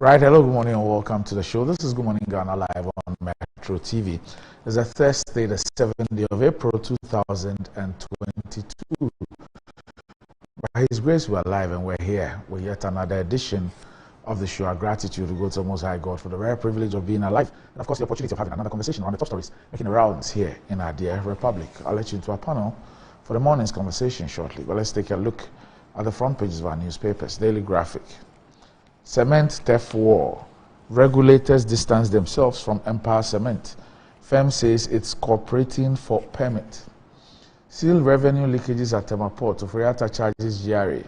Right, hello, good morning and welcome to the show. This is Good Morning Ghana live on Metro TV. It's a Thursday, the 7th day of April 2022. By His grace, we're live and we're here with yet another edition of the show. Our gratitude to go to the Most High God for the rare privilege of being alive and, of course, the opportunity of having another conversation around the top stories making the rounds here in our dear Republic. I'll let you into our panel for the morning's conversation shortly, but let's take a look at the front pages of our newspapers. Daily Graphic. Cement theft war. Regulators distance themselves from Empire Cement. Firm says it's cooperating for permit. Seal revenue leakages at Tema Port. Oforiatta charges GRA.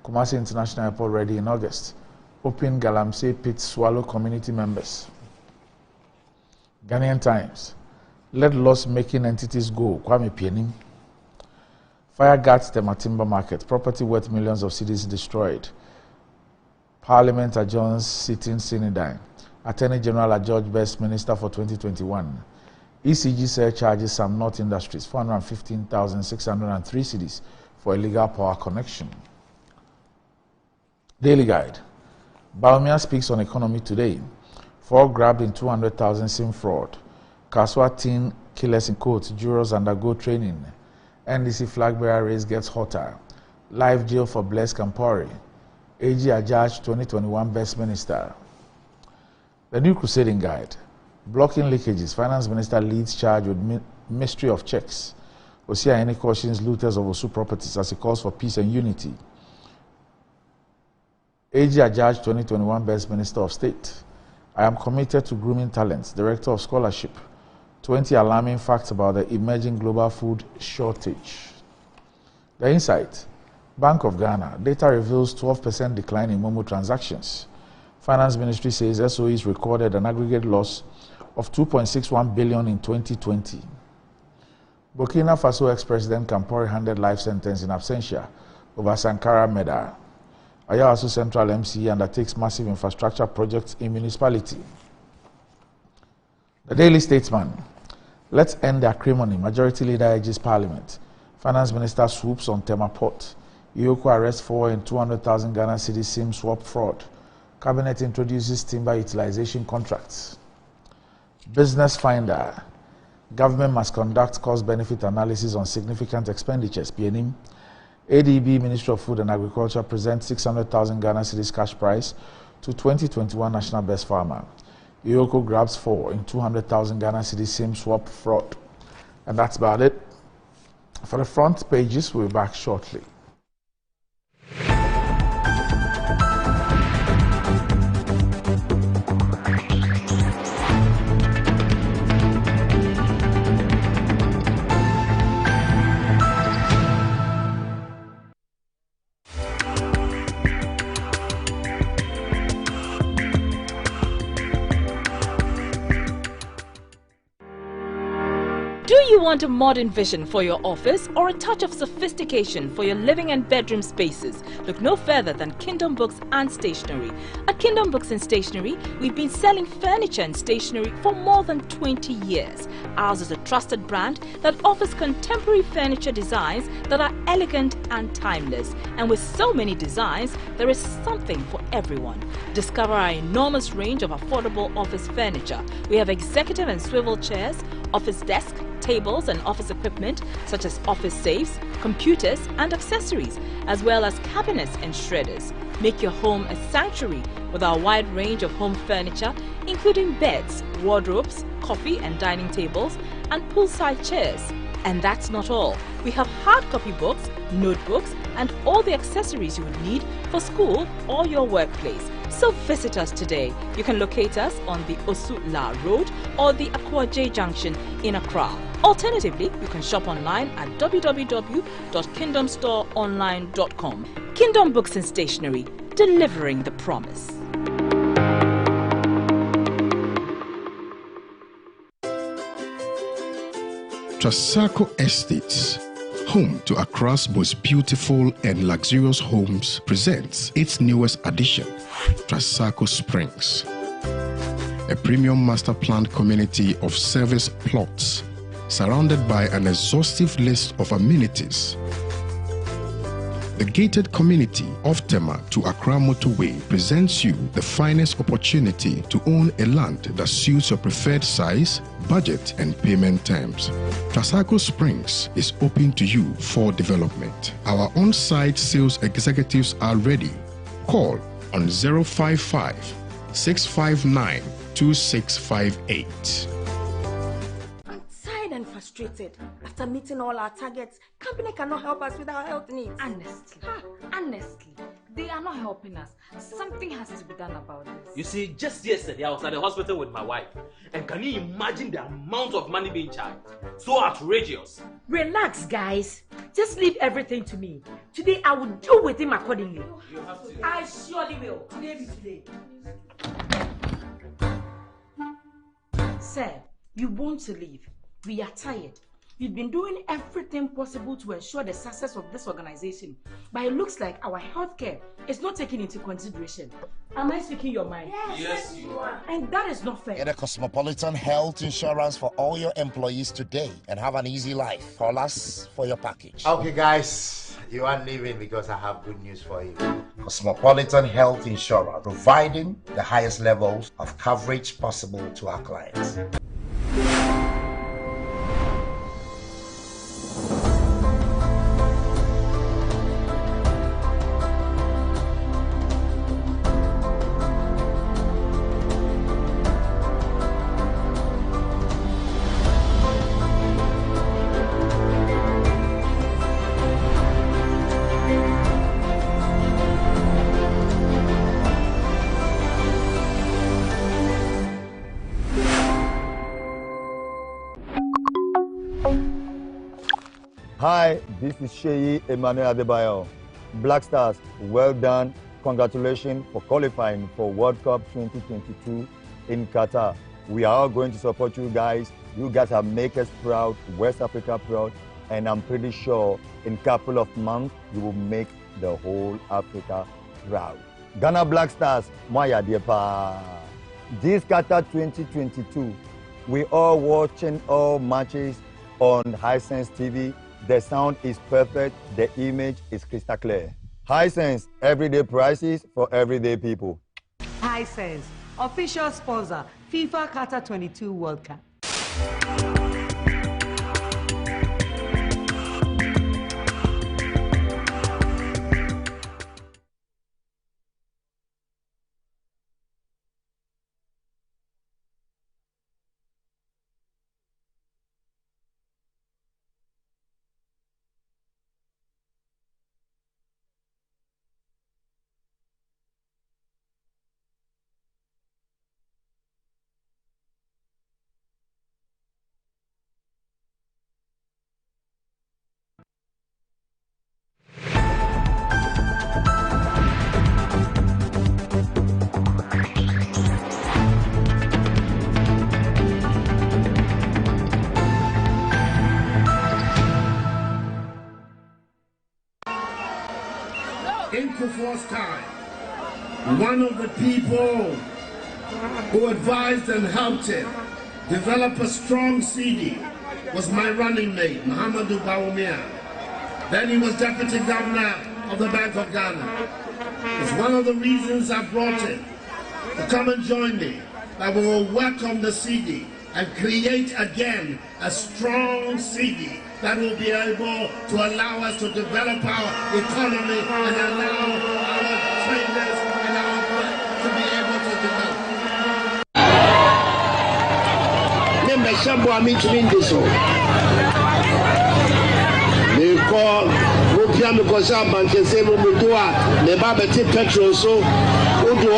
Kumasi International Airport ready in August. Open Galamsey pit swallow community members. Ghanaian Times. Let loss-making entities go. Kwame Piening. Fire guards Tema Timber Market. Property worth millions of cedis destroyed. Parliament adjourns sitting Sinidine. Attorney General adjudged Best Minister for 2021. ECG surcharges some North Industries 415,603 cedis for illegal power connection. Daily Guide. Baumia speaks on economy today. 4 grabbed in 200,000 SIM fraud. Kaswa teen killers in court. Jurors undergo training. NDC flag bearer race gets hotter. Live jail for Blaise Campore. AG adjudged 2021 Best Minister. The New Crusading Guide. Blocking leakages. Finance Minister leads charge with mystery of checks. Osiaini cautions looters of Osu properties as he calls for peace and unity. AG adjudged 2021 Best Minister of State. I am committed to grooming talents. Director of Scholarship. 20 alarming facts about the emerging global food shortage. The Insight. Bank of Ghana. Data reveals 12% decline in Momo transactions. Finance Ministry says SOEs recorded an aggregate loss of 2.61 billion in 2020. Burkina Faso ex-president Campore handed life sentence in absentia over Sankara Meda. Ayawaso Central MCE undertakes massive infrastructure projects in municipality. The Daily Statesman. Let's end the acrimony. Majority Leader urges Parliament. Finance Minister swoops on Tema Port. Yoko arrests 4 and 200,000 Ghana cedis SIM swap fraud. Cabinet introduces timber utilization contracts. Business Finder. Government must conduct cost-benefit analysis on significant expenditures. PNM. ADB Ministry of Food and Agriculture presents 600,000 Ghana cedis cash prize to 2021 National Best Farmer. Yoko grabs 4 in 200,000 Ghana cedis SIM swap fraud. And that's about it. For the front pages, we'll be back shortly. Do you want a modern vision for your office or a touch of sophistication for your living and bedroom spaces? Look no further than Kingdom Books and Stationery. At Kingdom Books and Stationery, we've been selling furniture and stationery for more than 20 years. Ours is a trusted brand that offers contemporary furniture designs that are elegant and timeless. And with so many designs, there is something for everyone. Discover our enormous range of affordable office furniture. We have executive and swivel chairs, office desk, tables and office equipment such as office safes, computers and accessories, as well as cabinets and shredders. Make your home a sanctuary with our wide range of home furniture, including beds, wardrobes, coffee and dining tables, and poolside chairs. And that's not all. We have hard copy books, notebooks, and all the accessories you would need for school or your workplace. So visit us today. You can locate us on the Osu-La Road or the Akwa J Junction in Accra. Alternatively, you can shop online at www.kingdomstoreonline.com. Kingdom Books and Stationery, delivering the promise. Trasacco Estates, home to Accra's most beautiful and luxurious homes, presents its newest addition, Trasacco Springs, a premium master planned community of service plots surrounded by an exhaustive list of amenities. The gated community of Tema to Accra Motorway presents you the finest opportunity to own a land that suits your preferred size, budget, and payment terms. Trasaco Springs is open to you for development. Our on-site sales executives are ready. Call on 055 659 2658. And frustrated after meeting all our targets. Company cannot help us with our health needs. Honestly, they are not helping us. Something has to be done about this. You see, just yesterday I was at the hospital with my wife, and can you imagine the amount of money being charged? So outrageous. Relax, guys. Just leave everything to me. Today I will deal with him accordingly. You have to. I surely will. Today be today. Sir, you want to leave. We are tired. We've been doing everything possible to ensure the success of this organization, but it looks like our healthcare is not taken into consideration. Am I speaking your mind? Yes, you are. And that is not fair. Get a Cosmopolitan health insurance for all your employees today and have an easy life. Call us for your package. Okay, guys, you are leaving because I have good news for you. Cosmopolitan Health Insurance, providing the highest levels of coverage possible to our clients. Hi, this is Sheyi Emmanuel Adebayo. Black Stars, well done. Congratulations for qualifying for World Cup 2022 in Qatar. We are all going to support you guys. You guys have made us proud, West Africa proud, and I'm pretty sure in a couple of months you will make the whole Africa proud. Ghana Black Stars, Mwaya Depa. This Qatar 2022, we are watching all matches on Hisense TV. The sound is perfect, the image is crystal clear. Hisense, everyday prices for everyday people. Hisense, official sponsor, FIFA Qatar 22 World Cup. First time, one of the people who advised and helped him develop a strong CD was my running mate, Muhammadu Bawumia. Then he was Deputy Governor of the Bank of Ghana. It's one of the reasons I brought him to come and join me, that we will work on the CD and create again a strong CD that will be able to allow us to develop our economy and allow our traders and our bank to be able to develop. Petrol so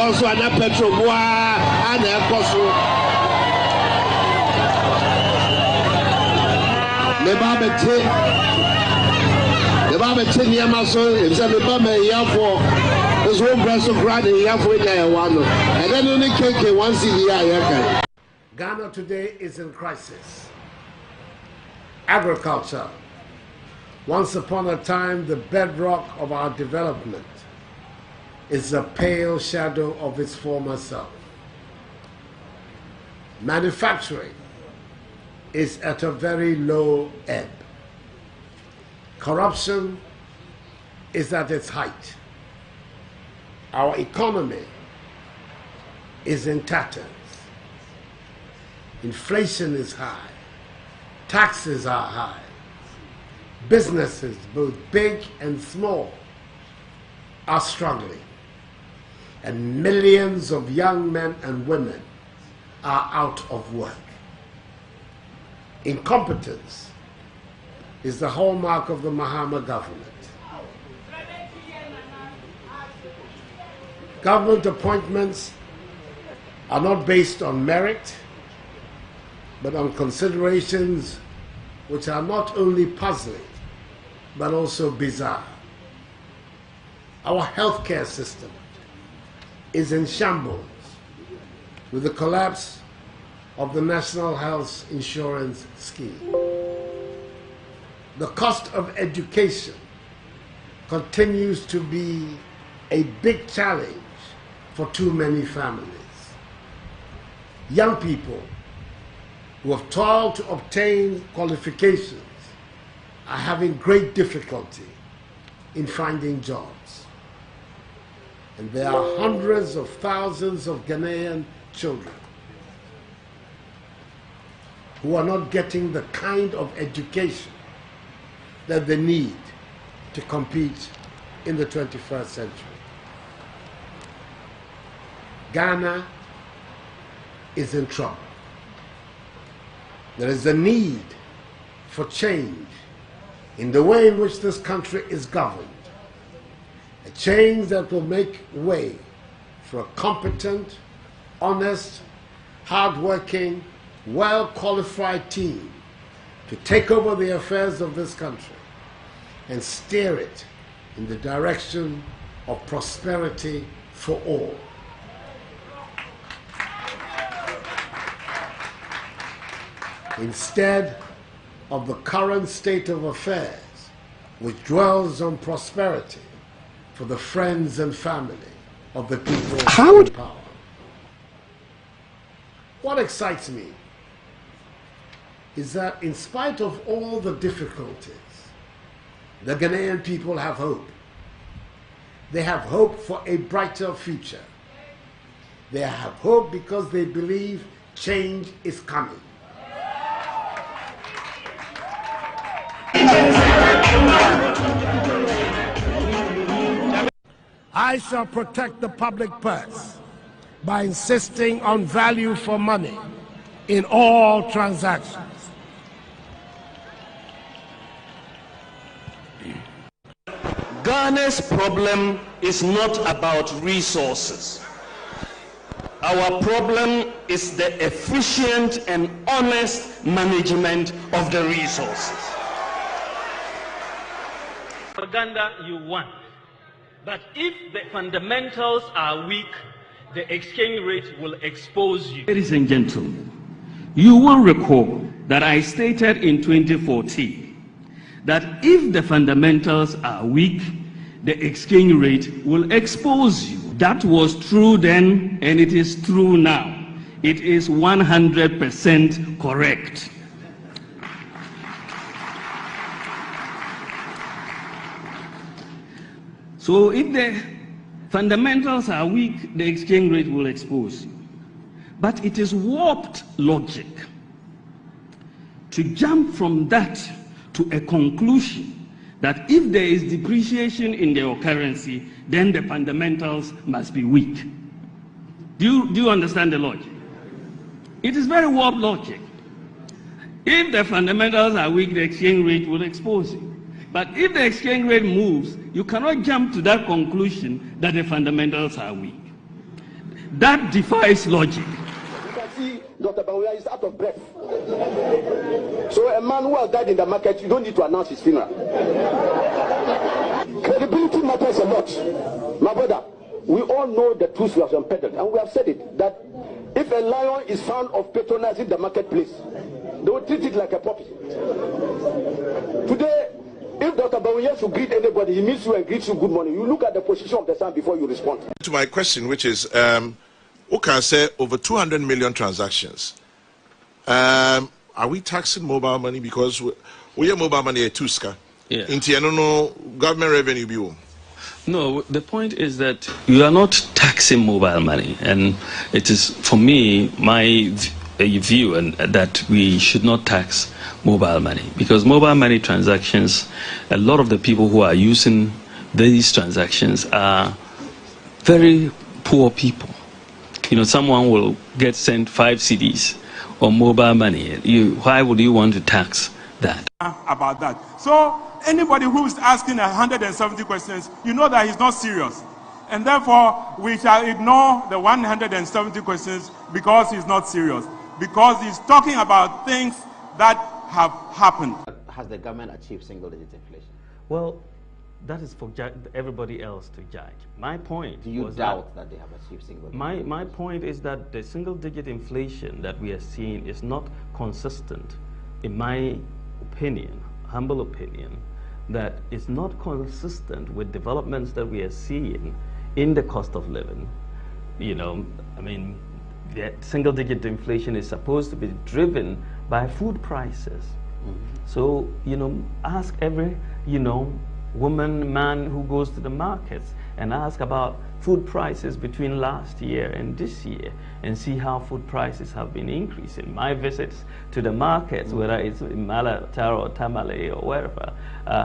also another petrol the Bible tell you so if the Bible here for this one breast of bread here for one and then only cake one CD here. Ghana today is in crisis. Agriculture, once upon a time the bedrock of our development, is a pale shadow of its former self. Manufacturing is at a very low ebb. Corruption is at its height. Our economy is in tatters. Inflation is high. Taxes are high. Businesses, both big and small, are struggling. And millions of young men and women are out of work. Incompetence is the hallmark of the Mahama government. Government appointments are not based on merit, but on considerations which are not only puzzling, but also bizarre. Our healthcare system is in shambles with the collapse of the National Health Insurance Scheme. The cost of education continues to be a big challenge for too many families. Young people who have toiled to obtain qualifications are having great difficulty in finding jobs. And there are hundreds of thousands of Ghanaian children who are not getting the kind of education that they need to compete in the 21st century. Ghana is in trouble. There is a need for change in the way in which this country is governed. A change that will make way for a competent, honest, hard-working, well-qualified team to take over the affairs of this country and steer it in the direction of prosperity for all. Instead of the current state of affairs, which dwells on prosperity for the friends and family of the people in power. What excites me is that in spite of all the difficulties, the Ghanaian people have hope. They have hope for a brighter future. They have hope because they believe change is coming. I shall protect the public purse by insisting on value for money in all transactions. Ghana's problem is not about resources. Our problem is the efficient and honest management of the resources. Propaganda you want. But if the fundamentals are weak, the exchange rate will expose you. Ladies and gentlemen, you will recall that I stated in 2014 that if the fundamentals are weak, the exchange rate will expose you. That was true then, and it is true now. It is 100% correct. So if the fundamentals are weak, the exchange rate will expose you. But it is warped logic to jump from that to a conclusion that if there is depreciation in your currency, then the fundamentals must be weak. Do you understand the logic? It is very warped logic. If the fundamentals are weak, the exchange rate will expose you. But if the exchange rate moves, you cannot jump to that conclusion that the fundamentals are weak. That defies logic. You can see Dr. Bawuya is out of breath. So a man who has died in the market, you don't need to announce his funeral. Credibility matters a lot. My brother, we all know the truth we have unpeddled, and we have said it, that if a lion is found of patronizing the marketplace, they will treat it like a puppy. Today, if Dr. Bawuya should greet anybody, he meets you and greets you good morning. You look at the position of the sun before you respond. To my question, which is, who can say over 200 million transactions? Are we taxing mobile money? Because we have mobile money at Tuska. Yeah. Government revenue bill. No, the point is that you are not taxing mobile money, and it is, for me, my view and that we should not tax mobile money, because mobile money transactions, a lot of the people who are using these transactions are very poor people. You know, someone will get sent 5 CDs on mobile money. Why would you want to tax that? About that. So anybody who's asking 170 questions, you know that he's not serious. And therefore, we shall ignore the 170 questions because he's not serious. Because he's talking about things that have happened. Has the government achieved single-digit inflation? Well, that is for everybody else to judge. My point. Do you doubt that they have achieved single-digit? My point is that the single-digit inflation that we are seeing is not consistent, in my opinion, humble opinion, that is not consistent with developments that we are seeing in the cost of living. You know, I mean, the single-digit inflation is supposed to be driven by food prices. So, you know, ask every, you know, woman, man who goes to the markets and ask about food prices between last year and this year and see how food prices have been increasing. My visits to the markets, whether it's in Malatar or Tamale or wherever,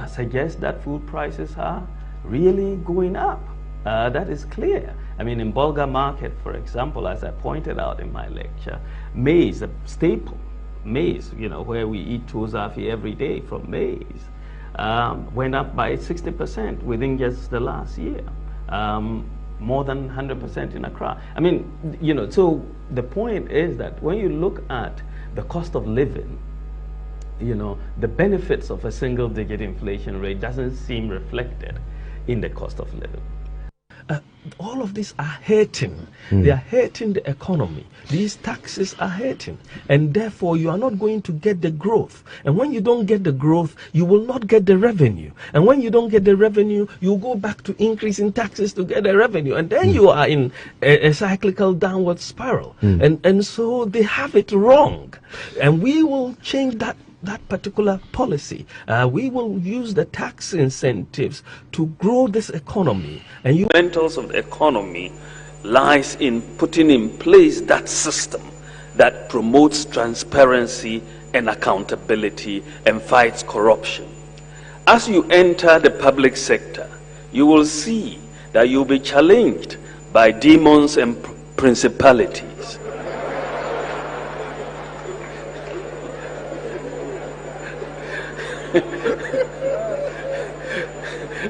suggest that food prices are really going up. That is clear. I mean, in Bulga Market, for example, as I pointed out in my lecture, maize, a staple, maize, you know, where we eat tozafi every day from maize, went up by 60% within just the last year. More than 100% in Accra. I mean, you know, so the point is that when you look at the cost of living, you know, the benefits of a single-digit inflation rate doesn't seem reflected in the cost of living. All of these are hurting. They are hurting the economy. These taxes are hurting. And therefore, you are not going to get the growth. And when you don't get the growth, you will not get the revenue. And when you don't get the revenue, you go back to increasing taxes to get the revenue. And then you are in a cyclical downward spiral. And so they have it wrong. And we will change that particular policy. We will use the tax incentives to grow this economy. And Fundamentals of the economy lies in putting in place that system that promotes transparency and accountability and fights corruption. As you enter the public sector, you will see that you'll be challenged by demons and principalities.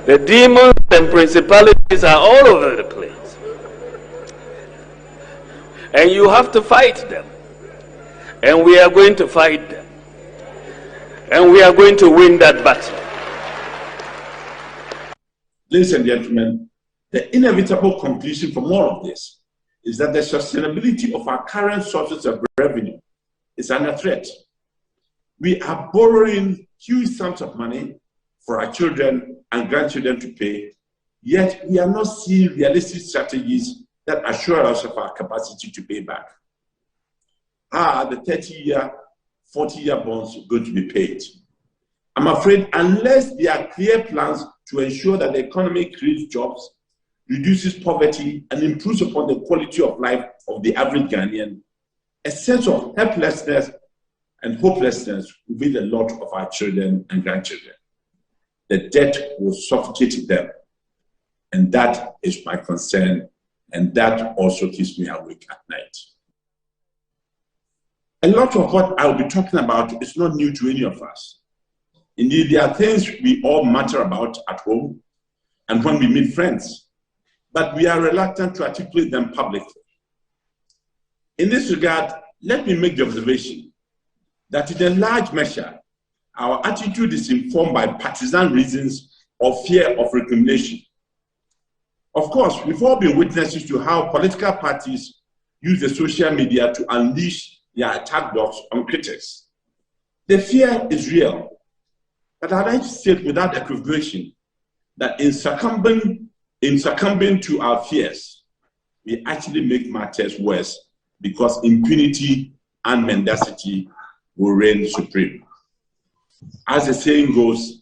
The demons and principalities are all over the place. And you have to fight them. And we are going to fight them. And we are going to win that battle. Ladies and gentlemen, the inevitable conclusion from all of this is that the sustainability of our current sources of revenue is under threat. We are borrowing huge sums of money for our children and grandchildren to pay, yet we are not seeing realistic strategies that assure us of our capacity to pay back. Are the 30-year, 40-year bonds going to be paid? I'm afraid unless there are clear plans to ensure that the economy creates jobs, reduces poverty, and improves upon the quality of life of the average Ghanaian, a sense of helplessness and hopelessness will be the lot of our children and grandchildren. The debt will suffocate them. And that is my concern, and that also keeps me awake at night. A lot of what I'll be talking about is not new to any of us. Indeed, there are things we all matter about at home and when we meet friends, but we are reluctant to articulate them publicly. In this regard, let me make the observation that in a large measure, our attitude is informed by partisan reasons or fear of recrimination. Of course, we've all been witnesses to how political parties use the social media to unleash their attack dogs on critics. The fear is real, but I'd like to state without equivocation that in succumbing to our fears, we actually make matters worse because impunity and mendacity will reign supreme. As the saying goes,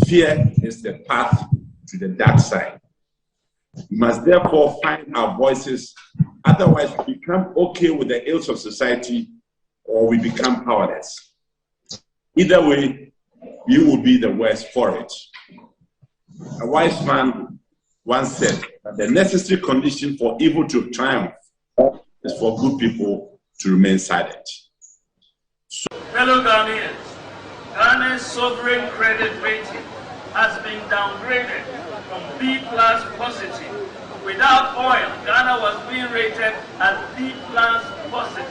Fear is the path to the dark side. We must therefore find our voices, otherwise we become okay with the ills of society or we become powerless. Either way, we will be the worse for it. A wise man once said that the necessary condition for evil to triumph is for good people to remain silent. Fellow Ghanaians, Ghana's sovereign credit rating has been downgraded from B+ positive. Without oil, Ghana was being rated as B+ positive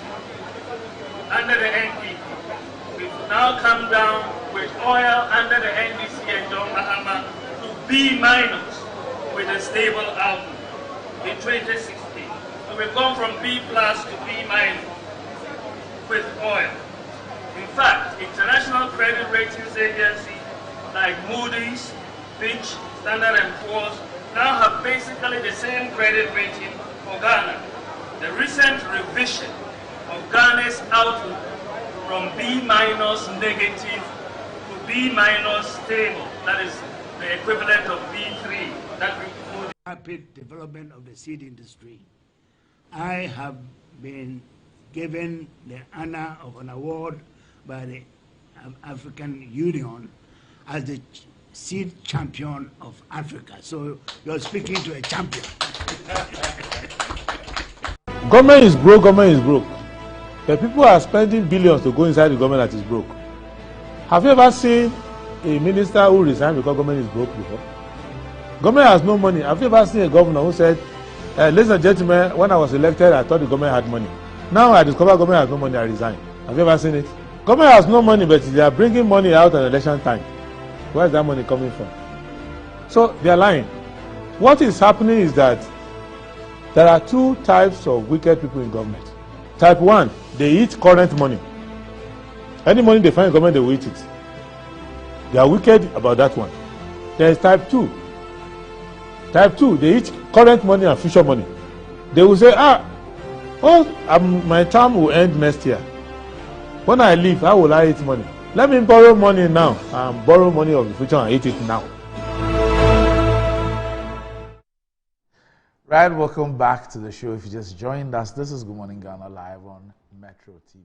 under the NDP. We've now come down with oil under the NDC and John Mahama to B- with a stable outlook in 2016. So we've gone from B+ to B- with oil. In fact, international credit ratings agencies like Moody's, Fitch, Standard & Poor's now have basically the same credit rating for Ghana. The recent revision of Ghana's outlook from B- negative to B- stable, that is the equivalent of B3. That includes rapid development of the seed industry. I have been given the honor of an award by the African Union as the seed champion of Africa. So you're speaking to a champion. Government is broke, government is broke. The people are spending billions to go inside the government that is broke. Have you ever seen a minister who resigned because government is broke before? Government has no money. Have you ever seen a governor who said, ladies and gentlemen, when I was elected, I thought the government had money. Now I discover government has no money, I resign. Have you ever seen it? Government has no money, but they are bringing money out at election time. Where is that money coming from? So they are lying. What is happening is that there are two types of wicked people in government. Type 1, they eat current money. Any money they find in government, they will eat it. They are wicked about that one. There is type 2. Type 2, they eat current money and future money. They will say, my term will end next year. When I leave, how will I eat money? Let me borrow money now and borrow money of the future and eat it now. Right, welcome back to the show. If you just joined us, this is Good Morning Ghana live on Metro TV.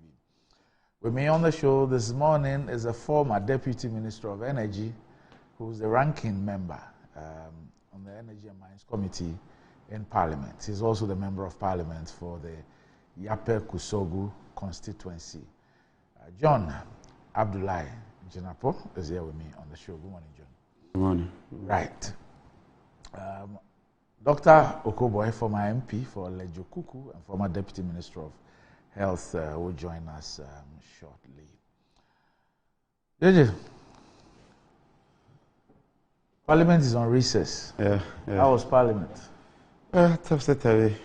With me on the show this morning is a former Deputy Minister of Energy, who's the ranking member on the Energy and Mines Committee in Parliament. He's also the Member of Parliament for the Yape Kusogu constituency. John Abdullahi Jinapo is here with me on the show. Good morning, John. Good morning. Right. Dr. Okoboy, former MP for Lejo Kuku and former Deputy Minister of Health, will join us shortly. JJ, Parliament is on recess. Yeah. How was Parliament? Topsy-turvy.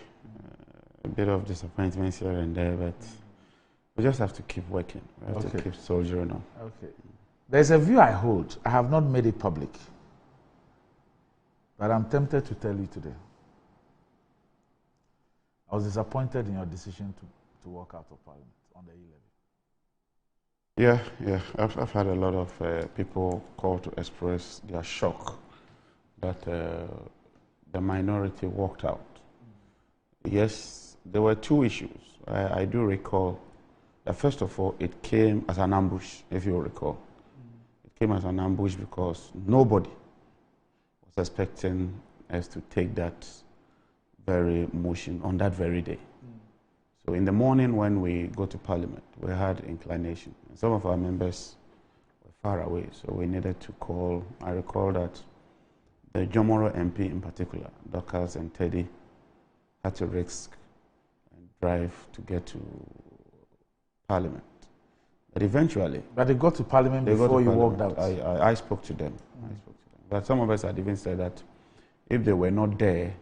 A bit of disappointments here and there, but we just have to keep working. We have to keep soldiering on. Okay. There's a view I hold. I have not made it public, but I'm tempted to tell you today. I was disappointed in your decision to walk out of Parliament on the E-levy. Yeah. I've had a lot of people call to express their shock that the minority walked out. Yes, there were two issues. I do recall that first of all, it came as an ambush, if you recall. It came as an ambush because nobody was expecting us to take that very motion on that very day. So in the morning when we go to Parliament, we had inclination. Some of our members were far away, so we needed to call. I recall that the Jomoro MP in particular, Dorcas and Teddy, had to risk and drive to get to Parliament. But eventually... But they got to Parliament before you walked out. I spoke to them. But some of us had even said that if they were not there,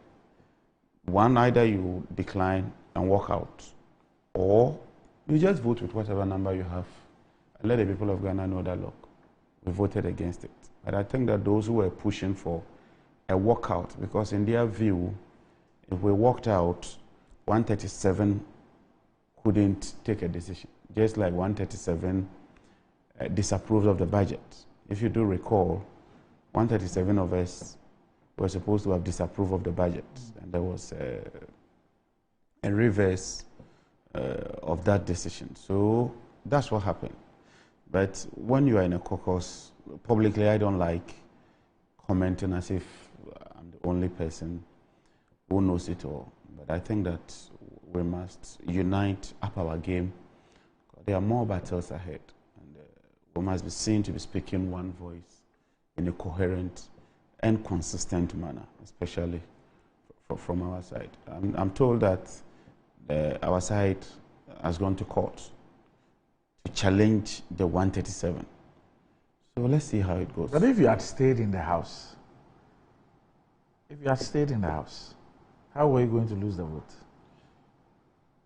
one, either you decline and walk out, or you just vote with whatever number you have and let the people of Ghana know that, look, we voted against it. But I think that those who were pushing for a walkout, because in their view, if we walked out, 137 couldn't take a decision, just like 137 disapproved of the budget. If you do recall, 137 of us were supposed to have disapproved of the budget, and there was a reverse of that decision. So that's what happened. But when you are in a caucus, publicly, I don't like commenting as if I'm the only person who knows it all. But I think that we must unite up our game. There are more battles ahead, and we must be seen to be speaking one voice in a coherent and consistent manner, especially from our side. I'm told that our side has gone to court to challenge the 137. So let's see how it goes. But if you had stayed in the House, how were you going to lose the vote?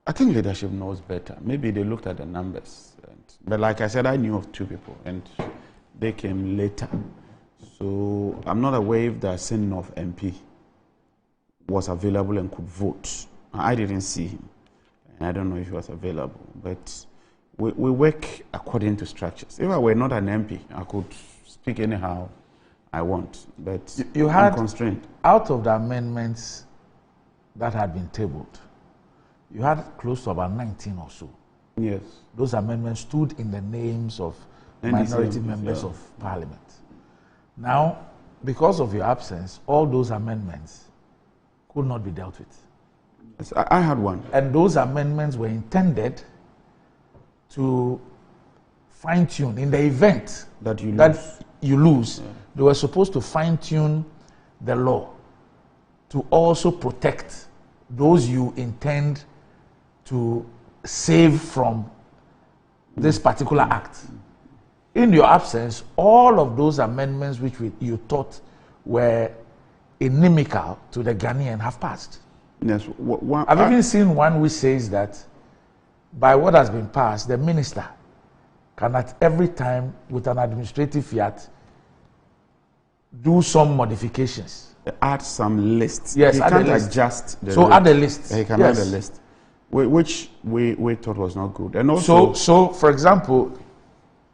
I think leadership knows better. Maybe they looked at the numbers. But like I said, I knew of 2 people, and they came later. So I'm not aware if the Senate MP was available and could vote. I didn't see him. I don't know if he was available. But we work according to structures. If I were not an MP, I could speak anyhow I want. But you had, I'm constrained. Out of the amendments that had been tabled, you had close to about 19 or so. Yes. Those amendments stood in the names of minority members of Parliament. Now, because of your absence, all those amendments could not be dealt with. Yes, I had one. And those amendments were intended to fine-tune in the event that you lose. Yeah. They were supposed to fine-tune the law to also protect those you intend to save from this particular act. In your absence, all of those amendments which you thought were inimical to the Ghanaian have passed. Yes. I've even seen one which says that by what has been passed, the minister can at every time with an administrative fiat do some modifications. Add some lists. Yes, he add can't a list. Adjust the so rate. Add a list. He can yes. add a list, which we thought was not good. And also, so for example,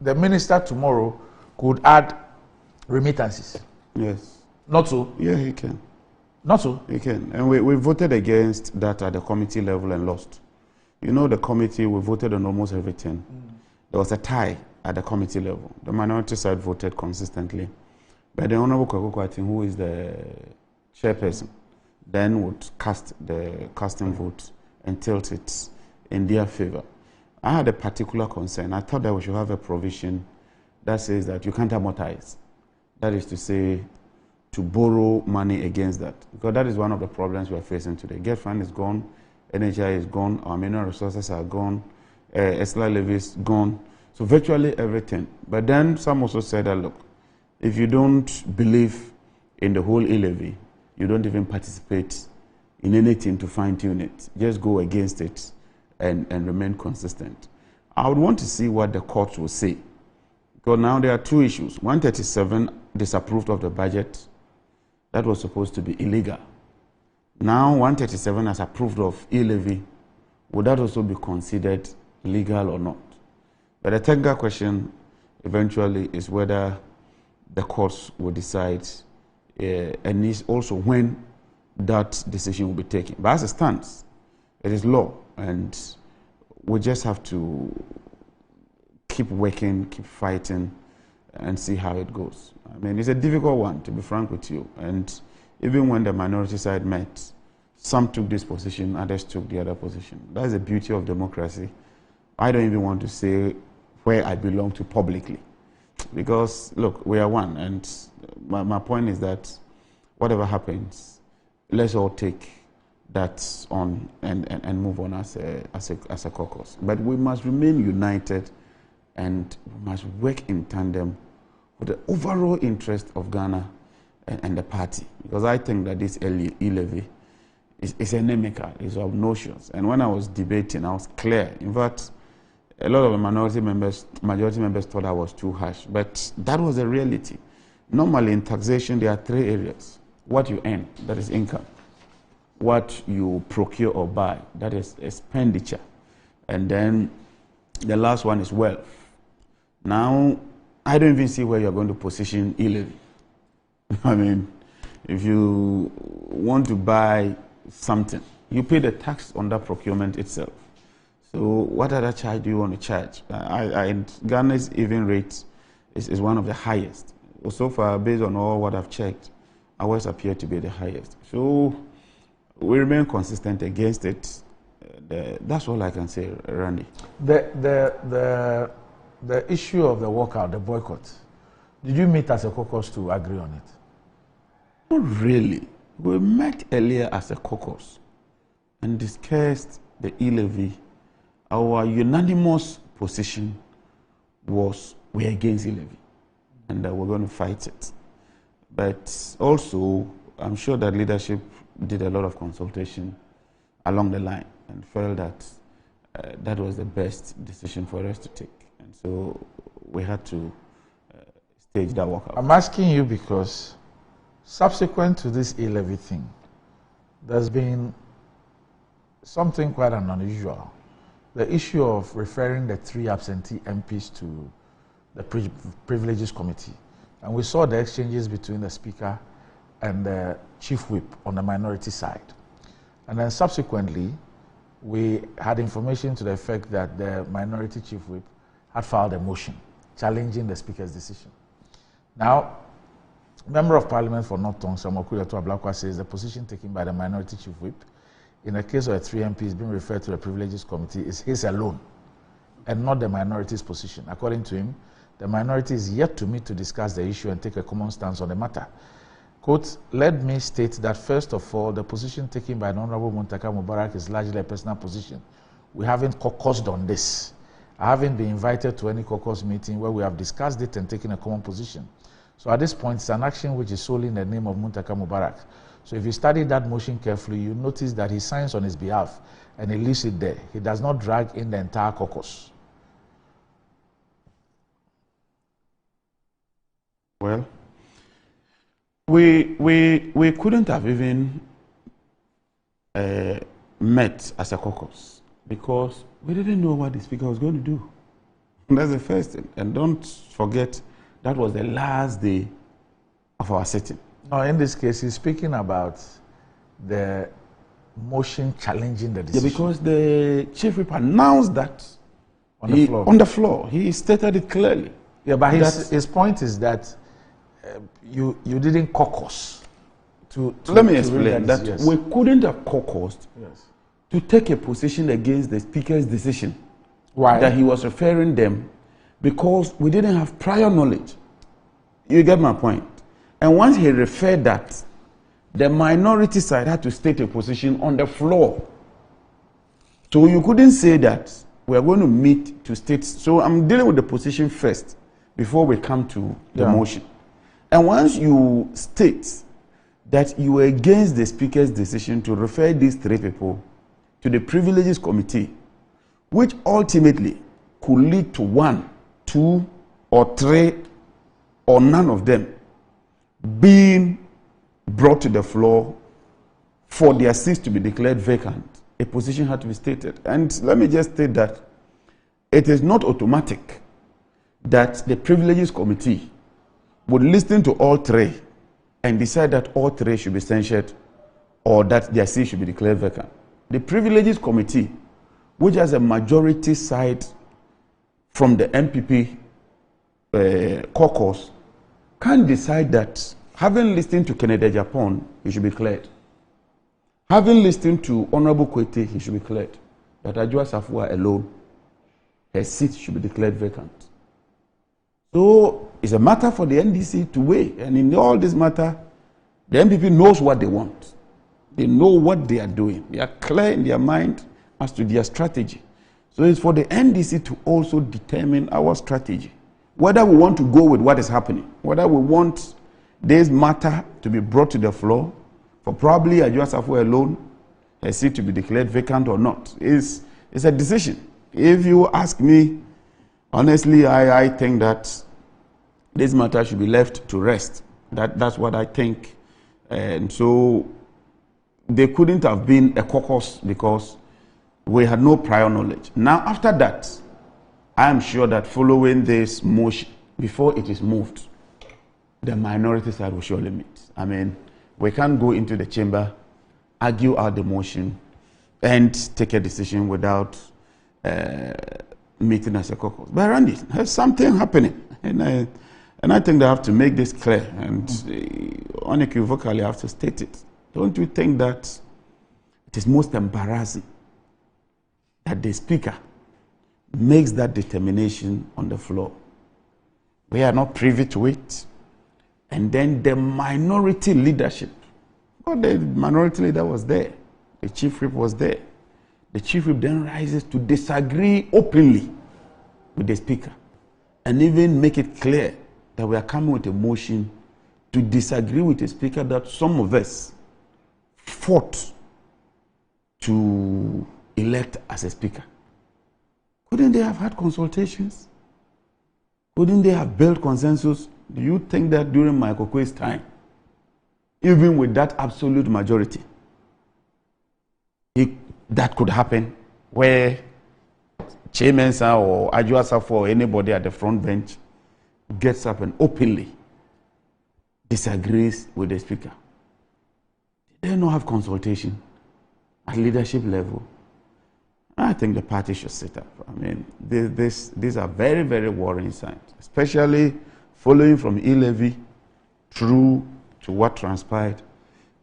the minister tomorrow could add remittances. Yes. Not so? Yeah, he can. Not so? He can. And we voted against that at the committee level and lost. You know, the committee, we voted on almost everything. There was a tie at the committee level. The minority side voted consistently. But the Honorable Kwaku, who is the chairperson, then would cast the casting vote and tilt it in their favor. I had a particular concern. I thought that we should have a provision that says that you can't amortize. That is to say, to borrow money against that. Because that is one of the problems we are facing today. Get fund is gone, NHI is gone, our mineral resources are gone, E-levy is gone. So virtually everything. But then some also said that, look, if you don't believe in the whole E-levy, you don't even participate in anything to fine-tune it. Just go against it and remain consistent. I would want to see what the courts will say. Because now there are 2 issues. 137 disapproved of the budget. That was supposed to be illegal. Now 137 has approved of E-levy. Would that also be considered legal or not? But the technical question eventually is whether the courts will decide and is also when that decision will be taken. But as it stands, it is law, and we just have to keep working, keep fighting, and see how it goes. I mean, it's a difficult one, to be frank with you. And even when the minority side met, some took this position, others took the other position. That's the beauty of democracy. I don't even want to say where I belong to publicly. Because, look, we are one. And my point is that whatever happens, let's all take that on and move on as a caucus. But we must remain united, and we must work in tandem with the overall interest of Ghana and the party. Because I think that this E-levy is inimical, it's obnoxious. And when I was debating, I was clear. In fact, a lot of the majority members thought I was too harsh. But that was the reality. Normally in taxation, there are 3 areas. What you earn, that is income. What you procure or buy, that is expenditure. And then the last one is wealth. Now, I don't even see where you're going to position E-levy. I mean, if you want to buy something, you pay the tax on that procurement itself. So what other charge do you want to charge? Ghana's even rate is one of the highest. So far, based on all what I've checked, ours appear to be the highest. So we remain consistent against it. That's all I can say, Randy. The issue of the walkout, the boycott, did you meet as a caucus to agree on it? Not really. We met earlier as a caucus and discussed the E-levy. Our unanimous position was we're against E-levy and that we're going to fight it. But also, I'm sure that leadership did a lot of consultation along the line and felt that that was the best decision for us to take. And so we had to stage that walkout. I'm asking you because subsequent to this E-levy thing, there's been something quite unusual. The issue of referring the 3 absentee MPs to the Privileges Committee. And we saw the exchanges between the Speaker and the Chief Whip on the minority side. And then subsequently, we had information to the effect that the minority Chief Whip had filed a motion challenging the Speaker's decision. Now, Member of Parliament for North Tongue, Samoku Yato Ablakwa, says the position taken by the minority Chief Whip in the case of the 3 MPs being referred to the Privileges Committee is his alone and not the minority's position. According to him, the minority is yet to meet to discuss the issue and take a common stance on the matter. Quote, let me state that first of all, the position taken by the Honorable Muntaka Mubarak is largely a personal position. We haven't caucused on this. I haven't been invited to any caucus meeting where we have discussed it and taken a common position. So at this point, it's an action which is solely in the name of Muntaka Mubarak. So if you study that motion carefully, you notice that he signs on his behalf and he leaves it there. He does not drag in the entire caucus. Well, we couldn't have even met as a caucus because we didn't know what the Speaker was going to do. That's the first thing. And don't forget, that was the last day of our sitting. No, in this case, he's speaking about the motion challenging the decision. Yeah, because the Chief Whip announced that on the floor. On the floor. He stated it clearly. Yeah, but his point is that you didn't caucus. Let me explain that yes. We couldn't have caucused to take a position against the Speaker's decision. Why? That he was referring them because we didn't have prior knowledge. You get my point? And once he referred that, the minority side had to state a position on the floor. So you couldn't say that we are going to meet to state. So I'm dealing with the position first before we come to the motion. And once you state that you were against the Speaker's decision to refer these 3 people to the Privileges Committee, which ultimately could lead to 1, 2, or 3, or none of them being brought to the floor for their seats to be declared vacant, a position had to be stated. And let me just state that it is not automatic that the Privileges Committee would listen to all 3 and decide that all 3 should be censured or that their seats should be declared vacant. The Privileges Committee, which has a majority side from the MPP caucus, can decide that having listened to Kennedy Japan, he should be cleared. Having listened to Honorable Kwete, he should be cleared. But Ajua Safua alone, her seat should be declared vacant. So it's a matter for the NDC to weigh. And in all this matter, the MPP knows what they want. They know what they are doing. They are clear in their mind as to their strategy. So it's for the NDC to also determine our strategy. Whether we want to go with what is happening, whether we want this matter to be brought to the floor, for probably Ajua Safua alone, her seat to be declared vacant or not. It's a decision. If you ask me, honestly, I think that this matter should be left to rest. That's what I think. And so they couldn't have been a caucus because we had no prior knowledge. Now, after that, I am sure that following this motion, before it is moved, the minority side will surely meet. I mean, we can't go into the chamber, argue out the motion, and take a decision without meeting as a caucus. But Randy, there's something happening, and I think they have to make this clear and unequivocally have to state it. Don't you think that it is most embarrassing that the Speaker makes that determination on the floor? We are not privy to it. And then the minority leadership, well, the minority leader was there. The chief whip was there. The chief whip then rises to disagree openly with the Speaker and even make it clear that we are coming with a motion to disagree with the Speaker that some of us fought to elect as a Speaker. Couldn't they have had consultations? Couldn't they have built consensus? Do you think that during Michael Kwei's time, even with that absolute majority, that could happen where Chairman or Adjuasa or anybody at the front bench gets up and openly disagrees with the Speaker? They don't have consultation at leadership level. I think the party should sit up. I mean, these are very, very worrying signs, especially following from E-levy through to what transpired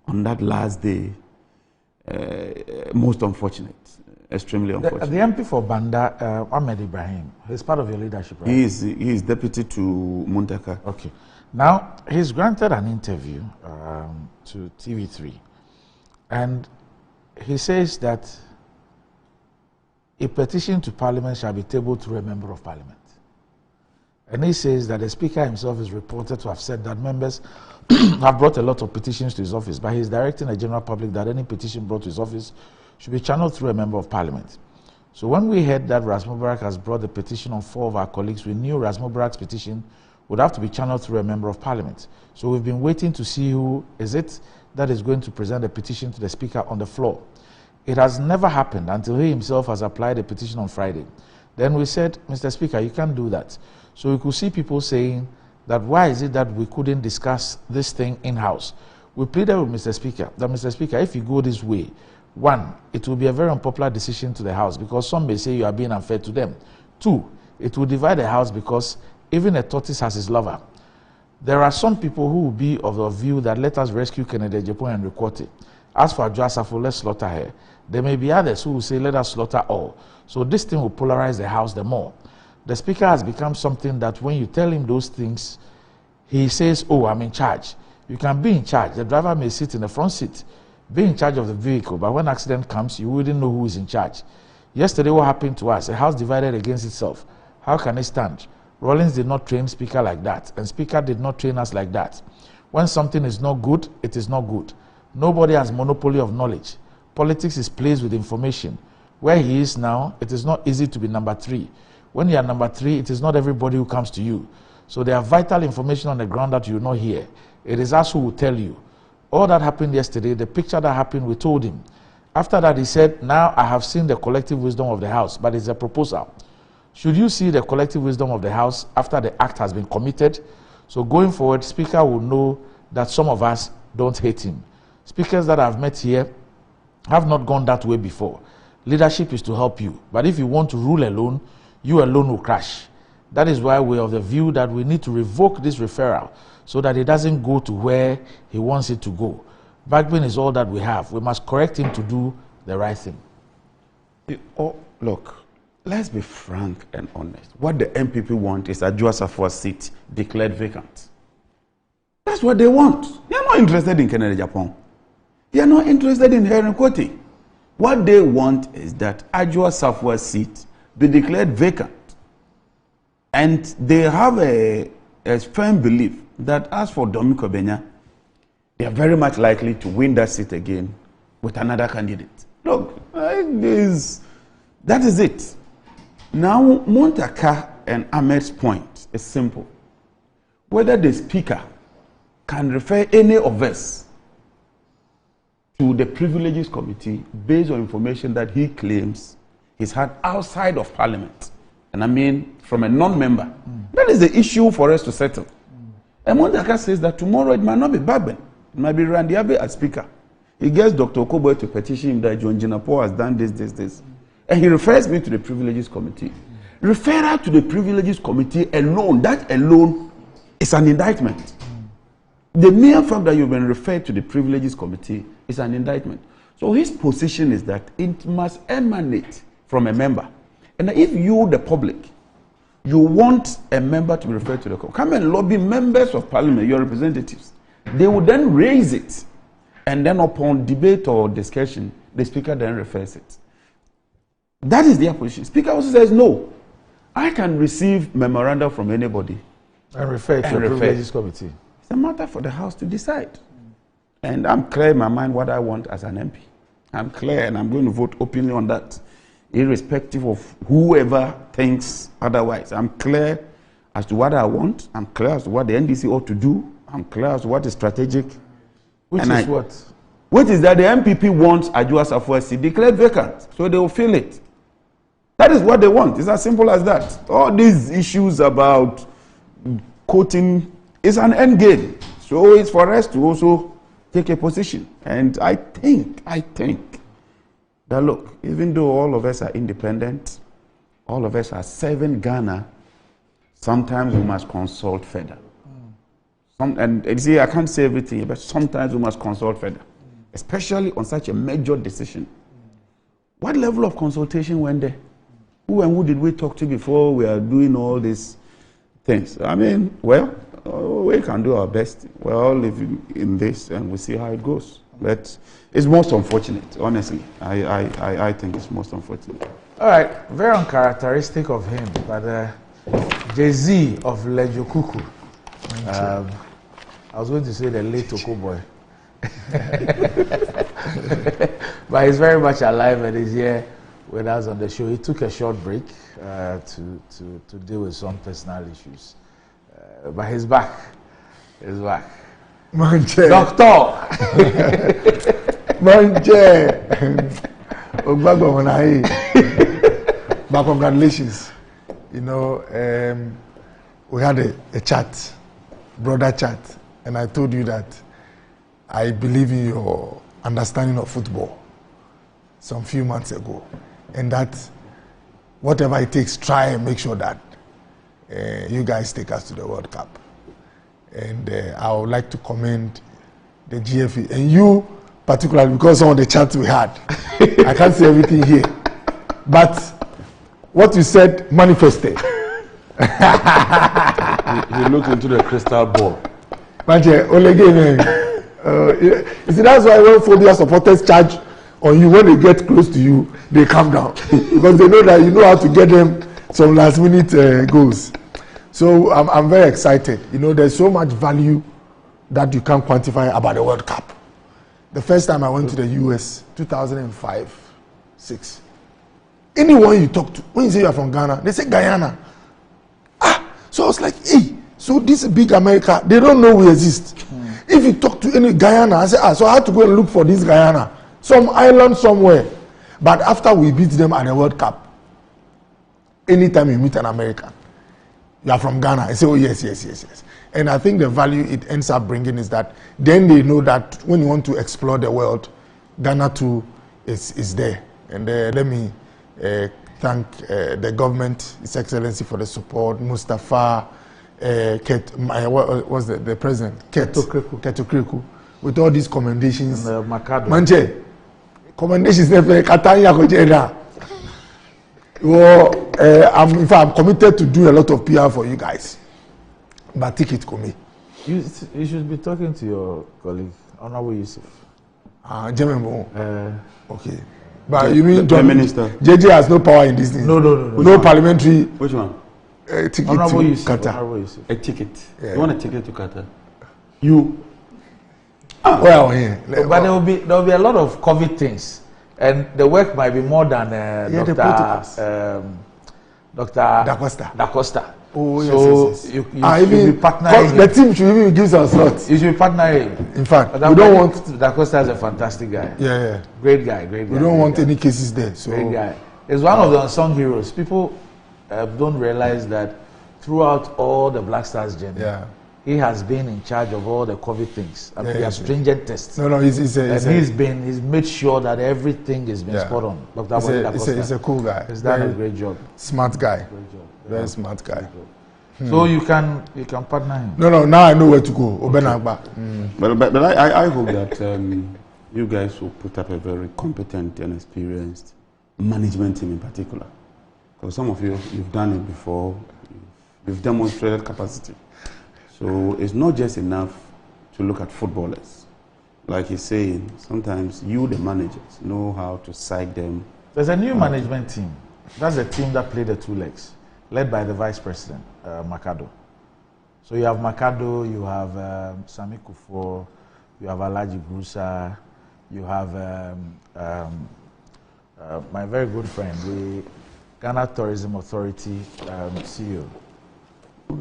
on that last day. Most unfortunate, extremely unfortunate. The MP for Banda, Ahmed Ibrahim, he's part of your leadership, right? He is deputy to Muntaka. Okay. Now, he's granted an interview to TV3, and he says that a petition to Parliament shall be tabled through a member of Parliament. And he says that the Speaker himself is reported to have said that members have brought a lot of petitions to his office, but he's directing the general public that any petition brought to his office should be channeled through a member of Parliament. So when we heard that Ras Mubarak has brought the petition on 4 of our colleagues, we knew Ras Mubarak's petition would have to be channeled through a member of Parliament. So we've been waiting to see who is it that is going to present the petition to the Speaker on the floor. It has never happened until he himself has applied a petition on Friday. Then we said, Mr. Speaker, you can't do that. So we could see people saying that why is it that we couldn't discuss this thing in-house? We pleaded with Mr. Speaker that, Mr. Speaker, if you go this way, 1, it will be a very unpopular decision to the House because some may say you are being unfair to them. 2, it will divide the House because even a tortoise has his lover. There are some people who will be of the view that let us rescue Kennedy Ejapon and Rikwoti. As for Adjuasa, let's slaughter her. There may be others who will say let us slaughter all. So this thing will polarize the House the more. The Speaker has become something that when you tell him those things, he says, oh, I'm in charge. You can be in charge. The driver may sit in the front seat, be in charge of the vehicle, but when accident comes, you wouldn't know who is in charge. Yesterday, what happened to us? A House divided against itself. How can it stand? Rawlings did not train Speaker like that, and Speaker did not train us like that. When something is not good, it is not good. Nobody has monopoly of knowledge. Politics is placed with information. Where he is now, it is not easy to be number 3. When you are number 3, it is not everybody who comes to you. So there are vital information on the ground that you will not hear. It is us who will tell you. All that happened yesterday, the picture that happened, we told him. After that, he said, now I have seen the collective wisdom of the House, but it's a proposal. Should you see the collective wisdom of the House after the act has been committed? So going forward, Speaker will know that some of us don't hate him. Speakers that I've met here have not gone that way before. Leadership is to help you. But if you want to rule alone, you alone will crash. That is why we're of the view that we need to revoke this referral so that it doesn't go to where he wants it to go. Backbone is all that we have. We must correct him to do the right thing. Look, let's be frank and honest. What the MPP want is a Adjuasa seat declared vacant. That's what they want. They are not interested in Kennedy Ejapon. They are not interested in Henry Kwoti. What they want is that Adjuasa seat be declared vacant. And they have a firm belief that as for Dominic Obenya, they are very much likely to win that seat again with another candidate. Look, that is it. Now, Muntaka and Ahmed's point is simple. Whether the Speaker can refer any of us to the Privileges Committee based on information that he claims he's had outside of Parliament. And I mean, from a non-member. That is the issue for us to settle. Mondaka says that tomorrow it might not be Bagben. It might be Randy Abe as speaker. He gets Dr. Okoboy to petition him that John Jinapo has done this. And he refers me to the Privileges Committee. Referral to the Privileges Committee alone, that alone is an indictment. The mere fact that you've been referred to the Privileges Committee is an indictment. So his position is that it must emanate from a member. And if you, the public, you want a member to be referred to the court, come and lobby members of parliament, your representatives. They will then raise it. And then upon debate or discussion, the speaker then refers it. That is their position. Speaker also says, no, I can receive memoranda from anybody. And refer to the Privileges Committee. It's a matter for the House to decide. And I'm clear in my mind what I want as an MP. I'm clear and I'm going to vote openly on that, irrespective of whoever thinks otherwise. I'm clear as to what I want. I'm clear as to what the NDC ought to do. I'm clear as to what is strategic. Which is what? Which is that the MPP wants Ajua Safuasi declared vacant, so they will fill it. That is what they want. It's as simple as that. All these issues about quoting is an end game. So it's for us to also take a position. And I think that look, even though all of us are independent, all of us are serving Ghana, sometimes we must consult further. And see, I can't say everything, but sometimes we must consult further, especially on such a major decision. What level of consultation went there? Who and who did we talk to before we are doing all these things? I mean, well, we can do our best. We're all living in this and we see how it goes. But it's most unfortunate, honestly. I think it's most unfortunate. All right, very uncharacteristic of him, but Jay-Z of Lejokuku. I was going to say the late Okoboy. But he's very much alive and is here with us on the show. He took a short break to deal with some personal issues. But he's back. He's back. Manche. Doctor! Manche! But congratulations. You know, we had a chat, brother chat, and I told you that I believe in your understanding of football some few months ago, and that whatever it takes, try and make sure that you guys take us to the World Cup. And I would like to commend the GFA and you particularly because of the chats we had. I can't say everything here, but what you said manifested. He looked into the crystal ball. But you see, that's why when phobia supporters charge on you, when they get close to you, they calm down because they know that you know how to get them some last minute goals. So I'm very excited. You know, there's so much value that you can't quantify about the World Cup. The first time I went to the US, 2005-06. Anyone you talk to, when you say you're from Ghana, they say Guyana. So I was like, hey, so this big America, they don't know we exist. If you talk to any Guyana, I say, so I had to go and look for this Guyana, some island somewhere. But after we beat them at the World Cup, anytime you meet an American, you are from Ghana, I say, oh yes. And I think the value it ends up bringing is that then they know that when you want to explore the world, Ghana too is there. And let me thank the government, His Excellency, for the support. Mustafa, what was the president? Keto Kriku, with all these commendations. Manche, commendations never Katanya Kojeda. Well, I'm committed to do a lot of PR for you guys. But take it to me. You should be talking to your colleague, Honorable Yusuf. Okay. But you mean the Minister? JJ has no power in this thing. No parliamentary. Which one? Ticket Honorable to Yusuf. Qatar. A ticket. Yeah. You want a ticket to Qatar? You? Well, yeah. But there will be a lot of COVID things, and the work might be more than Dr. Da Costa. Oh, so yes. You should be partnering. The team should even give us slots. You should be partnering. In fact, we don't want. Da Costa is a fantastic guy. Yeah. Great guy. We don't want any cases there. So. Great guy. He's one of the unsung heroes. People don't realize that throughout all the Black Stars journey, he has been in charge of all the COVID things. I mean, there are stringent tests. No, he's made sure that everything has been spot on. Dr. He's a cool guy. He's done a great job. Smart guy. Great job. Very smart guy. So you can partner him. No, now I know where to go. Obenagba. But I hope that you guys will put up a very competent and experienced management team in particular. Because some of you've done it before, you've demonstrated capacity. So it's not just enough to look at footballers. Like he's saying, sometimes you, the managers, know how to psych them. There's a new management team. That's the team that played the 2 legs, led by the Vice President, Makado. So you have Makado, you have Sami Kufo, you have Alaji Brusa, you have my very good friend, the Ghana Tourism Authority CEO.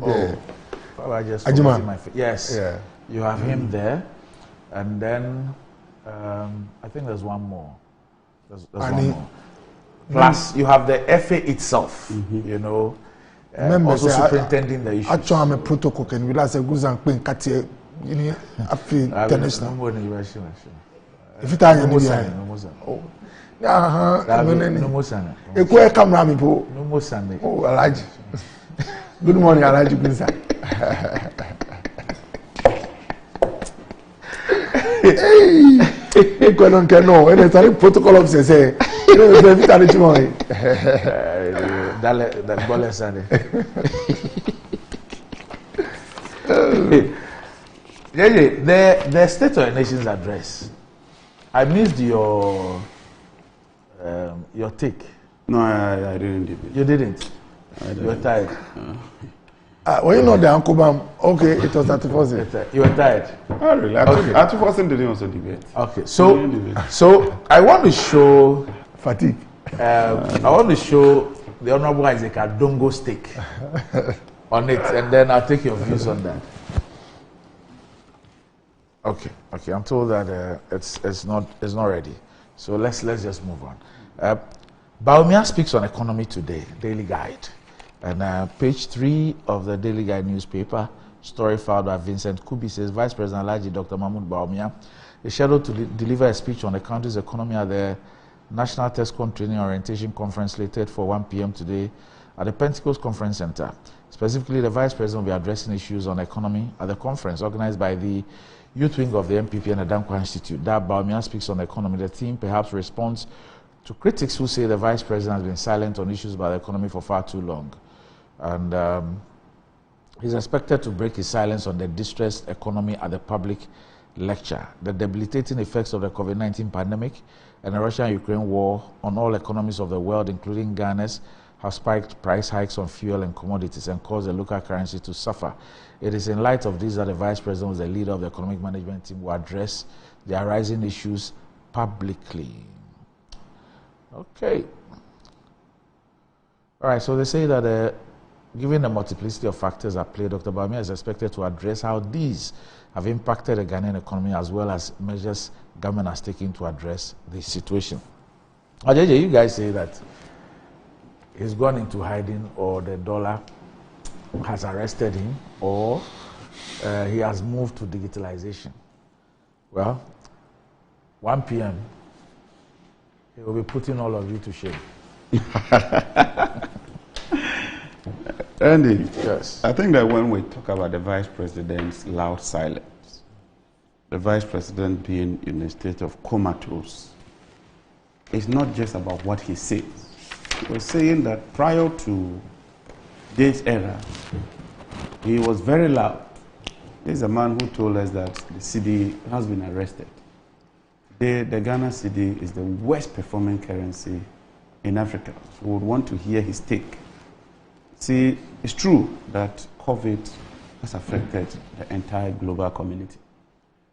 Yeah. I just Ajima. Yes. Yeah. You have him there, and then I think there's one more. There's one more. Plus, you have the FA itself. You know, also superintending the issue. Actually, I'm a protocol. Can we last a good and clean cut here? You know, international. If you tell me, oh, yeah, no more Sunday. A quick camera, me po. No more Sunday. Oh, Alaji. Good morning, Alaji Kunsa. Hey, go on, no. And it's a protocol officer say, you know, the Vita tomorrow. That ball Sunday. The State of the Nation's address. I missed your take. No, I didn't do it. You didn't? You were tired. When you know the Uncle Bam, okay, it was 31st. You were tired? Oh, really? Okay. 31st didn't also debate. Okay, so I want to show fatigue. I want to show the Honorable Isaac Adongo's take on it, and then I'll take your views on that. Okay. I'm told that it's not ready. So let's just move on. Baumia speaks on economy today, Daily Guide, and page 3 of the Daily Guide newspaper, story filed by Vincent Kubi says Vice President Alhaji Dr. Mahmoud Baumia is scheduled to deliver a speech on the country's economy at the National TESCON Training Orientation Conference slated for 1 p.m. today at the Pentecost Conference Center. Specifically, the Vice President will be addressing issues on economy at the conference organized by the youth wing of the MPP and the Dankwa Institute. That Baumia speaks on the economy. The theme perhaps responds to critics who say the Vice President has been silent on issues about the economy for far too long. And he's expected to break his silence on the distressed economy at the public lecture. The debilitating effects of the COVID-19 pandemic and the Russia-Ukraine war on all economies of the world, including Ghana's, have spiked price hikes on fuel and commodities and caused the local currency to suffer. It is in light of this that the Vice President, was the leader of the economic management team, will address the arising issues publicly. Okay. All right, so they say that given the multiplicity of factors at play, Dr. Baumia is expected to address how these have impacted the Ghanaian economy as well as measures government has taken to address the situation. Ajeje, you guys say that he's gone into hiding, or the dollar has arrested him, or he has moved to digitalization. Well, 1 p.m., he will be putting all of you to shame. Andy, yes. I think that when we talk about the Vice President's loud silence, the Vice President being in a state of comatose, it's not just about what he says. He was saying that prior to this era, he was very loud. This is a man who told us that the cedi has been arrested. The Ghana cedi is the worst performing currency in Africa. So we would want to hear his take. See, it's true that COVID has affected the entire global community.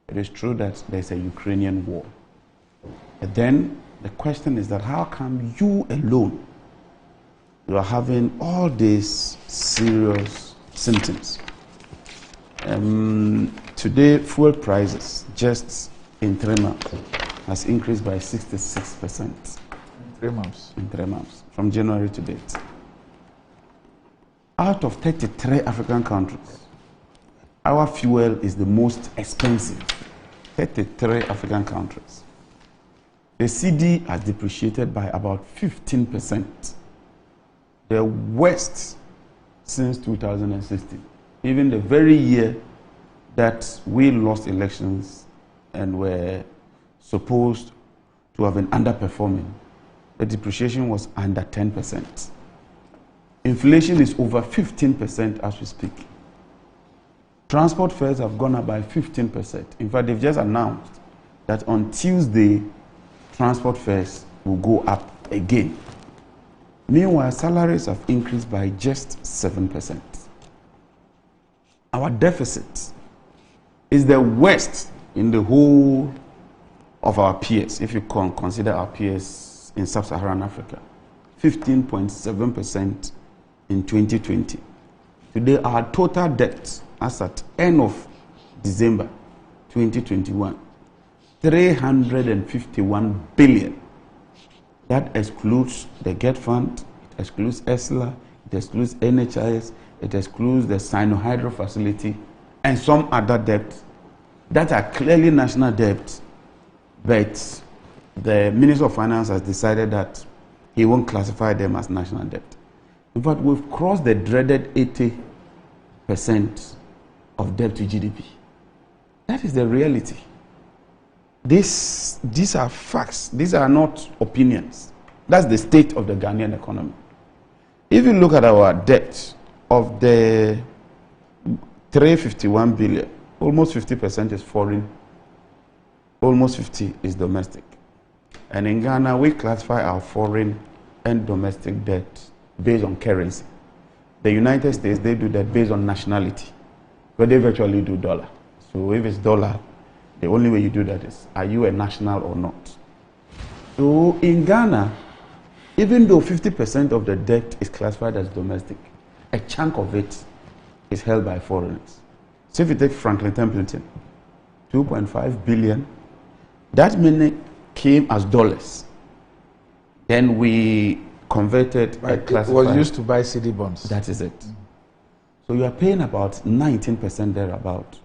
It is true that there's a Ukrainian war. But then the question is that how come you alone, you are having all these serious symptoms? Today, fuel prices just in 3 months has increased by 66%. In 3 months? In 3 months, from January to date. Out of 33 African countries, Our fuel is the most expensive. 33 African countries. The CD has depreciated by about 15%. The worst since 2016. Even the very year that we lost elections and were supposed to have been underperforming, the depreciation was under 10%. Inflation is over 15% as we speak. Transport fares have gone up by 15%. In fact, they've just announced that on Tuesday, transport fares will go up again. Meanwhile, salaries have increased by just 7%. Our deficit is the worst in the whole of our peers, if you can consider our peers in sub-Saharan Africa. 15.7% in 2020. Today, our total debt as at end of December 2021, 351 billion. That excludes the GET Fund, it excludes ESLA, it excludes NHIS, it excludes the Sino-Hydro facility, and some other debts that are clearly national debts, but the Minister of Finance has decided that he won't classify them as national debt. In fact, we've crossed the dreaded 80% of debt to GDP. That is the reality. These are facts. These are not opinions. That's the state of the Ghanaian economy. If you look at our debt of the 351 billion, almost 50% is foreign, almost 50 is domestic. And in Ghana, we classify our foreign and domestic debt based on currency. The United States, they do that based on nationality, but they virtually do dollar. So if it's dollar, the only way you do that is, are you a national or not? So in Ghana, even though 50% of the debt is classified as domestic, a chunk of it is held by foreigners. So if you take Franklin Templeton, 2.5 billion, that money came as dollars. Then we converted, it was used to buy CD bonds. That is it. So you are paying about 19% thereabout.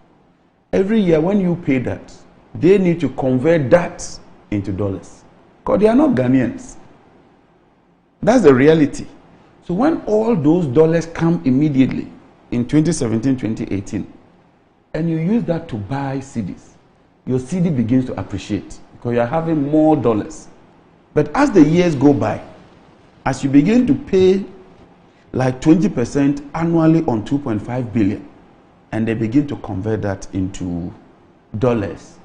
Every year when you pay that, they need to convert that into dollars. Because they are not Ghanaians. That's the reality. So when all those dollars come immediately in 2017, 2018, and you use that to buy CDs, your CD begins to appreciate because you are having more dollars. But as the years go by, as you begin to pay like 20% annually on 2.5 billion, and they begin to convert that into dollars,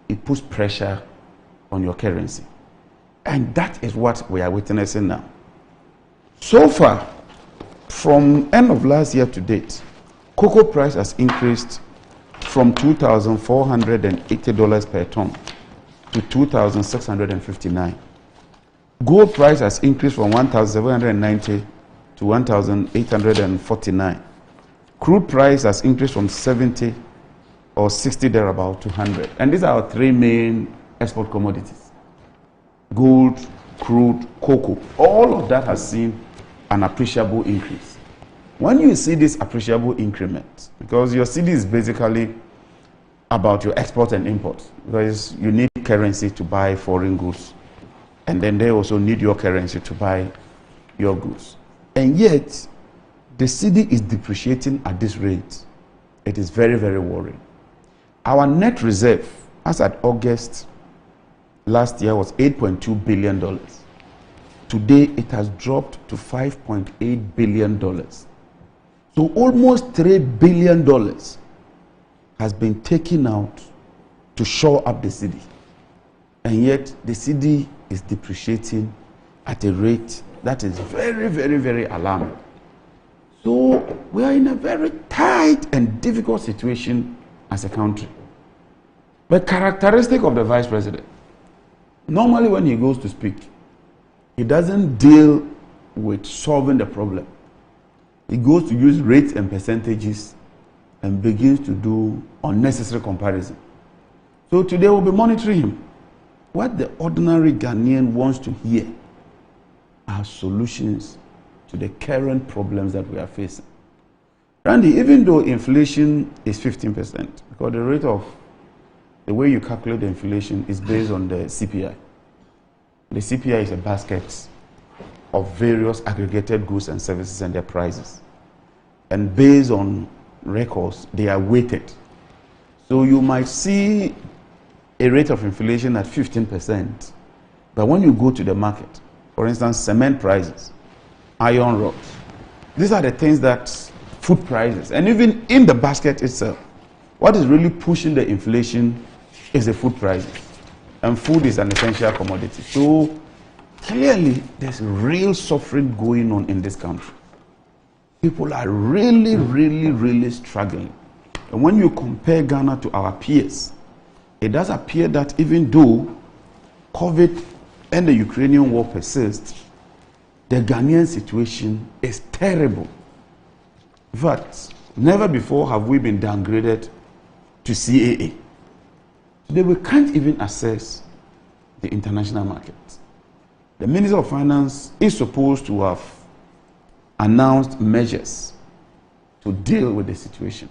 it puts pressure on your currency. And that is what we are witnessing now. So far, from end of last year to date, cocoa price has increased from $2,480 per ton to $2,659. Gold price has increased from $1,790 to $1,849. Crude price has increased from 70 or 60 thereabout to 100. And these are our three main export commodities: gold, crude, cocoa. All of that has seen an appreciable increase. When you see this appreciable increment, because your CD is basically about your export and import, because you need currency to buy foreign goods, and then they also need your currency to buy your goods. And yet, the CD is depreciating at this rate. It is very, very worrying. Our net reserve, as at August last year, was $8.2 billion. Today, it has dropped to $5.8 billion. So almost $3 billion has been taken out to shore up the CD. And yet, the CD is depreciating at a rate that is very, very, very alarming. So we are in a very tight and difficult situation as a country. But characteristic of the vice president, normally when he goes to speak, he doesn't deal with solving the problem. He goes to use rates and percentages and begins to do unnecessary comparison. So today we'll be monitoring him. What the ordinary Ghanaian wants to hear are solutions to the current problems that we are facing. Randy, even though inflation is 15%, because the way you calculate the inflation is based on the CPI. The CPI is a basket of various aggregated goods and services and their prices. And based on records, they are weighted. So you might see a rate of inflation at 15%, but when you go to the market, for instance, cement prices, iron rods, these are the things that food prices, and even in the basket itself, what is really pushing the inflation is the food prices. And food is an essential commodity. So clearly, there's real suffering going on in this country. People are really, really, really struggling. And when you compare Ghana to our peers, it does appear that even though COVID and the Ukrainian war persist, the Ghanaian situation is terrible. In fact, never before have we been downgraded to CAA. Today we can't even access the international market. The Minister of Finance is supposed to have announced measures to deal with the situation.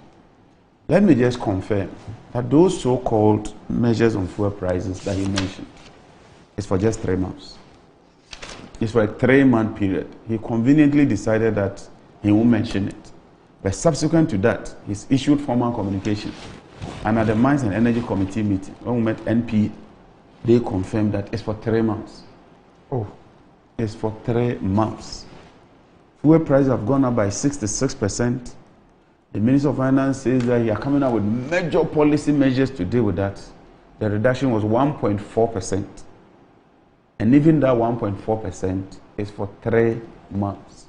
Let me just confirm that those so-called measures on fuel prices that he mentioned is for just 3 months. It's for a 3-month period. He conveniently decided that he won't mention it. But subsequent to that, he's issued formal communication. And at the Mines and Energy Committee meeting, when we met NP, they confirmed that it's for 3 months. Oh. It's for 3 months. Fuel prices have gone up by 66%. The Minister of Finance says that he are coming out with major policy measures to deal with that. The reduction was 1.4%. And even that 1.4% is for 3 months.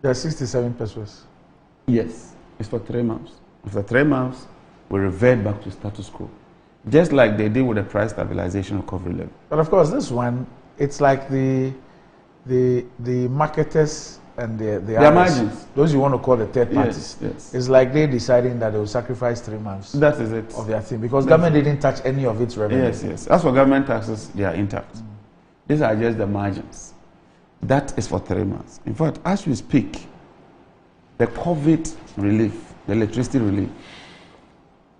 There are 67 pesos. Yes, it's for 3 months. After 3 months, we revert back to status quo. Just like they did with the price stabilization recovery level. But of course, this one, it's like the marketers and their margins. Those you want to call the third parties. Yes. It's like they deciding that they will sacrifice 3 months. That is it. Of their thing. Because government didn't touch any of its revenue. Yes. As for government taxes, they are intact. These are just the margins. That is for 3 months. In fact, as we speak, the COVID relief, the electricity relief,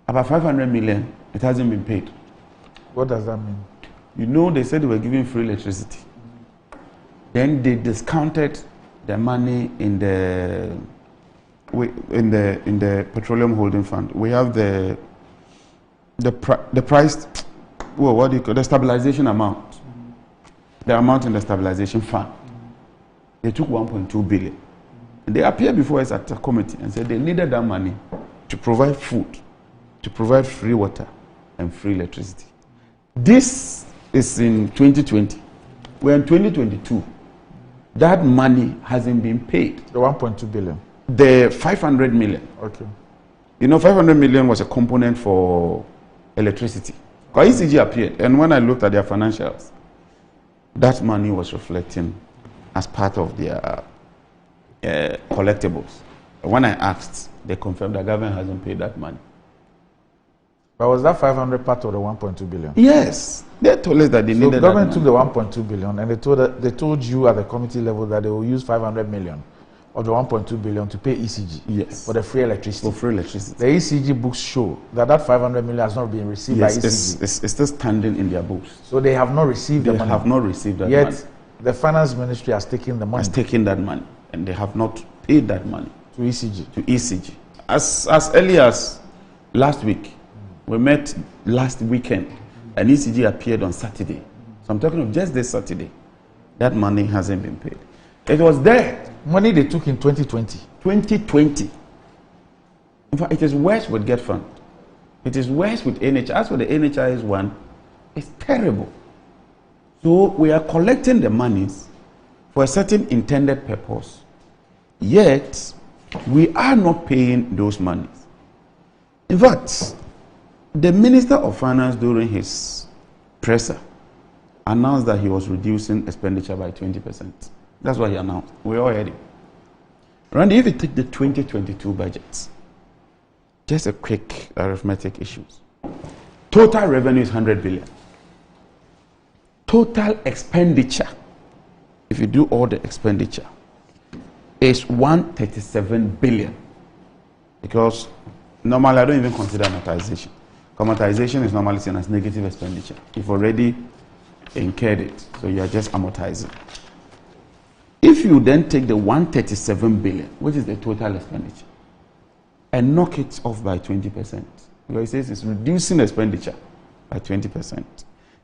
about 500 million, it hasn't been paid. What does that mean? You know, they said they were giving free electricity. Then they discounted the money in the petroleum holding fund. We have the price, well, what do you call the stabilization amount? The amount in the stabilization fund. They took 1.2 billion. And they appeared before us at a committee and said they needed that money to provide food, to provide free water and free electricity. This is in 2020. We're in 2022. That money hasn't been paid. The 1.2 billion. The 500 million. Okay. You know, 500 million was a component for electricity. Because ECG appeared, and when I looked at their financials, that money was reflecting as part of their collectibles. When I asked, they confirmed the government hasn't paid that money. But was that 500 part of the 1.2 billion? Yes. They told us that they needed that money. The government took the 1.2 billion and they told you at the committee level that they will use 500 million of the 1.2 billion to pay ECG. Yes. For the free electricity. For free electricity. The ECG books show that 500 million has not been received by ECG. It's still standing in their books. So they have not received the money. They have not received that money. Yet the finance ministry has taken the money. Has taken that money, and they have not paid that money to ECG. To ECG. As early as last week, we met last weekend, and ECG appeared on Saturday. So I'm talking of just this Saturday. That money hasn't been paid. It was there. Money they took in 2020. 2020. In fact, it is worse with Get Fund. It is worse with NHI. As for the NHIS one, it's terrible. So we are collecting the monies for a certain intended purpose. Yet, we are not paying those monies. In fact, the Minister of Finance during his presser announced that he was reducing expenditure by 20%. That's what he announced. We all heard it. Randy, if you take the 2022 budgets, just a quick arithmetic issues. Total revenue is 100 billion. Total expenditure, if you do all the expenditure, is 137 billion. Because normally I don't even consider amortization. Amortization is normally seen as negative expenditure. You've already incurred it, so you are just amortizing. If you then take the 137 billion, which is the total expenditure, and knock it off by 20%, because it says it's reducing expenditure by 20%,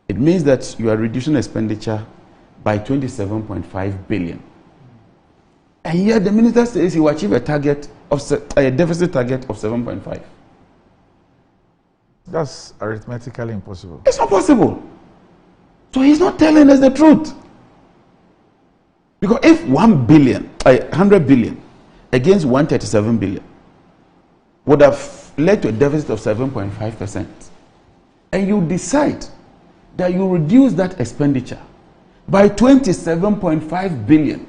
it means that you are reducing expenditure by 27.5 billion. And yet the minister says he will achieve a deficit target of 7.5. That's arithmetically impossible. It's not possible. So he's not telling us the truth. Because if 100 billion against 137 billion would have led to a deficit of 7.5%, and you decide that you reduce that expenditure by 27.5 billion,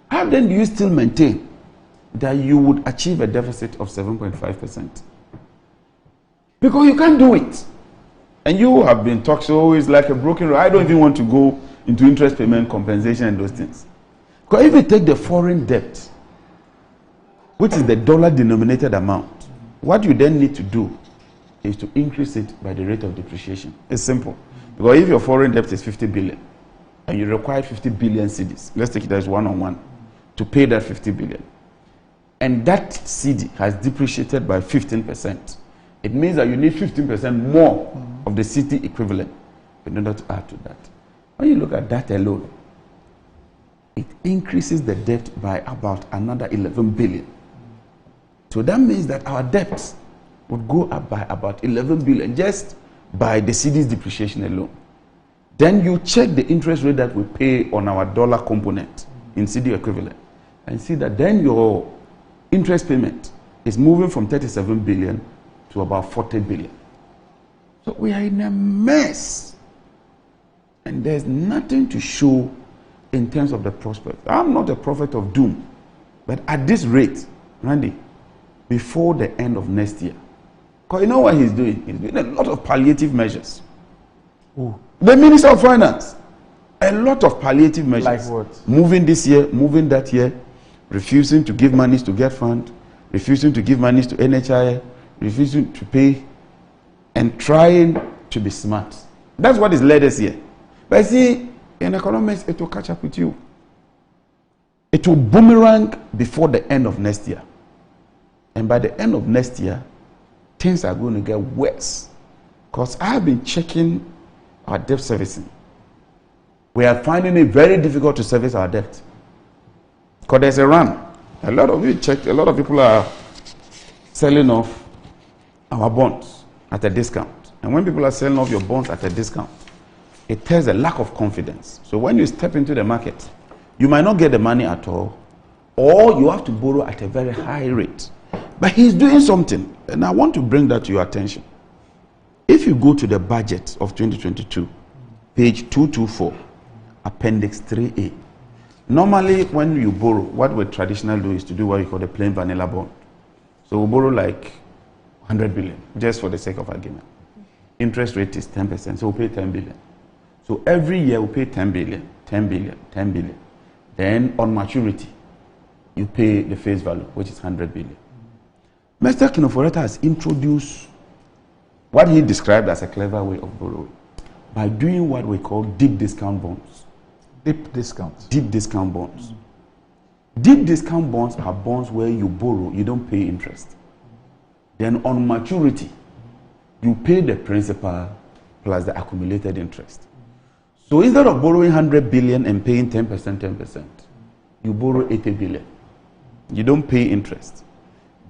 how then do you still maintain that you would achieve a deficit of 7.5%? Because you can't do it. And you have been talking so it's like a broken road. I don't even want to go into interest payment, compensation, and those things. Because if you take the foreign debt, which is the dollar-denominated amount, what you then need to do is to increase it by the rate of depreciation. It's simple. Because if your foreign debt is 50 billion, and you require 50 billion cedis, let's take it as one-on-one, to pay that 50 billion, and that CD has depreciated by 15%, it means that you need 15% more of the city equivalent in order to add to that. When you look at that alone, it increases the debt by about another 11 billion. So that means that our debts would go up by about 11 billion just by the CD's depreciation alone. Then you check the interest rate that we pay on our dollar component in CD equivalent and see that then your interest payment is moving from 37 billion to about 40 billion. So we are in a mess. And there's nothing to show in terms of the prospect. I'm not a prophet of doom. But at this rate, Randy, before the end of next year, because you know what he's doing? He's doing a lot of palliative measures. Ooh. The Minister of Finance, a lot of palliative measures. Like what? Moving this year, moving that year, refusing to give monies to get fund, refusing to give monies to NHI, refusing to pay, and trying to be smart. That's what is led us here. But see, in economics, it will catch up with you. It will boomerang before the end of next year. And by the end of next year, things are going to get worse. Because I have been checking our debt servicing. We are finding it very difficult to service our debt. Because there's a run. A lot of you checked, a lot of people are selling off our bonds at a discount. And when people are selling off your bonds at a discount, it tells a lack of confidence. So when you step into the market, you might not get the money at all, or you have to borrow at a very high rate. But he's doing something, and I want to bring that to your attention. If you go to the budget of 2022, page 224, appendix 3A, normally when you borrow, what we traditionally do is to do what we call the plain vanilla bond. So we borrow like 100 billion, just for the sake of argument. Interest rate is 10%, so we pay 10 billion. So every year we pay 10 billion, 10 billion, 10 billion. Then on maturity, you pay the face value, which is 100 billion. Mr. Kinoforeta has introduced what he described as a clever way of borrowing by doing what we call deep discount bonds. Deep discount? Deep discount bonds. Deep discount bonds are bonds where you borrow, you don't pay interest. Then on maturity, you pay the principal plus the accumulated interest. So instead of borrowing 100 billion and paying 10%, you borrow 80 billion. You don't pay interest.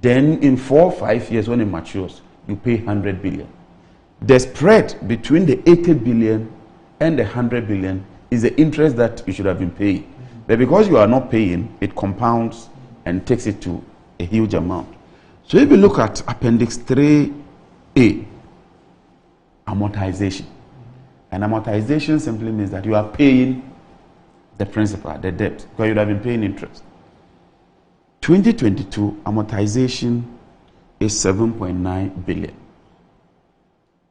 Then in 4 or 5 years when it matures, you pay 100 billion. The spread between the 80 billion and the 100 billion is the interest that you should have been paying. But because you are not paying, it compounds and takes it to a huge amount. So if you look at appendix 3A, amortization. And amortization simply means that you are paying the principal, the debt, because you have been paying interest. 2022 amortization is 7.9 billion.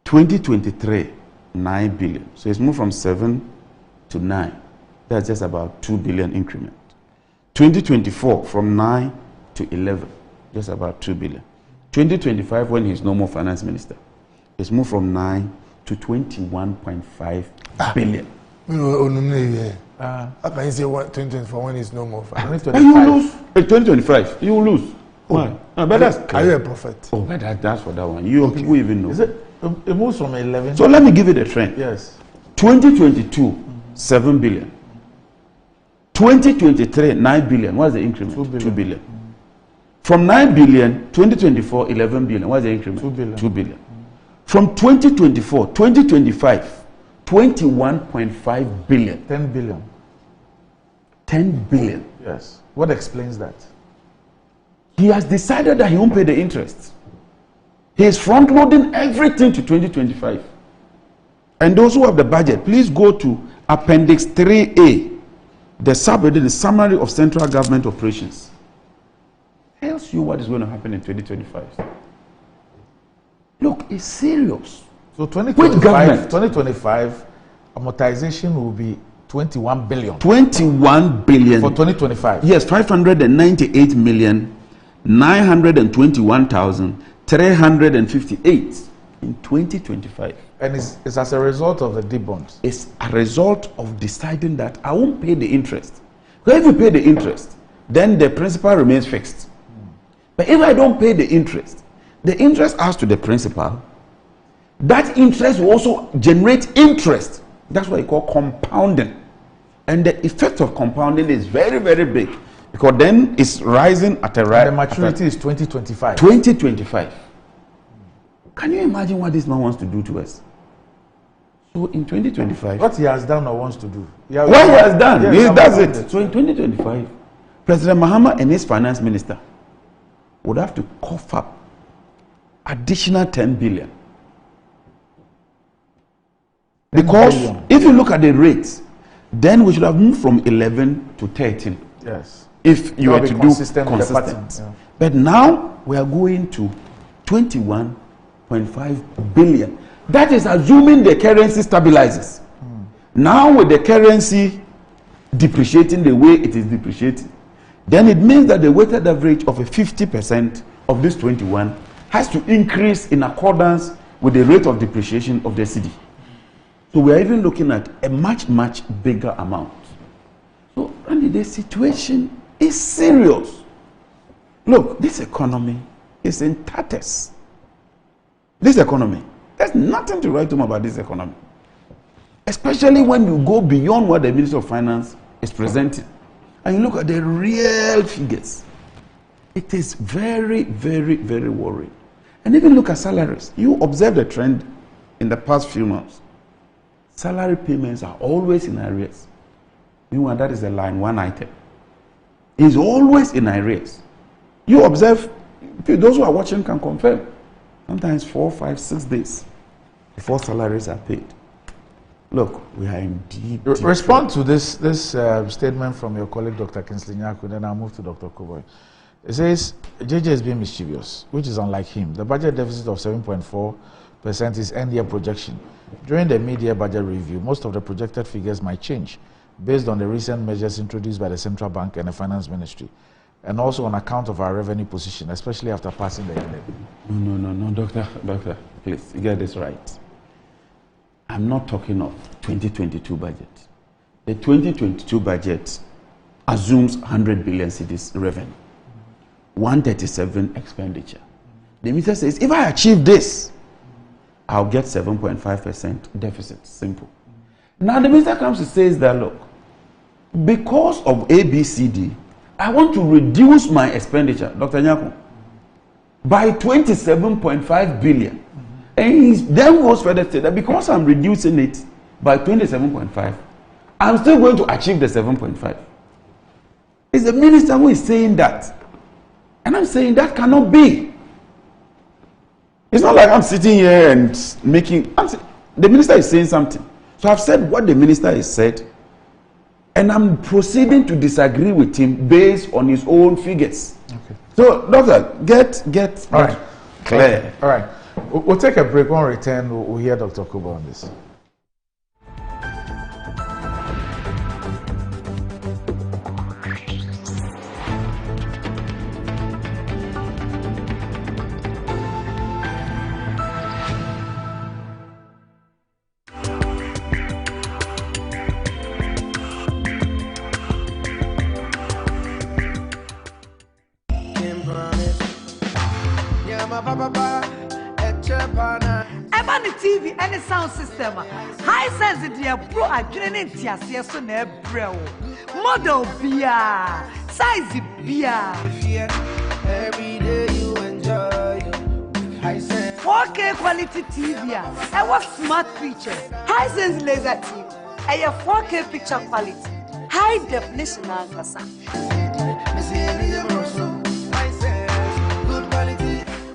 2023, 9 billion. So it's moved from 7 to 9. That's just about 2 billion increment. 2024, from 9 to 11. just about 2 billion. 2025, when he's no more finance minister, it's moved from 9 to 21.5 billion. How can you say 2024 when it's no more? You lose. 2025, you will lose. Why? But that's are you a prophet? Oh, but that's for that one. You people even know. Is it moves from 11? So let me give you the trend. Yes. 2022, 7 billion. 2023, 9 billion. What's the increment? 2 billion. From 9 billion, 2024, 11 billion. What's the increment? 2 billion. 2 billion. From 2024, 2025, 21.5 billion. 10 billion. 10 billion. Yes. What explains that? He has decided that he won't pay the interest. He is front loading everything to 2025. And those who have the budget, please go to Appendix 3A, the subheading, the summary of central government operations. Tells you what is going to happen in 2025. Look, it's serious. So 2025 amortization will be 21 billion. 21 billion. For 2025. Yes, 598,921,358 in 2025. And it's as a result of the deep bonds. It's a result of deciding that I won't pay the interest. Because if you pay the interest, then the principal remains fixed. But if I don't pay the interest adds to the principal. That interest will also generate interest. That's what you call compounding. And the effect of compounding is very, very big. Because then it's rising at a rate. The maturity is 2025. 2025. Can you imagine what this man wants to do to us? So in 2025. What he has done or wants to do. What he has done, he does it. So in 2025, President Mahama and his finance minister would have to cough up additional 10 billion. Because if you look at the rates, then we should have moved from 11 to 13. Yes. If you were to do consistent. Yeah. But now we are going to 21.5 billion. That is assuming the currency stabilizes. Now with the currency depreciating the way it is depreciating, then it means that the weighted average of a 50% of this 21 has to increase in accordance with the rate of depreciation of the cedi. So we are even looking at a much, much bigger amount. So, Randy, the situation is serious. Look, this economy is in tatters. This economy, there's nothing to write home about this economy. Especially when you go beyond what the Minister of Finance is presenting. And you look at the real figures. It is very, very, very worrying. And even look at salaries. You observe the trend in the past few months. Salary payments are always in arrears. Meanwhile, that is the line one item. It's always in arrears. You observe, those who are watching can confirm. Sometimes 4, 5, 6 days before salaries are paid. Look, we are in deep Respond to this statement from your colleague, Dr. Kinsley Nyaku, then I'll move to Dr. Kuboy. It says, JJ is being mischievous, which is unlike him. The budget deficit of 7.4% is end-year projection. During the mid-year budget review, most of the projected figures might change based on the recent measures introduced by the Central Bank and the Finance Ministry, and also on account of our revenue position, especially after passing the E-levy. No, doctor, please, you get this right. I'm not talking of 2022 budget. The 2022 budget assumes 100 billion cedis revenue, 137 expenditure. The minister says, if I achieve this, I'll get 7.5% deficit. Simple. Now the minister comes and says that, look, because of ABCD, I want to reduce my expenditure, Dr. Nyaku, by 27.5 billion. And he then goes further to say that because I'm reducing it by 27.5, I'm still going to achieve the 7.5. It's the minister who is saying that. And I'm saying that cannot be. It's not like I'm sitting here and making... the minister is saying something. So I've said what the minister has said, and I'm proceeding to disagree with him based on his own figures. Okay. So, doctor, get all right. Clear. All right. We'll take a break. When we return, we'll hear Dr. Kubo on this. Eba the TV and the sound system. High sensitivity pro adrenaline tiasia so na ebrel. Model bia, size bia. Every day you enjoy. 4K quality TV. I was smart features. Hisense laser TV. I 4K picture quality. High definition ankasa.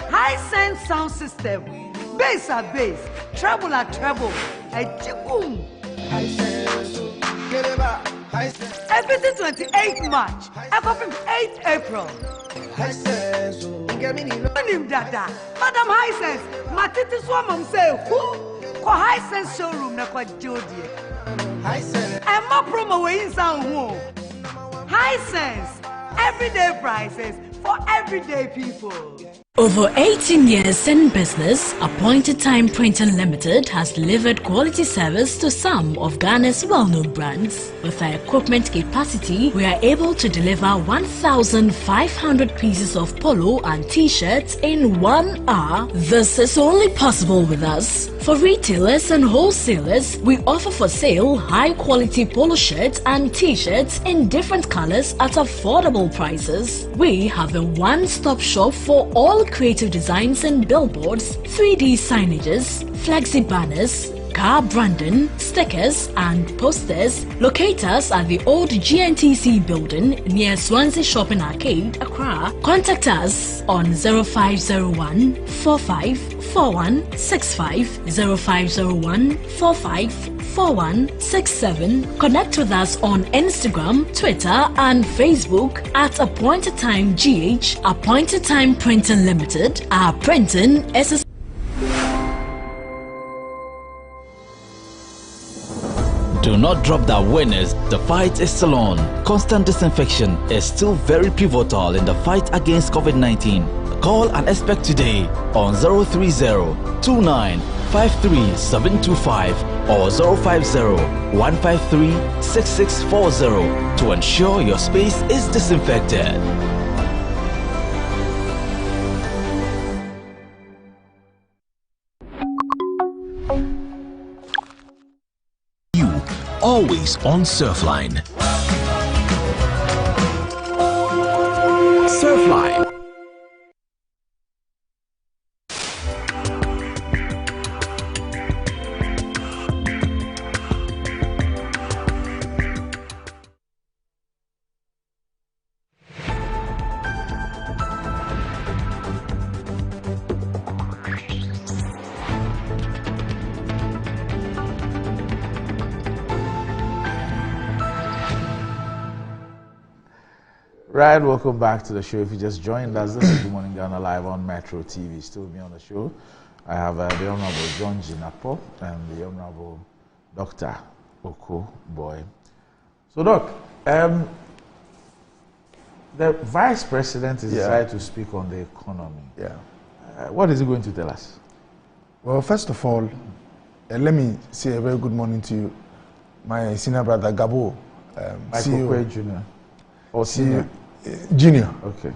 Hisense sound system. Bass at bass, treble at treble, a jiboom. Everything 28 March, everything 8 April. Dada, Madam Hisense, Matiti Swamam say, who? Ko Hisense showroom na kwa Jodi. And more promo way in San Juan. Hisense, everyday prices for everyday people. Over 18 years in business, Appointed Time Printing Limited has delivered quality service to some of Ghana's well-known brands. With our equipment capacity, we are able to deliver 1,500 pieces of polo and t-shirts in 1 hour. This is only possible with us. For retailers and wholesalers, we offer for sale high-quality polo shirts and t-shirts in different colors at affordable prices. We have a one-stop shop for all creative designs and billboards, 3D signages, flexi banners, car branding, stickers and posters. Locate us at the old GNTC building near Swansea Shopping Arcade, Accra. Contact us on 0501 454165, 0501 454167. Connect with us on Instagram, Twitter and Facebook at Appointed Time GH. Appointed Time Printing Limited. Our printing is Do not drop the winners. The fight is still on. Constant disinfection is still very pivotal in the fight against COVID-19. Call and expect today on 030-2953-725 or 050-153-6640 to ensure your space is disinfected. Always on Surfline. Surfline. Right, welcome back to the show. If you just joined us, this is Good Morning Ghana live on Metro TV. Still with me on the show, I have the Honorable John Jinapo and the Honorable Dr. Oko Boy. So, Doc, the Vice President is decided to speak on the economy. What is he going to tell us? Well, first of all, let me say a very good morning to you, my senior brother Gabo, Michael Jr. Or senior? Junior. Okay.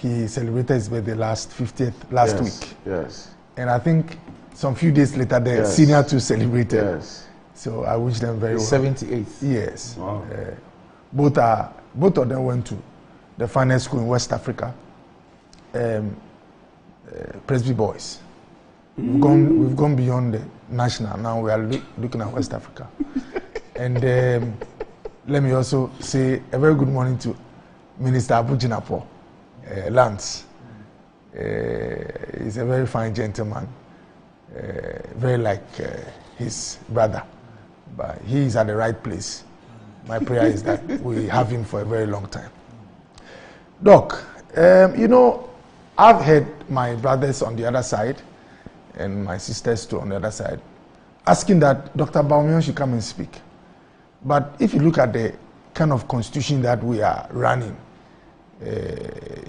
He celebrated his birthday last 50th last week. Yes. And I think some few days later, the senior too celebrated. Yes. So I wish them very well. 78th. Yes. Wow. Both of them went to the finest school in West Africa. Presby Boys. We've gone beyond the national. Now we are looking at West Africa. And let me also say a very good morning to Minister Abu Jinapo, Lance. He's a very fine gentleman, very like his brother, but he is at the right place. My prayer is that we have him for a very long time. Doc, you know, I've heard my brothers on the other side and my sisters too on the other side asking that Dr. Bawumia should come and speak. But if you look at the kind of constitution that we are running,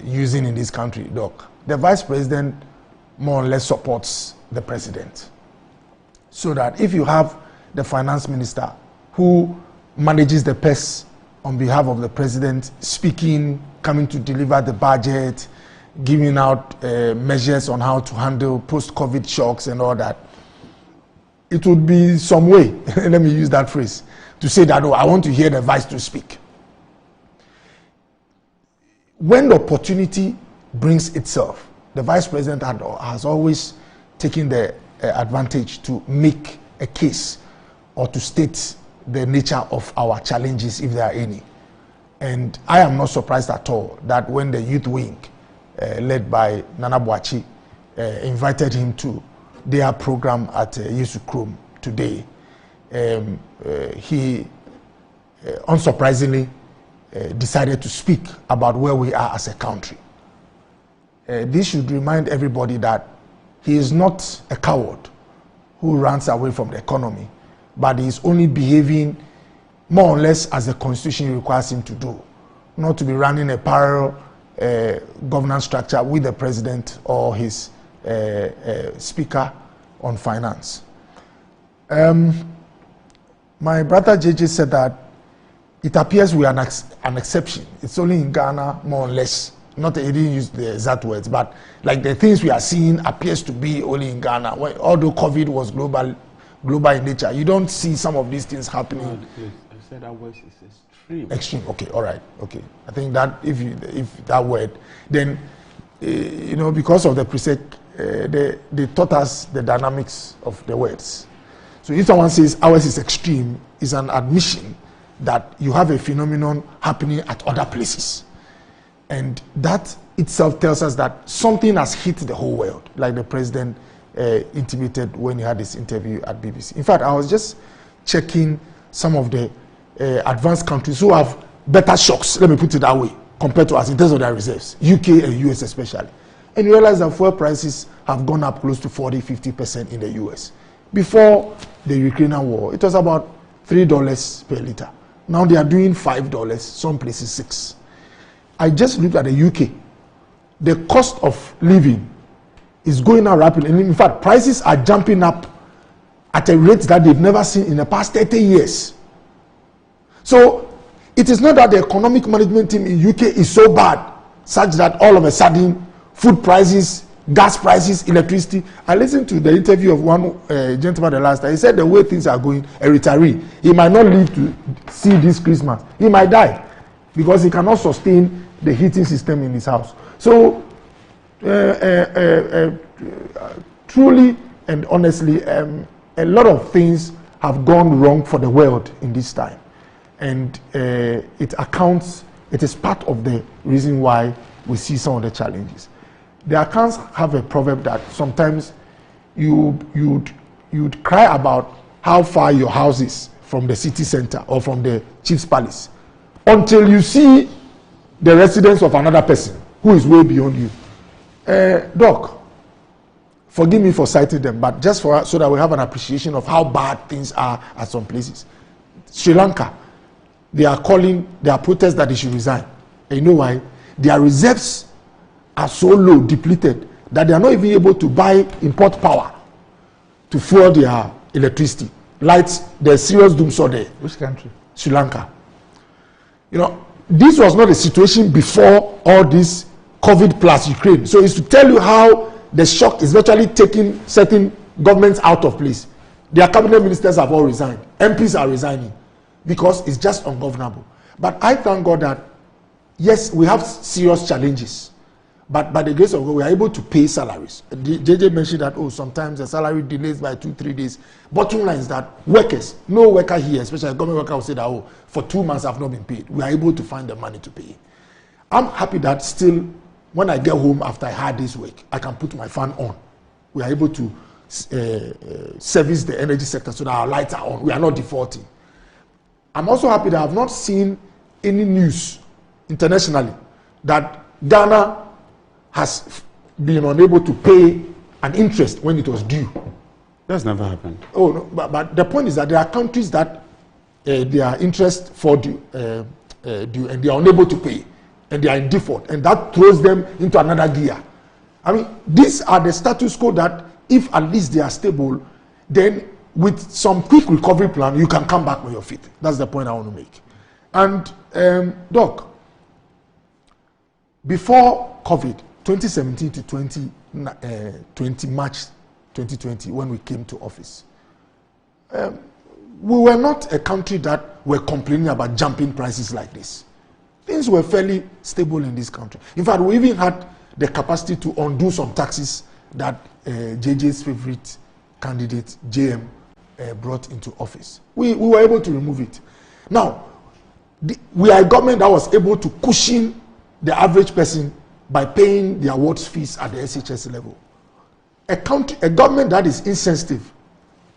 using in this country, Doc, the Vice President more or less supports the President. So that if you have the Finance Minister who manages the purse on behalf of the President, speaking, coming to deliver the budget, giving out measures on how to handle post-COVID shocks and all that, it would be some way, let me use that phrase, to say that, oh, I want to hear the vice to speak. When the opportunity brings itself, the vice president has always taken the advantage to make a case or to state the nature of our challenges, if there are any. And I am not surprised at all that when the youth wing, led by Nana Boachi, invited him to their program at Yesu Krom today, he unsurprisingly decided to speak about where we are as a country. This should remind everybody that he is not a coward who runs away from the economy, but he is only behaving more or less as the constitution requires him to do, not to be running a parallel governance structure with the president or his speaker on finance. My brother JJ said that it appears we are an exception. It's only in Ghana, more or less. Not that he didn't use the exact words, but like the things we are seeing appears to be only in Ghana. Although COVID was global in nature, you don't see some of these things happening. No, I said that word is extreme. Extreme. Okay. All right. Okay. I think that if that word, then because of the preset, they taught us the dynamics of the words. So if someone says ours is extreme, is an admission that you have a phenomenon happening at other places. And that itself tells us that something has hit the whole world, like the president intimated when he had this interview at BBC. In fact, I was just checking some of the advanced countries who have better shocks, let me put it that way, compared to us in terms of their reserves, UK and US especially. And you realize that fuel prices have gone up close to 40-50% in the US. Before the Ukrainian war, it was about $3 per liter. Now they are doing $5, some places $6. I just looked at the UK. The cost of living is going up rapidly. And in fact, prices are jumping up at a rate that they've never seen in the past 30 years. So it is not that the economic management team in UK is so bad, such that all of a sudden food prices, gas prices, electricity. I listened to the interview of one gentleman the last time. He said the way things are going, a retiree, he might not live to see this Christmas. He might die because he cannot sustain the heating system in his house. So truly and honestly, a lot of things have gone wrong for the world in this time. And it is part of the reason why we see some of the challenges. The accounts have a proverb that sometimes you'd cry about how far your house is from the city center or from the chief's palace until you see the residence of another person who is way beyond you. Doc, forgive me for citing them, but just so that we have an appreciation of how bad things are at some places. Sri Lanka, they are protest that they should resign. And you know why? Their reserves are so low, depleted, that they are not even able to buy import power to fuel their electricity. Lights, there's serious doomsday there. Which country? Sri Lanka. This was not a situation before all this COVID plus Ukraine. So it's to tell you how the shock is virtually taking certain governments out of place. Their cabinet ministers have all resigned. MPs are resigning because it's just ungovernable. But I thank God that, yes, we have serious challenges. But by the grace of God, we are able to pay salaries. JJ mentioned that, sometimes the salary delays by 2-3 days. Bottom line is that workers, no worker here, especially a government worker, will say that, for 2 months I've not been paid. We are able to find the money to pay. I'm happy that still, when I get home after I had this work, I can put my fan on. We are able to service the energy sector so that our lights are on. We are not defaulting. I'm also happy that I've not seen any news internationally that Ghana has been unable to pay an interest when it was due. That's never happened. Oh, no, but the point is that there are countries that their interest for due and they are unable to pay, and they are in default, and that throws them into another gear. I mean, these are the status quo that, if at least they are stable, then with some quick recovery plan, you can come back on your feet. That's the point I want to make. And Doc, before COVID, 2017 to 2020 March 2020, when we came to office, we were not a country that were complaining about jumping prices like this. Things were fairly stable in this country. In fact, we even had the capacity to undo some taxes that JJ's favorite candidate, JM, brought into office. We were able to remove it. Now, we are a government that was able to cushion the average person by paying the awards fees at the SHS level. A government that is insensitive,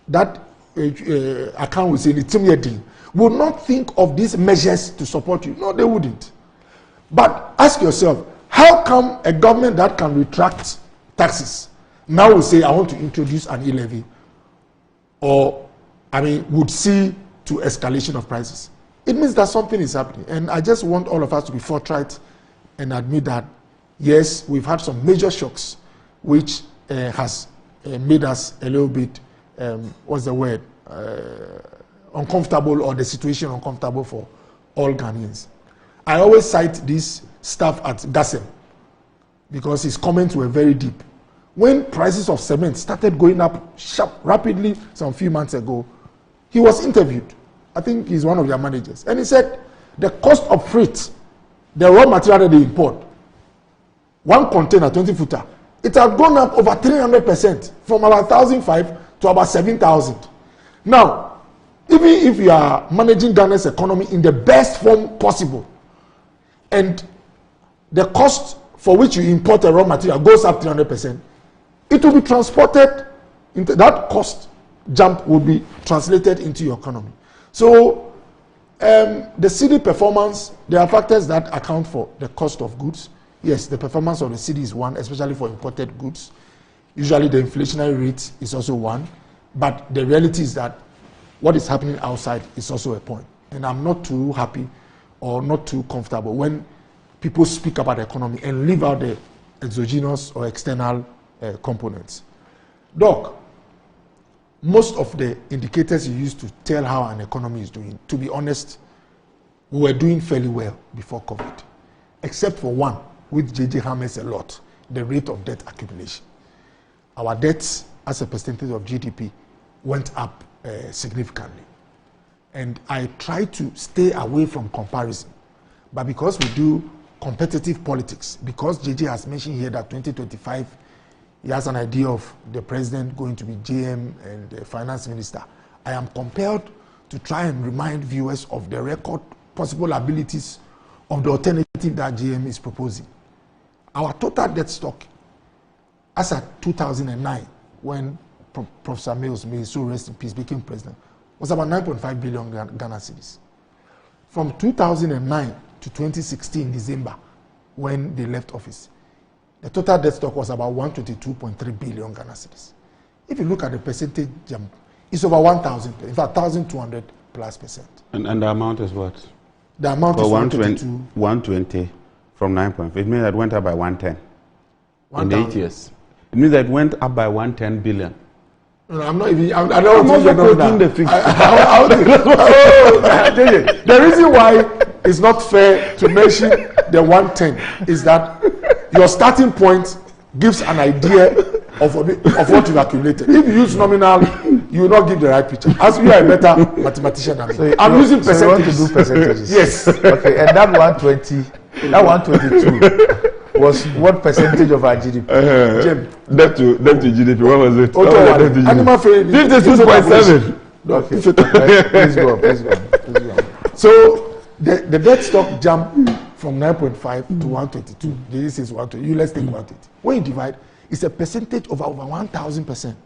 that account will say, would not think of these measures to support you. No, they wouldn't. But ask yourself, how come a government that can retract taxes now will say, I want to introduce an E-levy, or, would see to escalation of prices? It means that something is happening. And I just want all of us to be forthright and admit that, yes, we've had some major shocks, which has made us a little bit, uncomfortable, or the situation uncomfortable for all Ghanaians. I always cite this staff at Gassem because his comments were very deep. When prices of cement started going up rapidly some few months ago, he was interviewed. I think he's one of their managers. And he said the cost of freight, the raw material that they import, one container, 20 footer, it had gone up over 300% from about 1,500 to about 7,000. Now, even if you are managing Ghana's economy in the best form possible, and the cost for which you import a raw material goes up 300%, it will be transported into that cost jump will be translated into your economy. So the city performance, there are factors that account for the cost of goods. Yes, the performance of the city is one, especially for imported goods. Usually the inflationary rate is also one, but the reality is that what is happening outside is also a point. And I'm not too happy or not too comfortable when people speak about the economy and leave out the exogenous or external components. Doc, most of the indicators you use to tell how an economy is doing, to be honest, we were doing fairly well before COVID, except for one, which JJ hammers a lot, the rate of debt accumulation. Our debts as a percentage of GDP went up significantly. And I try to stay away from comparison. But because we do competitive politics, because JJ has mentioned here that 2025, he has an idea of the president going to be JM and the finance minister, I am compelled to try and remind viewers of the record possible abilities of the alternative that JM is proposing. Our total debt stock, as at 2009, when Professor Mills, may so rest in peace, became president, was about 9.5 billion Ghana cedis. From 2009 to 2016, December, when they left office, the total debt stock was about 122.3 billion Ghana cedis. If you look at the percentage jump, it's over 1,000, in fact, 1,200 plus percent. And the amount is what? The amount is 122. 120 from 9.5. It means that it went up by 110 in 8 years. It means that it went up by 110 billion. No, I'm not even. I don't I'm also quoting the figure. The reason why it's not fair to mention the 110 is that your starting point gives an idea of what you've accumulated. If you use nominal, you will not give the right picture. As you are a better mathematician than me. So I'm using percentages. So you want to do percentages? Yes. Okay, and that 120, that 122 was what percentage of our GDP? Debt to GDP, what was it? Animal feed 56.7. Okay. Please go on. So the debt stock jumped from 9.5 to 122. This is 120. You let's think about it. When you divide, it's a percentage of over 1,000%.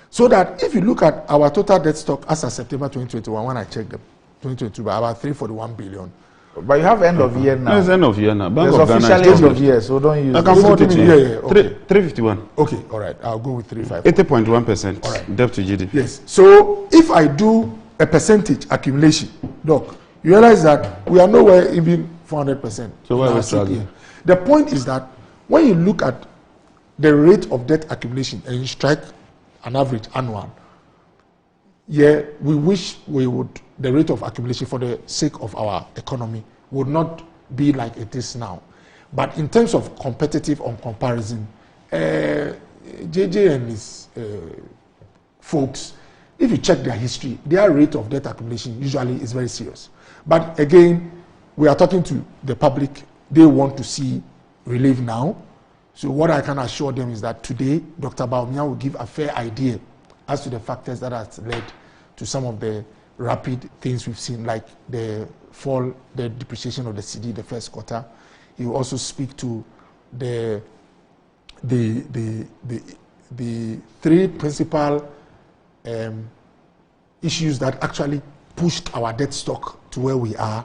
So that if you look at our total debt stock as of September 2021, when I checked them, 2022, by about 341 billion. But you have end of year now. It's end of year now. There's officially end of year, so don't use. I can afford it. Yeah. Okay. 351. Okay, all right. I'll go with 350. 80.1%. All right. Debt to GDP. Yes. So if I do a percentage accumulation, Doc, you realize that we are nowhere even 400%. So why are we struggling? The point is that when you look at the rate of debt accumulation and you strike an average annual, yeah, we wish we would, the rate of accumulation for the sake of our economy would not be like it is now. But in terms of competitive on comparison, JJ and his folks, if you check their history, their rate of debt accumulation usually is very serious. But again, we are talking to the public. They want to see relief now. So what I can assure them is that today, Dr. Bawumia will give a fair idea as to the factors that has led to some of the rapid things we've seen, like the fall, the depreciation of the cedi the first quarter. He will also speak to the three principal issues that actually pushed our debt stock to where we are.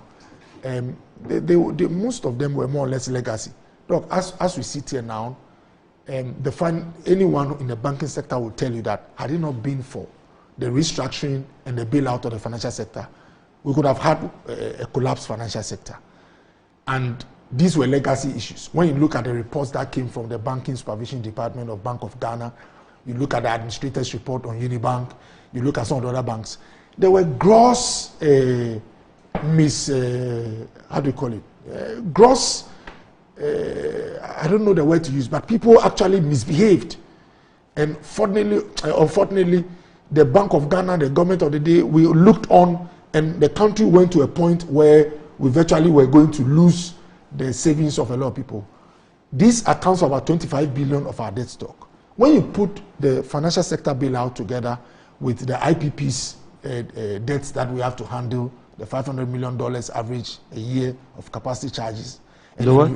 Most of them were more or less legacy. Look, as we sit here now, anyone in the banking sector will tell you that had it not been for the restructuring and the bailout of the financial sector, we could have had a collapsed financial sector. And these were legacy issues. When you look at the reports that came from the Banking Supervision Department of Bank of Ghana, you look at the administrator's report on Unibank, you look at some of the other banks, there were gross I don't know the word to use, but people actually misbehaved. And unfortunately, the Bank of Ghana, the government of the day, we looked on, and the country went to a point where we virtually were going to lose the savings of a lot of people. This accounts for about 25 billion of our debt stock. When you put the financial sector bailout together with the IPP's debts that we have to handle, the $500 million average a year of capacity charges. And the what?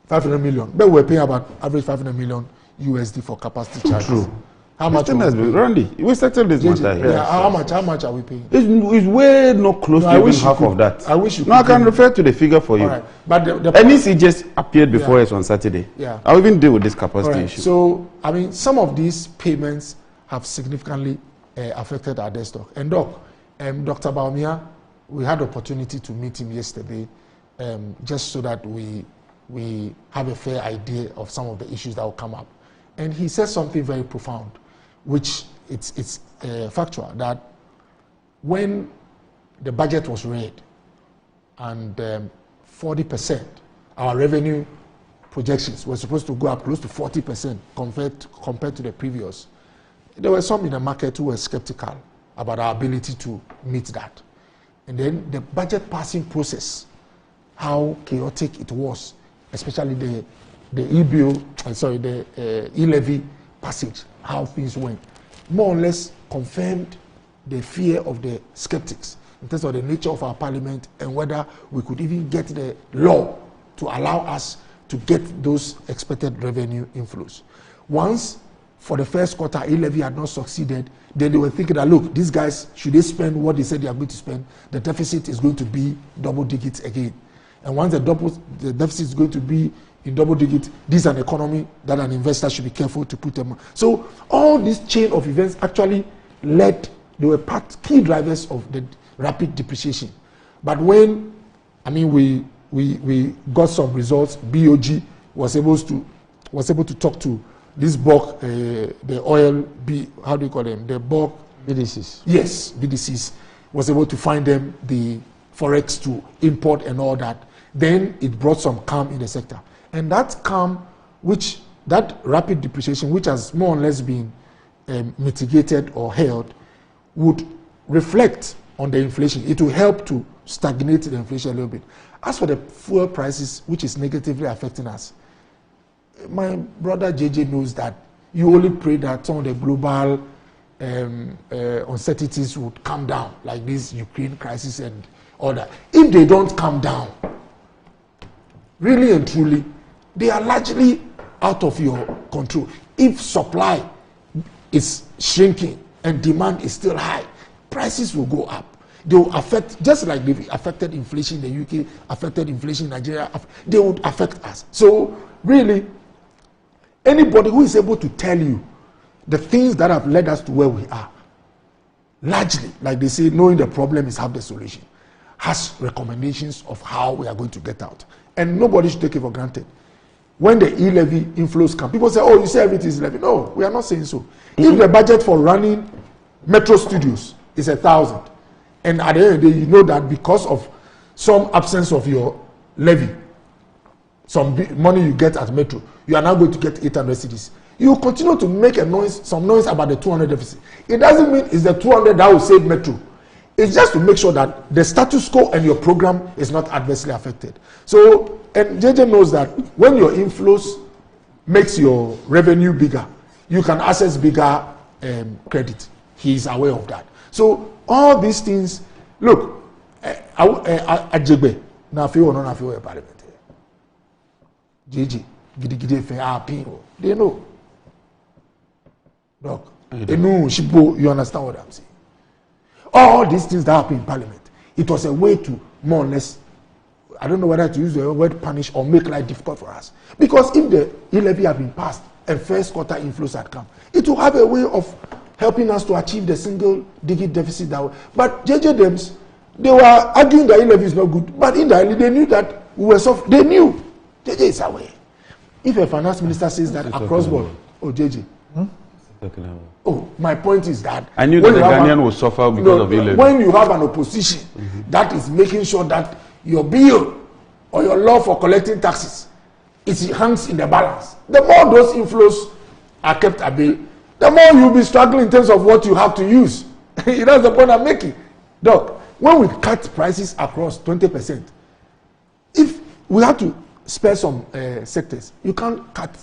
500 million. But we're paying about average 500 million USD for capacity charges. True. How much? Randy, we settled this matter here. Yeah, how much are we paying? It's way not close to even half of that. I wish you could. No, I can refer to the figure for you. Right. But the NEC just appeared before us on Saturday. Yeah. I'll even deal with this capacity issue. So, I mean, some of these payments have significantly affected our debt stock. And Dr. Bawumia, we had the opportunity to meet him yesterday, just so that we have a fair idea of some of the issues that will come up. And he said something very profound, which it's factual, that when the budget was read and 40%, our revenue projections were supposed to go up close to 40% compared to the previous, there were some in the market who were skeptical about our ability to meet that. And then the budget passing process, how chaotic it was, especially the E-levy passage, how things went, more or less confirmed the fear of the skeptics in terms of the nature of our parliament and whether we could even get the law to allow us to get those expected revenue inflows. Once, for the first quarter, E-levy had not succeeded, then they were thinking that, look, these guys, should they spend what they said they are going to spend, the deficit is going to be double digits again. And once the deficit is going to be in double digits, this is an economy that an investor should be careful to put them on. So all this chain of events actually led, they were key drivers of the rapid depreciation. But when, I mean, we got some results, BOG was able to talk to this bulk, the oil, how do you call them? The bulk BDCs. Yes, BDCs was able to find them the forex to import and all that. Then it brought some calm in the sector. And that calm, that rapid depreciation, which has more or less been mitigated or held, would reflect on the inflation. It will help to stagnate the inflation a little bit. As for the fuel prices, which is negatively affecting us, my brother JJ knows that you only pray that some of the global uncertainties would come down, like this Ukraine crisis and all that. If they don't come down, really and truly, they are largely out of your control. If supply is shrinking and demand is still high, prices will go up. They will affect, just like they've affected inflation in the UK, affected inflation in Nigeria, they would affect us. So really, anybody who is able to tell you the things that have led us to where we are, largely, like they say, knowing the problem is half the solution, has recommendations of how we are going to get out. And nobody should take it for granted. When the E-levy inflows come, people say, oh, you say everything is levy. No, we are not saying so. If the budget for running metro studios is 1,000, and at the end of the day, you know that because of some absence of your levy, some money you get at Metro, you are now going to get 800 cedis. You continue to make some noise about the 200 deficit. It doesn't mean it's the 200 that will save Metro. It's just to make sure that the status quo and your program is not adversely affected. So, and JJ knows that when your inflows makes your revenue bigger, you can access bigger credit. He is aware of that. So all these things, look, Ajegbe, na feel or not feel a parliament. JJ, they know. Look, they know, you understand what I'm saying? All these things that happen in Parliament, it was a way to more or less, I don't know whether to use the word punish or make life difficult for us. Because if the E-levy had been passed and first quarter inflows had come, it will have a way of helping us to achieve the single-digit deficit. But JJ Dems, they were arguing that E-levy is not good, but indirectly they knew that we were soft. They knew JJ is aware. If a finance minister says that across board, oh JJ. Oh, my point is that I knew that the Ghanaian will suffer because of E-levy. When you have an opposition that is making sure that your bill or your law for collecting taxes, it hangs in the balance. The more those inflows are kept at bay, the more you'll be struggling in terms of what you have to use. That's the point I'm making. Doc, when we cut prices across 20%, if we have to spare some sectors, you can't cut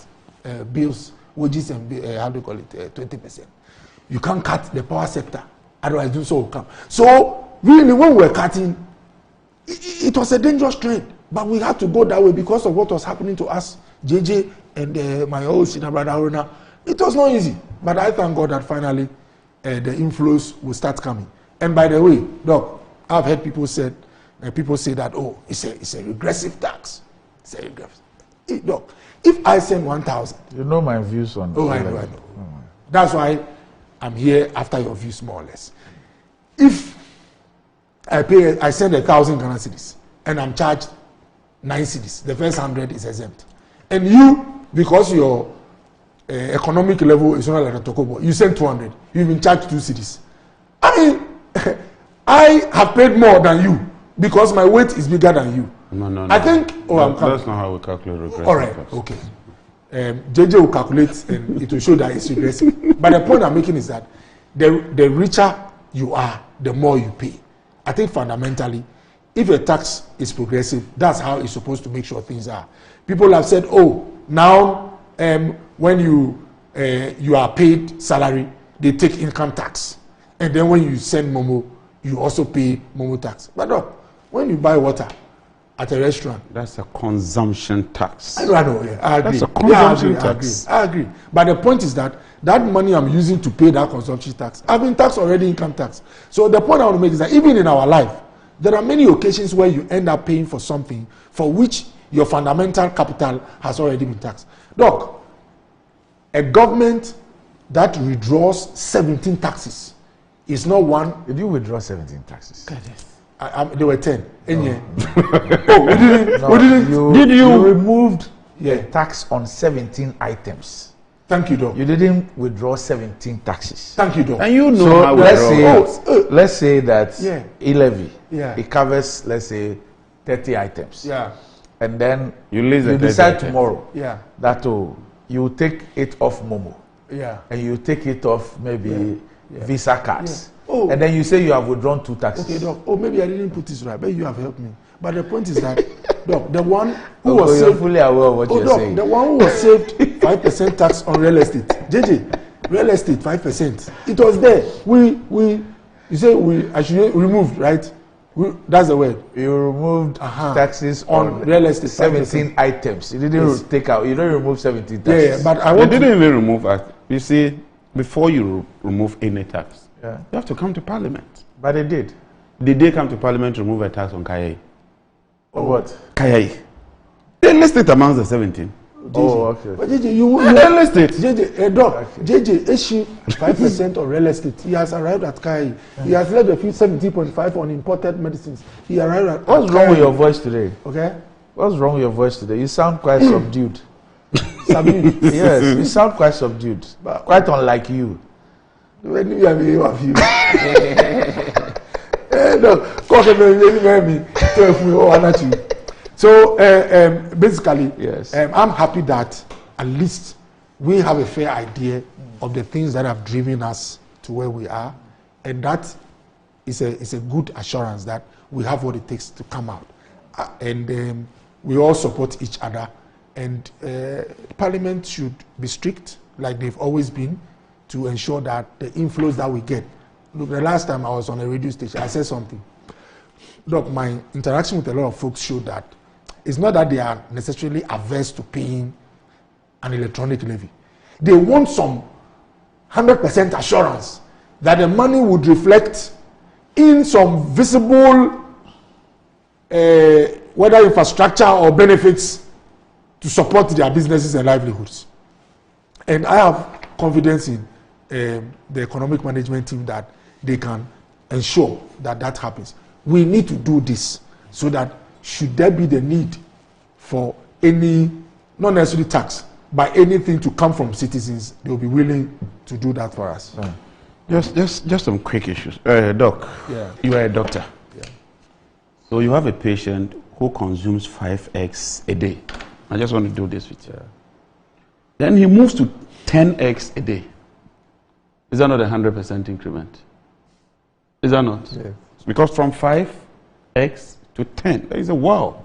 bills, wages, and how do you call it, 20%. You can't cut the power sector, otherwise do so will come. So really, when we were cutting, it was a dangerous trend, but we had to go that way because of what was happening to us, JJ and my old senior brother Haruna. It was not easy, but I thank God that finally the inflows will start coming. And by the way, Doc, I've heard people say that, oh, it's a regressive tax. It's a regressive. Doc, if I send 1,000, you know my views on. Oh, I know. That's why I'm here after your views, more or less. If I send 1,000 Ghana cedis and I'm charged 9 cedis, the first 100 is exempt. And you, because your economic level is not like a Tokobo, you send 200, you've been charged 2 cedis. I mean, I have paid more than you because my weight is bigger than you. No. I think. That's not how we calculate regressive. All right. Tax. Okay. JJ will calculate and it will show that it's regressive. But the point I'm making is that the richer you are, the more you pay. I think fundamentally, if a tax is progressive, that's how it's supposed to make sure things are. People have said, oh, now when you are paid salary, they take income tax, and then when you send Momo, you also pay Momo tax. But no, when you buy water at a restaurant, that's a consumption tax. I know. Yeah, I agree. That's a consumption tax. I agree. But the point is that money I'm using to pay that consumption tax, I've been taxed already, income tax. So the point I want to make is that even in our life, there are many occasions where you end up paying for something for which your fundamental capital has already been taxed. Look, a government that withdraws 17 taxes is not one. Did you withdraw 17 taxes? There were 10. No. Oh, we didn't. No, we didn't. Did you removed a tax on 17 items? Thank you, Doc. You didn't withdraw 17 taxes. Thank you, Doc. And you know so how let's say that E-levy, yeah, it covers, let's say, 30 items. Yeah. And then you decide tomorrow, yeah, that you take it off Momo. Yeah. And you take it off maybe Visa cards. Yeah. Oh. And then you say you have withdrawn 2 taxes. Okay, Doc. Oh, maybe I didn't put this right, but you have helped me. But the point is that, Doc, the one who was saved, fully aware of what you're saying. The one who was saved 5% tax on real estate, JJ, real estate 5%. It was there. You say I should remove, right? That's the word. You removed taxes on real estate 17 items. You didn't take out. You don't remove 17 taxes. Yeah, but I want. They didn't even remove that. You see, before you remove any tax, you have to come to Parliament. But they did. Did they come to Parliament to remove a tax on Kayai? Or what? Kayai. They list it amongst the 17. Oh, okay. But JJ, you list it. JJ, Doc, JJ issue 5% on real estate. He has arrived at Kai. He has left a few 70.5 on imported medicines. He arrived at. What's wrong with your voice today? Okay. What's wrong with your voice today? You sound quite subdued. Subdued. Yes, you sound quite subdued. Quite unlike you. When you have you. No, So basically, yes. I'm happy that at least we have a fair idea of the things that have driven us to where we are, and that is a good assurance that we have what it takes to come out, and we all support each other. And Parliament should be strict, like they've always been, to ensure that the inflows that we get. Look, the last time I was on a radio station, I said something. Look, my interaction with a lot of folks showed that it's not that they are necessarily averse to paying an electronic levy. They want some 100% assurance that the money would reflect in some visible, whether infrastructure or benefits to support their businesses and livelihoods. And I have confidence in the economic management team that they can ensure that that happens. We need to do this so that should there be the need for any, not necessarily tax, but anything to come from citizens, they will be willing to do that for us. Just some quick issues. Doc, yeah. You are a doctor. Yeah. So you have a patient who consumes 5 eggs a day. I just want to do this with you. Then he moves to 10 eggs a day. Is that not a 100% increment? Is that not? Yeah. Because from 5 eggs to 10, that is a wow.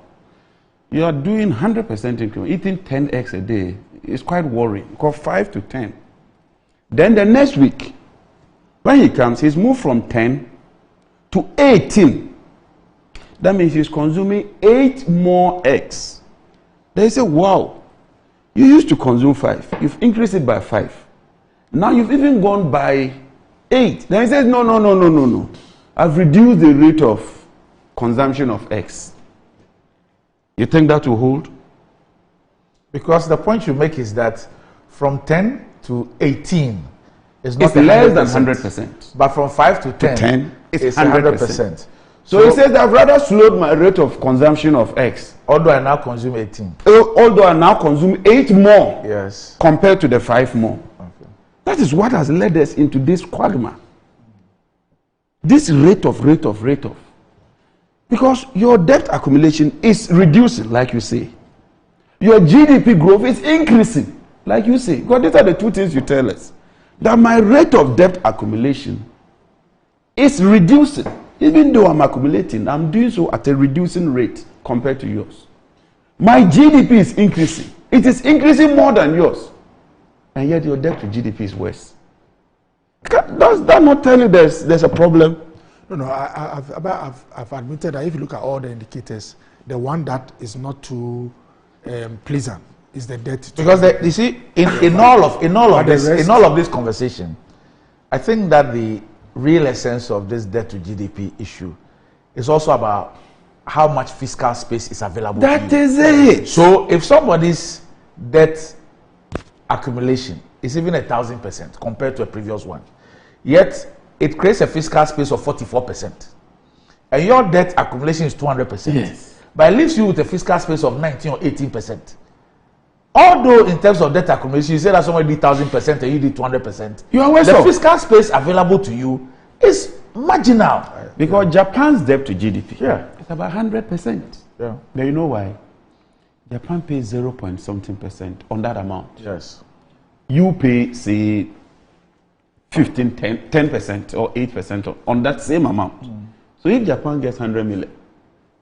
You are doing 100% increment. Eating 10 eggs a day is quite worrying. Because 5 to 10. Then the next week, when he comes, he's moved from 10 to 18. That means he's consuming 8 more eggs. They say, wow, you used to consume 5. You've increased it by 5. Now you've even gone by 8. Then he says, no. I've reduced the rate of consumption of eggs. You think that will hold? Because the point you make is that from 10 to 18 is not it's less than 100%. But from 5 to 10, it's 100%. So he says, I've rather slowed my rate of consumption of eggs. Although I now consume 18. Although I now consume 8 more. Yes. Compared to the 5 more. Okay. That is what has led us into this quagmire. This rate of. Because your debt accumulation is reducing, like you say. Your GDP growth is increasing, like you say. Because these are the two things you tell us. That my rate of debt accumulation is reducing. Even though I'm accumulating, I'm doing so at a reducing rate compared to yours. My GDP is increasing. It is increasing more than yours. And yet your debt to GDP is worse. Does that not tell you there's a problem? No, I've admitted that if you look at all the indicators, the one that is not too pleasant is the debt. Because you see, in all of this conversation, I think that the real essence of this debt to GDP issue is also about how much fiscal space is available. That is it. So if somebody's debt accumulation is even 1,000% compared to a previous one, yet it creates a fiscal space of 44%, and your debt accumulation is 200%. Yes. But it leaves you with a fiscal space of 19 or 18%. Although in terms of debt accumulation, you say that somebody did 1,000% and you did 200%. You are worse The off. fiscal space available to you is marginal. Because Japan's debt to GDP is about 100%. Yeah. Now you know why? Japan pays 0.something% on that amount. Yes. You pay, say, 10% or 8% on that same amount. So if Japan gets 100 million,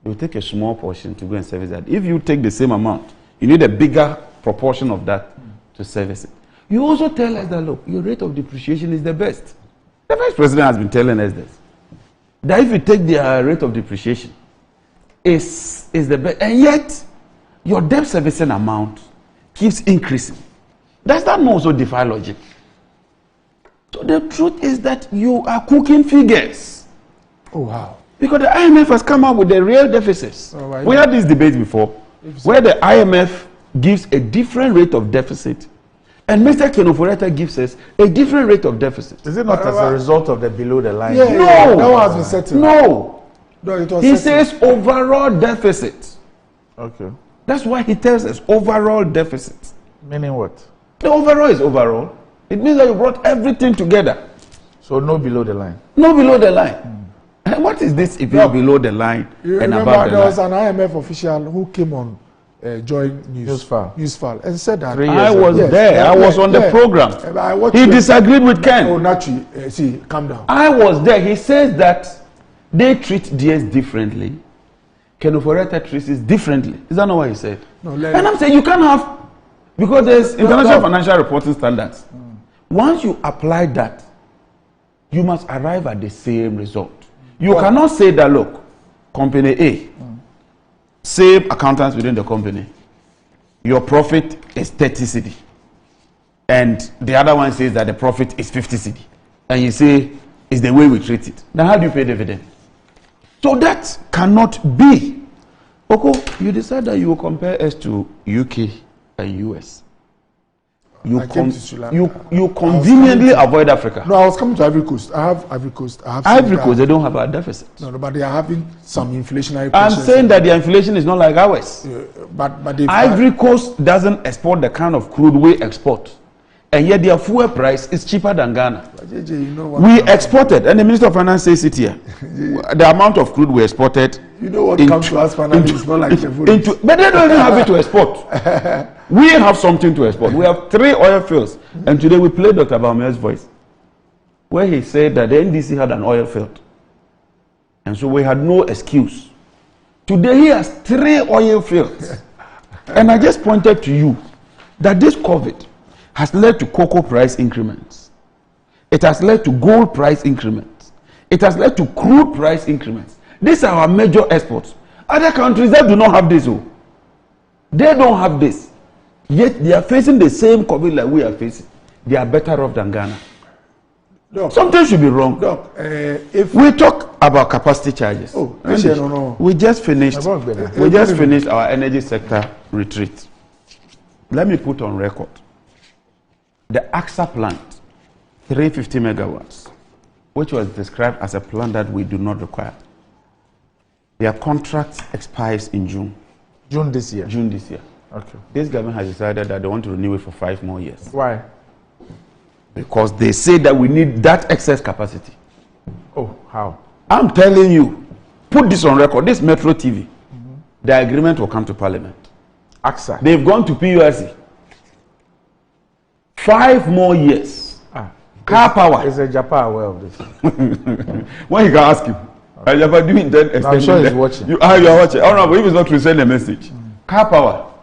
they will take a small portion to go and service that. If you take the same amount, you need a bigger proportion of that to service it. You also tell us that, look, your rate of depreciation is the best. The Vice President has been telling us this. That if you take their rate of depreciation, is the best. And yet, your debt servicing amount keeps increasing. Does that not also defy logic? So the truth is that you are cooking figures. Oh, wow. Because the IMF has come up with the real deficits. Oh, right. We had this debate before, where the IMF gives a different rate of deficit, and Mr. Kenoforeta gives us a different rate of deficit. Is it not as a result of the below the line? No. That one has been settled. No. It was He settled. says overall deficit. Okay. That's why he tells us overall deficit. Meaning what? The overall is overall. It means that you brought everything together. So no below the line. No below the line. What is this if you're below the line and above the there line? was an IMF official who came on Joy Newsfall and said that I was there. I was on the program. He disagreed with Ken. Oh, naturally. See, calm down. I was there. He says that they treat DS differently. Ken Oforeta treats it differently. Is that not what he said? No, and I'm saying you can't have, because there's international financial reporting standards. Once you apply that, you must arrive at the same result. You cannot say that, look, company A, same accountants within the company, your profit is 30 cedi, and the other one says that the profit is 50 cedi, and you say it's the way we treat it. Then how do you pay dividend? So that cannot be. Oko, you decide that you will compare us to UK and US. You conveniently avoid Africa. No, I was coming to Ivory Coast. I have Ivory Coast. Ivory Coast, they don't have a deficit. No, but they are having some inflationary I'm pressures. saying that their inflation is not like ours. But Ivory Coast doesn't export the kind of crude we export. And yet their fuel price is cheaper than Ghana. You know what We exported, and the Minister of Finance says it here. The amount of crude we exported. You know what comes to us finally is not like the But they don't even have it to export. We have something to export. We have 3 oil fields. And today we played Dr. Baume's voice, where he said that the NDC had an oil field. And so we had no excuse. Today he has 3 oil fields. And I just pointed to you that this COVID has led to cocoa price increments. It has led to gold price increments. It has led to crude price increments. These are our major exports. Other countries that do not have this, they don't have this. Yet they are facing the same COVID like we are facing. They are better off than Ghana. Doc, something should be wrong. Doc, if we talk about capacity charges, we just finished. We just finished our energy sector retreat. Let me put on record. The AXA plant, 350 megawatts, which was described as a plant that we do not require. Their contract expires in June. June this year? June this year. Okay. This government has decided that they want to renew it for 5 more years. Why? Because they say that we need that excess capacity. Oh, how? I'm telling you, put this on record, this Metro TV, the agreement will come to Parliament. AXA. They've gone to PURC. 5 more years. Car power. Is a Japan aware of this? When you can ask him. Japan, do you intend extending? I'm sure he's watching. You are watching. Oh no, but if it's not to send a message. Car power.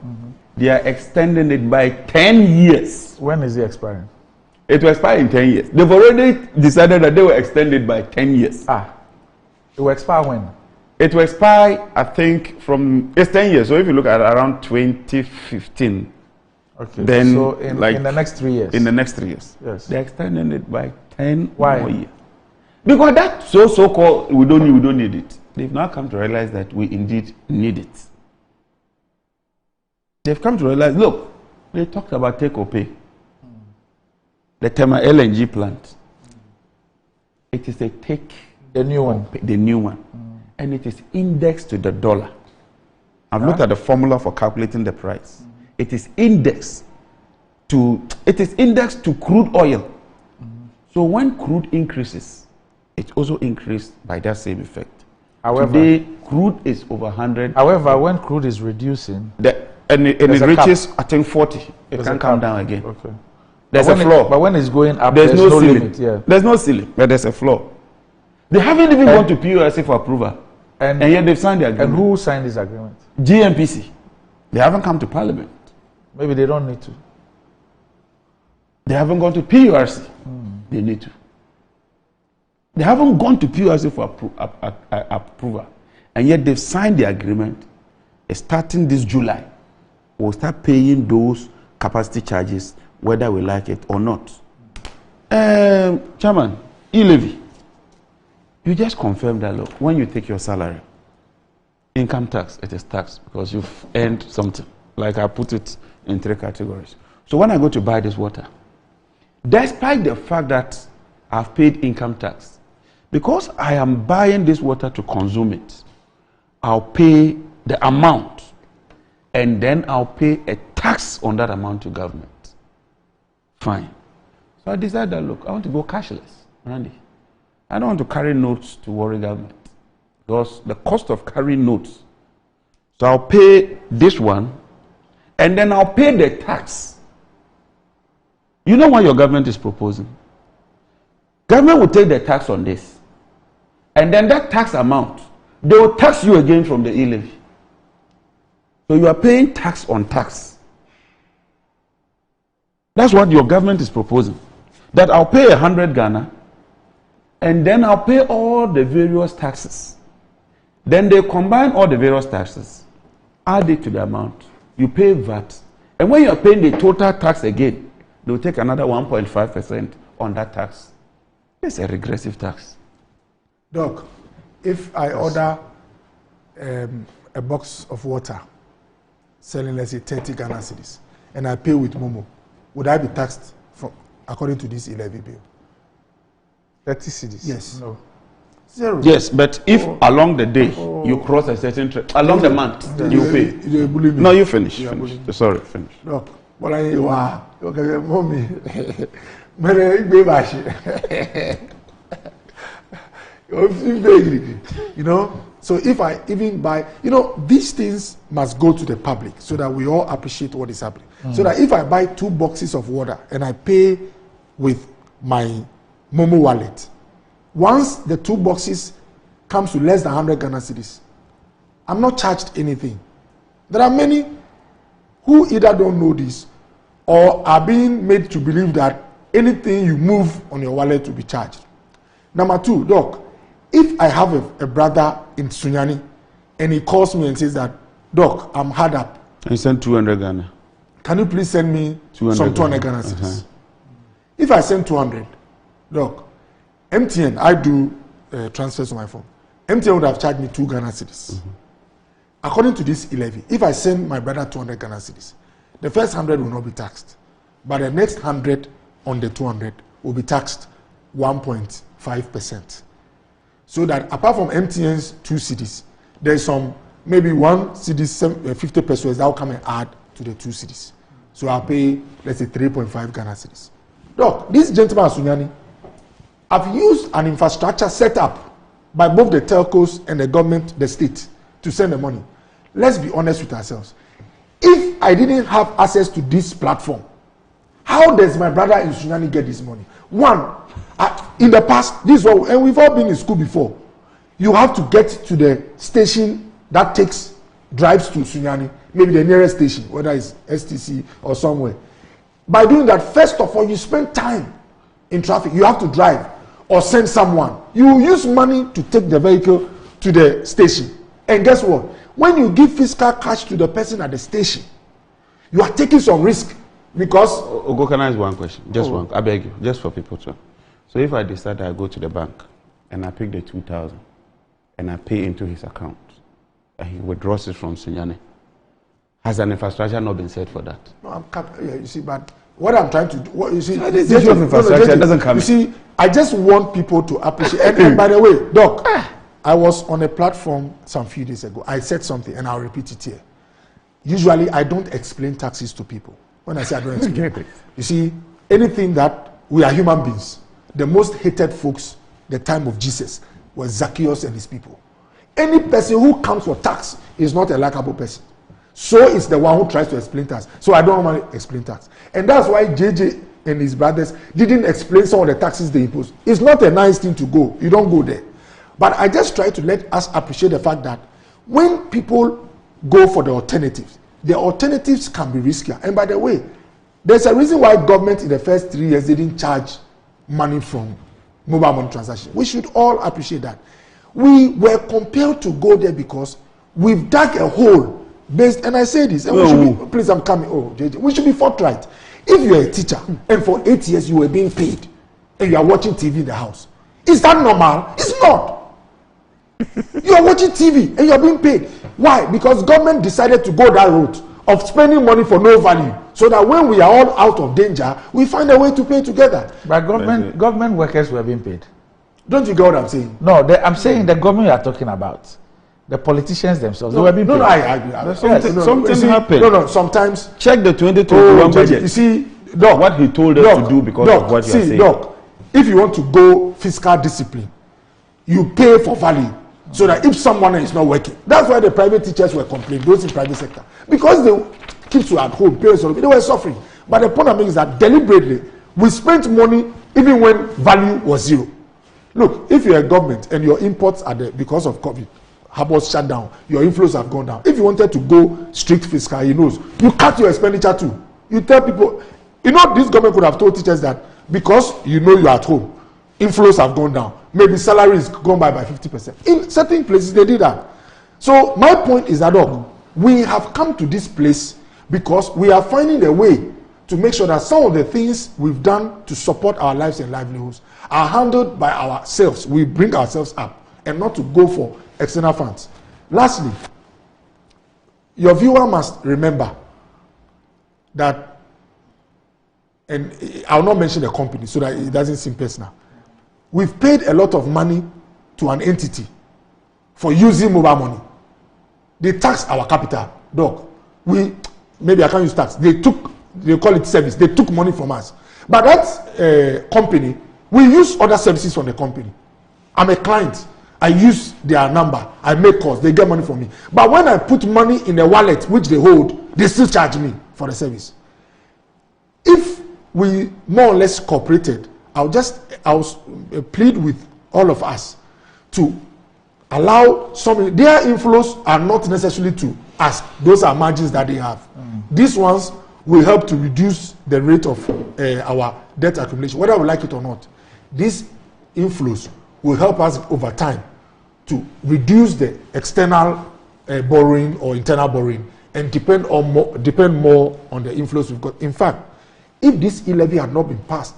They are extending it by 10 years. When is it expiring? It will expire in 10 years. They've already decided that they will extend it by 10 years. It will expire when? It will expire, I think, it's 10 years. So if you look at around 2015, okay. Then so in the next 3 years. In the next 3 years. Yes. They're extending it by 10 Why? more years. Because that so-called we don't need it. They've now come to realize that we indeed need it. They've come to realize, look, they talked about take or pay. The Tema LNG plant. It is a take. The new one. The new one. And it is indexed to the dollar. I've looked at the formula for calculating the price. It is indexed to crude oil. So when crude increases, it also increased by that same effect. However, today crude is over 100. However, when crude is reducing, and it reaches, I think, 40, it can come down again. Okay. There's a floor. But when it's going up, there's no ceiling. Limit, yeah. There's no ceiling, but there's a floor. They haven't even gone to PURC for approval. And yet they've signed the agreement. And who signed this agreement? GMPC. They haven't come to Parliament. Maybe they don't need to. They haven't gone to PURC. They need to. They haven't gone to PURC for approval. And yet they've signed the agreement. Starting this July, we'll start paying those capacity charges, whether we like it or not. Chairman, E-levy. You just confirm that, look, when you take your salary, income tax, it is tax because you've earned something. Like I put it in 3 categories. So when I go to buy this water, despite the fact that I've paid income tax, because I am buying this water to consume it, I'll pay the amount and then I'll pay a tax on that amount to government. Fine. So I decided that, look, I want to go cashless, Randy. I don't want to carry notes to worry government because the cost of carrying notes. So I'll pay this one and then I'll pay the tax. You know what your government is proposing? Government will take the tax on this. And then that tax amount, they will tax you again from the E-levy. So you are paying tax on tax. That's what your government is proposing. That I'll pay 100 Ghana and then I'll pay all the various taxes. Then they combine all the various taxes, add it to the amount. You pay VAT. And when you're paying the total tax again, they'll take another 1.5% on that tax. It's a regressive tax. Doc, if I order a box of water selling, let's say, 30 Ghana cedis, and I pay with Momo, would I be taxed from according to this E-levy bill? 30 cedis? Yes. No. Zero. Yes, but if along the day you cross a certain along the month, you pay. No, you finish. Finish. Sorry, finish. Look, well, I wow. Okay, mommy. You know, so if I even buy, you know, these things must go to the public so that we all appreciate what is happening. So that if I buy 2 boxes of water and I pay with my Momo wallet, once the 2 boxes comes to less than 100 Ghana cedis, I'm not charged anything. There are many who either don't know this or are being made to believe that anything you move on your wallet will be charged. Number 2, Doc, if I have a brother in Sunyani and he calls me and says that, Doc, I'm hard up. I send 200 Ghana. Can you please send me some 200 Ghana cedis? If I send 200, Doc, MTN, I do transfers on my phone. MTN would have charged me 2 Ghana cedis. According to this E-levy, if I send my brother 200 Ghana cedis, the first 100 will not be taxed, but the next 100 on the 200 will be taxed 1.5%. So that apart from MTN's 2 cedis, there's some maybe 1 cedi 50 pesos that will come and add to the 2 cedis. So I'll pay, let's say, 3.5 Ghana cedis. Look, this gentleman Sunyani, I've used an infrastructure set up by both the telcos and the government, the state, to send the money. Let's be honest with ourselves. If I didn't have access to this platform, how does my brother in Sunyani get this money? One, in the past, this was, and we've all been in school before, you have to get to the station that drives to Sunyani, maybe the nearest station, whether it's STC or somewhere. By doing that, first of all, you spend time in traffic. You have to drive or send someone. You use money to take the vehicle to the station. And guess what? When you give fiscal cash to the person at the station, you are taking some risk because... Ogo, can I ask one question? Just one. I beg you, just for people to... So if I decide I go to the bank and I pick the 2,000 and I pay into his account and he withdraws it from Sunyani, has an infrastructure not been set for that? No, you see, but what I'm trying to do, what you see, this issue of infrastructure doesn't come. You see, I just want people to appreciate. And by the way, Doc, I was on a platform some few days ago. I said something, and I'll repeat it here. Usually, I don't explain taxes to people. When I say I don't explain, you see, anything that we are human beings. The most hated folks, the time of Jesus, was Zacchaeus and his people. Any person who comes for tax is not a likable person. So is the one who tries to explain tax. So I don't normally explain tax. And that's why JJ and his brothers didn't explain some of the taxes they imposed. It's not a nice thing to go. You don't go there. But I just try to let us appreciate the fact that when people go for the alternatives can be riskier. And by the way, there's a reason why government in the first 3 years didn't charge money from mobile money transactions. We should all appreciate that. We were compelled to go there because we've dug a hole based, and I say this, and we should be, please, I'm coming. Oh, JJ, we should be forthright. If you're a teacher and for 8 years you were being paid and you are watching TV in the house, is that normal? It's not. You are watching TV and you are being paid. Why? Because government decided to go that route of spending money for no value, so that when we are all out of danger, we find a way to play together. But government workers were being paid. Don't you get what I'm saying? No, I'm saying the government you are talking about. The politicians themselves, they were being paid. No, I agree. Something happened. No, sometimes. Check the 2021 budget. You see, Doc, what he told us to do because of what you are saying. Doc, if you want to go fiscal discipline you pay for value. So that if someone is not working, that's why the private teachers were complaining, those in private sector, because the kids were at home, parents were, they were suffering. But the point I make is that deliberately we spent money even when value was zero. Look, if you're a government and your imports are there because of COVID, harbors shut down, your inflows have gone down. If you wanted to go strict fiscal, he knows, you cut your expenditure too. You tell people, you know, this government could have told teachers that because you know you're at home, inflows have gone down. Maybe salary is gone by 50%. In certain places, they did that. So my point is that we have come to this place because we are finding a way to make sure that some of the things we've done to support our lives and livelihoods are handled by ourselves. We bring ourselves up and not to go for external funds. Lastly, your viewer must remember that, and I'll not mention the company so that it doesn't seem personal. We've paid a lot of money to an entity for using mobile money. They tax our capital. Maybe I can't use tax. They call it service. They took money from us. But that company, we use other services from the company. I'm a client. I use their number. I make calls. They get money from me. But when I put money in a wallet, which they hold, they still charge me for the service. If we more or less cooperated, I'll plead with all of us to allow some. Their inflows are not necessarily to us. Those are margins that they have. These ones will help to reduce the rate of our debt accumulation, whether we like it or not. These inflows will help us over time to reduce the external borrowing or internal borrowing and depend more on the inflows we've got. In fact, if this E-levy had not been passed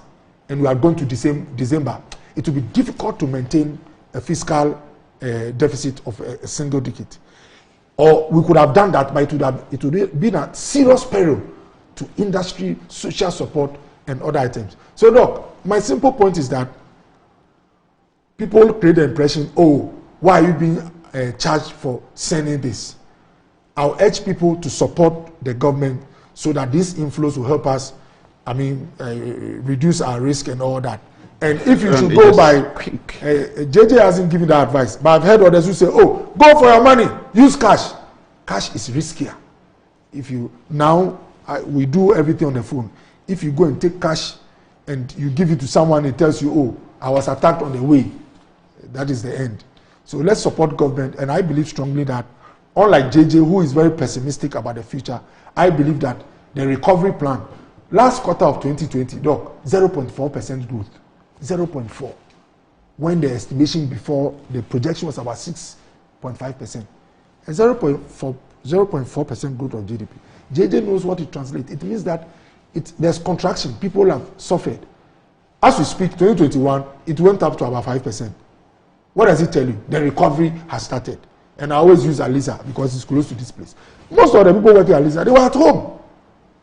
and we are going to December, it will be difficult to maintain a fiscal deficit of a single digit. Or we could have done that, but it would have been a serious peril to industry, social support, and other items. So look, my simple point is that people create the impression, why are you being charged for sending this? I'll urge people to support the government so that these inflows will help us, reduce our risk and all that. And if you should go by, JJ hasn't given that advice, but I've heard others who say, go for your money, use cash. Cash is riskier. If you, we do everything on the phone. If you go and take cash and you give it to someone, it tells you, I was attacked on the way. That is the end. So let's support government, and I believe strongly that, unlike JJ, who is very pessimistic about the future, I believe that the recovery plan, last quarter of 2020, 0.4% growth. 0.4, when the estimation before the projection was about 6.5%. A 0.4% growth of GDP. JJ knows what it translates. It means that there's contraction. People have suffered. As we speak, 2021, it went up to about 5%. What does it tell you? The recovery has started. And I always use Aliza because it's close to this place. Most of the people working at Aliza, they were at home.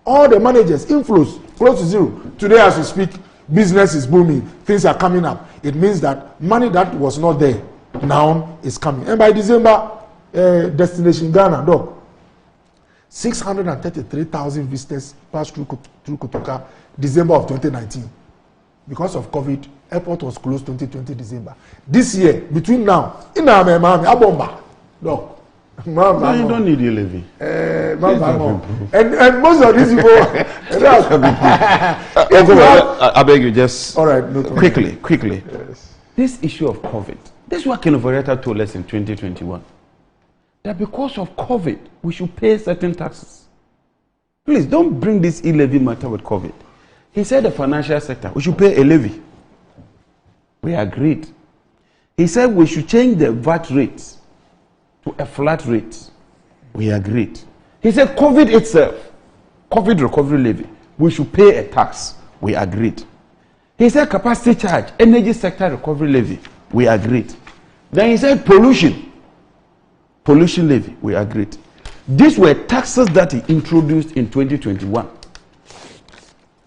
All the managers, inflows, close to zero. Today, as we speak, business is booming. Things are coming up. It means that money that was not there now is coming. And by December, destination Ghana, 633,000 visitors passed through Kotoka December of 2019. Because of COVID, airport was closed 2020 December. This year, between now, in Abomba, you don't need E-levy. And most of these people. I beg you, just all right, quickly. Yes. This issue of COVID. This is what Ken Overetta told us in 2021. That because of COVID, we should pay certain taxes. Please don't bring this E-levy matter with COVID. He said the financial sector, we should pay a levy. We agreed. He said we should change the VAT rates to a flat rate. We agreed. He said COVID itself, COVID recovery levy, we should pay a tax. We agreed. He said capacity charge, energy sector recovery levy. We agreed. Then he said pollution levy. We agreed. These were taxes that he introduced in 2021.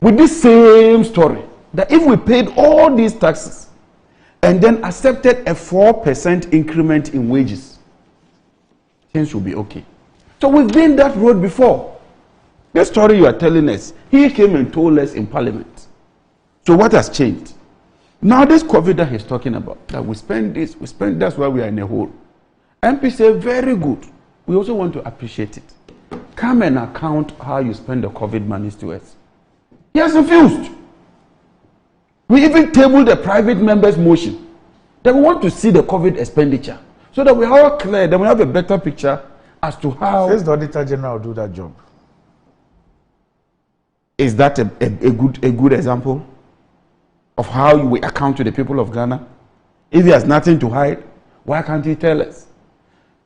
With this same story, that if we paid all these taxes and then accepted a 4% increment in wages, things will be okay. So we've been that road before. The story you are telling us, he came and told us in Parliament. So what has changed? Now this COVID that he's talking about, that we spend this, that's why we are in a hole. MP say very good. We also want to appreciate it. Come and account how you spend the COVID monies to us. He has refused. We even tabled the private members' motion that we want to see the COVID expenditure so that we are all clear, then we have a better picture as to how. Says the Auditor General will do that job. Is that a good example of how we account to the people of Ghana? If he has nothing to hide, why can't he tell us?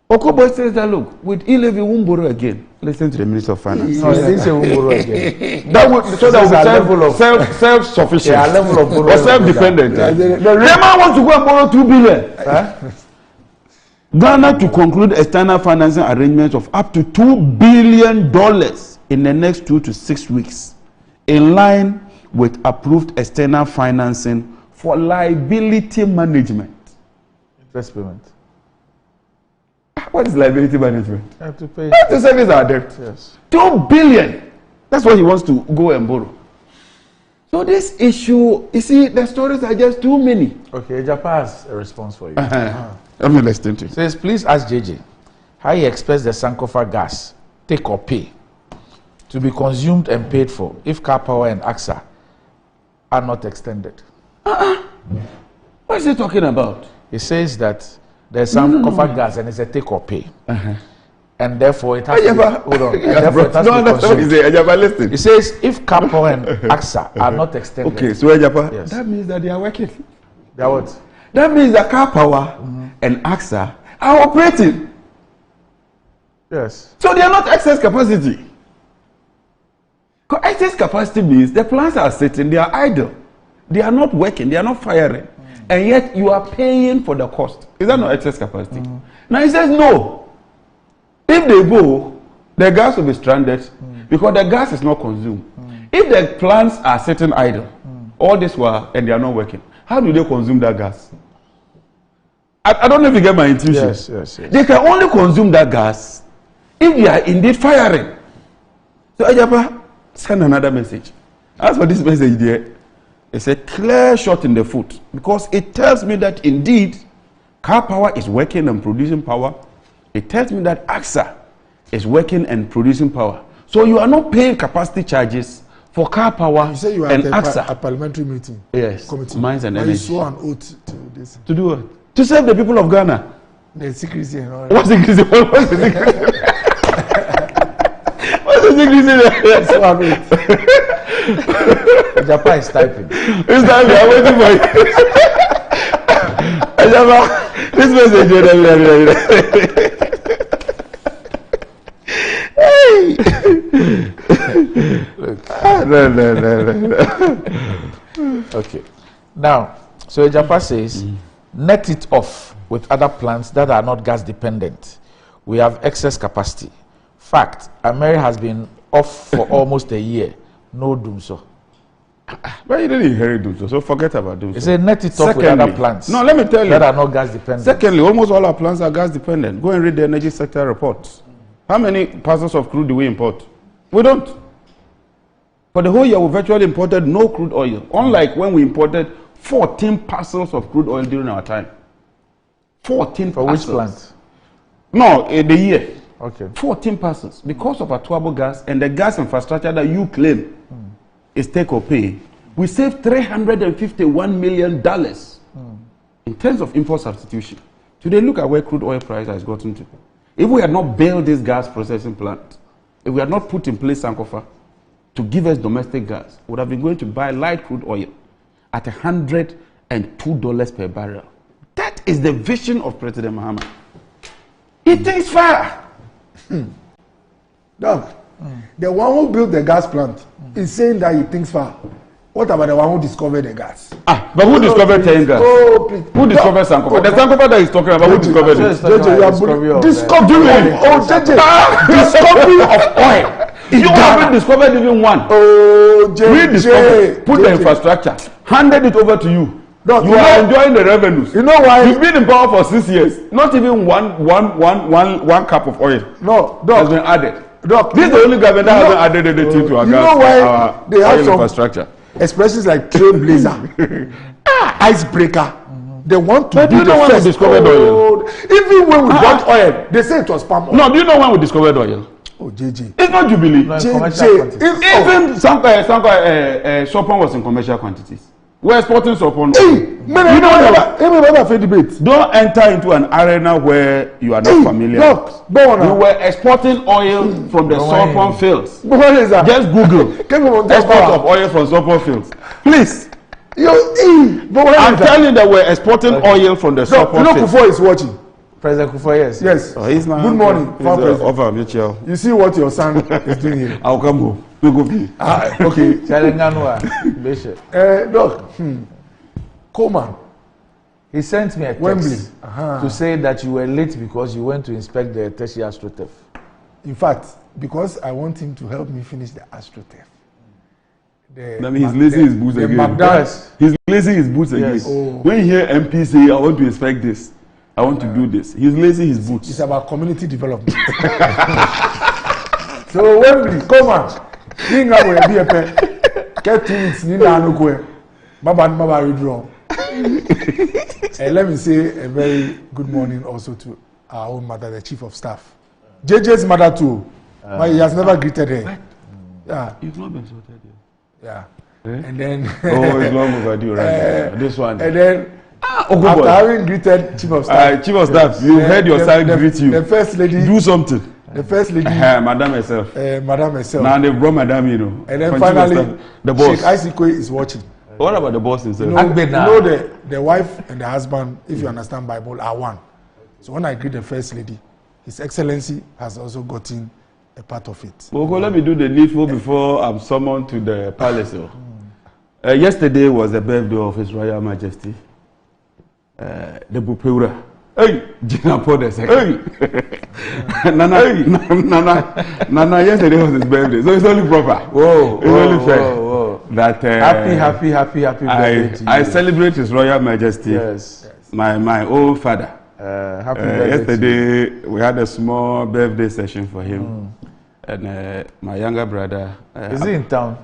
Okobo says that, look, with E-levy, we won't borrow again. Listen to the Minister of Finance. No, he didn't say we won't borrow again. That would, so that we self-sufficient. Yeah, level of borrowing. Or self-dependent. The man wants to go and borrow 2 billion. Huh? Ghana to conclude external financing arrangements of up to $2 billion in the next 2 to 6 weeks, in line with approved external financing for liability management. Interest payment. What is liability management? You have to pay. To service our debt. Yes. 2 billion. That's what he wants to go and borrow. So this issue, you see, the stories are just too many. Okay, Japan has a response for you. I'm not listening to you. Says, please ask JJ how he expects the Sankofa gas, take or pay, to be consumed and paid for if Car Power and AXA are not extended. What is he talking about? He says that there's some Sankofa gas and it's a take or pay. And therefore it has to be, hold on. And therefore it has to be consumed. He says if Car Power and AXA are not extended. Okay, so yes. That means that they are working. They are what? That means that Car Power and AXA are operating. Yes. So they are not excess capacity. Because excess capacity means the plants are sitting, they are idle. They are not working, they are not firing. And yet you are paying for the cost. Is that not excess capacity? Now he says no. If they go, the gas will be stranded because the gas is not consumed. If the plants are sitting idle, all this while, and they are not working, how do they consume that gas? I don't know if you get my intuition. Yes. They can only consume that gas if they are indeed firing. So Ajapa, send another message. As for this message there, it's a clear shot in the foot because it tells me that indeed Car Power is working and producing power. It tells me that AXA is working and producing power. So you are not paying capacity charges for Car Power you say you are and at AXA. a parliamentary meeting. Yes. Committee. Mines and You energy. swore an oath to this. To do what? To serve the people of Ghana. The secrecy and all. What's the secrecy? What's the secrecy? What's the secrecy? Swore an oath. Japan is typing. It's typing. I'm waiting for you. Japan, this message. No. Okay. Now, so Japan says, net it off with other plants that are not gas dependent. We have excess capacity. Fact, America has been off for almost a year. No doom so. But you didn't inherit doom so forget about doom so. He said net it off with other plants. No, let me tell you. That are not gas dependent. Secondly, almost all our plants are gas dependent. Go and read the energy sector reports. How many parcels of crude do we import? We don't. For the whole year, we virtually imported no crude oil. Unlike when we imported 14 parcels of crude oil during our time. 14 For parcels. which plant? No, the year. Okay. 14 parcels. Because of our Atuabo gas and the gas infrastructure that you claim is take or pay, we saved $351 million in terms of import substitution. Today, look at where crude oil price has gotten to. If we had not built this gas processing plant, if we had not put in place Sankofa to give us domestic gas, we would have been going to buy light crude oil at $102 per barrel. That is the vision of President Mahama. He thinks far. Doug, the one who built the gas plant is saying that he thinks far. What about the one who discovered the gas? But who discovered Ten gas? Oh, please. Who discovered Sankofa? The Sankofa that he's talking about, who discovered it? Discovery of oil. You haven't discovered even one. Oh, we discovered, put the infrastructure, handed it over to you. No, you are enjoying the revenues. You know why? You've been in power for 6 years. Not even one cup of oil has been added. This is the only government that hasn't added anything to our gas. You know why they have some infrastructure. Expressions like trailblazer. icebreaker. They want to But be do you the know when we first. discovered oil? Even when we bought oil, they say it was palm oil. No, do you know when we discovered oil? Oh, JJ. It's not Jubilee. No, JJ. Even Sopon was in commercial quantities. We're exporting Sopon. Don't enter into an arena where you are not familiar. Look, we were exporting oil from the Sopon fields. What is that? Just Google export of oil from Sopon fields. Please. I'm telling you that we're exporting oil from the Sopon fields. Kufo is watching. President Kufo, yes. Yes. Oh, he's not. Good morning, Over Mitchell. You see what your son is doing here. I'll come home. We go be. Okay. Look, Coleman. He sent me a text Wembley. To say that you were late because you went to inspect the Tertiary AstroTurf. In fact, because I want him to help me finish the AstroTurf. That means he's lacing his boots again. Yes. He's lacing his boots again. Yes. Oh. When you hear MP say, I want to inspect this, I want to do this, he's lacing his boots. It's about community development. So Wembley, come on. King I will be a pet. Get 2 weeks, Nina no go. Baba withdraw. And let me say a very good morning also to our own mother, the chief of staff. JJ's mother too. But he has never greeted her. Yeah. You've not been sorted yet. Yeah. Eh? And then it's long overdue, right? This one. And then after having greeted chief of staff. Chief of staff, you heard your son greet you. The first lady. Do something. The first lady. Madam herself. Madam herself. Now they brought Madam, you know. And then finally, the boss. Sheikh Isikwe is watching. What about the boss himself? You know the wife and the husband, if you understand Bible, are one. So when I greet the first lady, His Excellency has also gotten a part of it. Okay, let me do the needful before I'm summoned to the palace. Yesterday was the birthday of His Royal Majesty, the Bupeura. Hey, Jina Paul II. Hey, Nana. Yesterday was his birthday, so it's only proper. It's only fair. That happy birthday to you. I celebrate His Royal Majesty. Yes. My old father. Happy birthday. Yesterday we had a small birthday session for him, and my younger brother. Is he in town?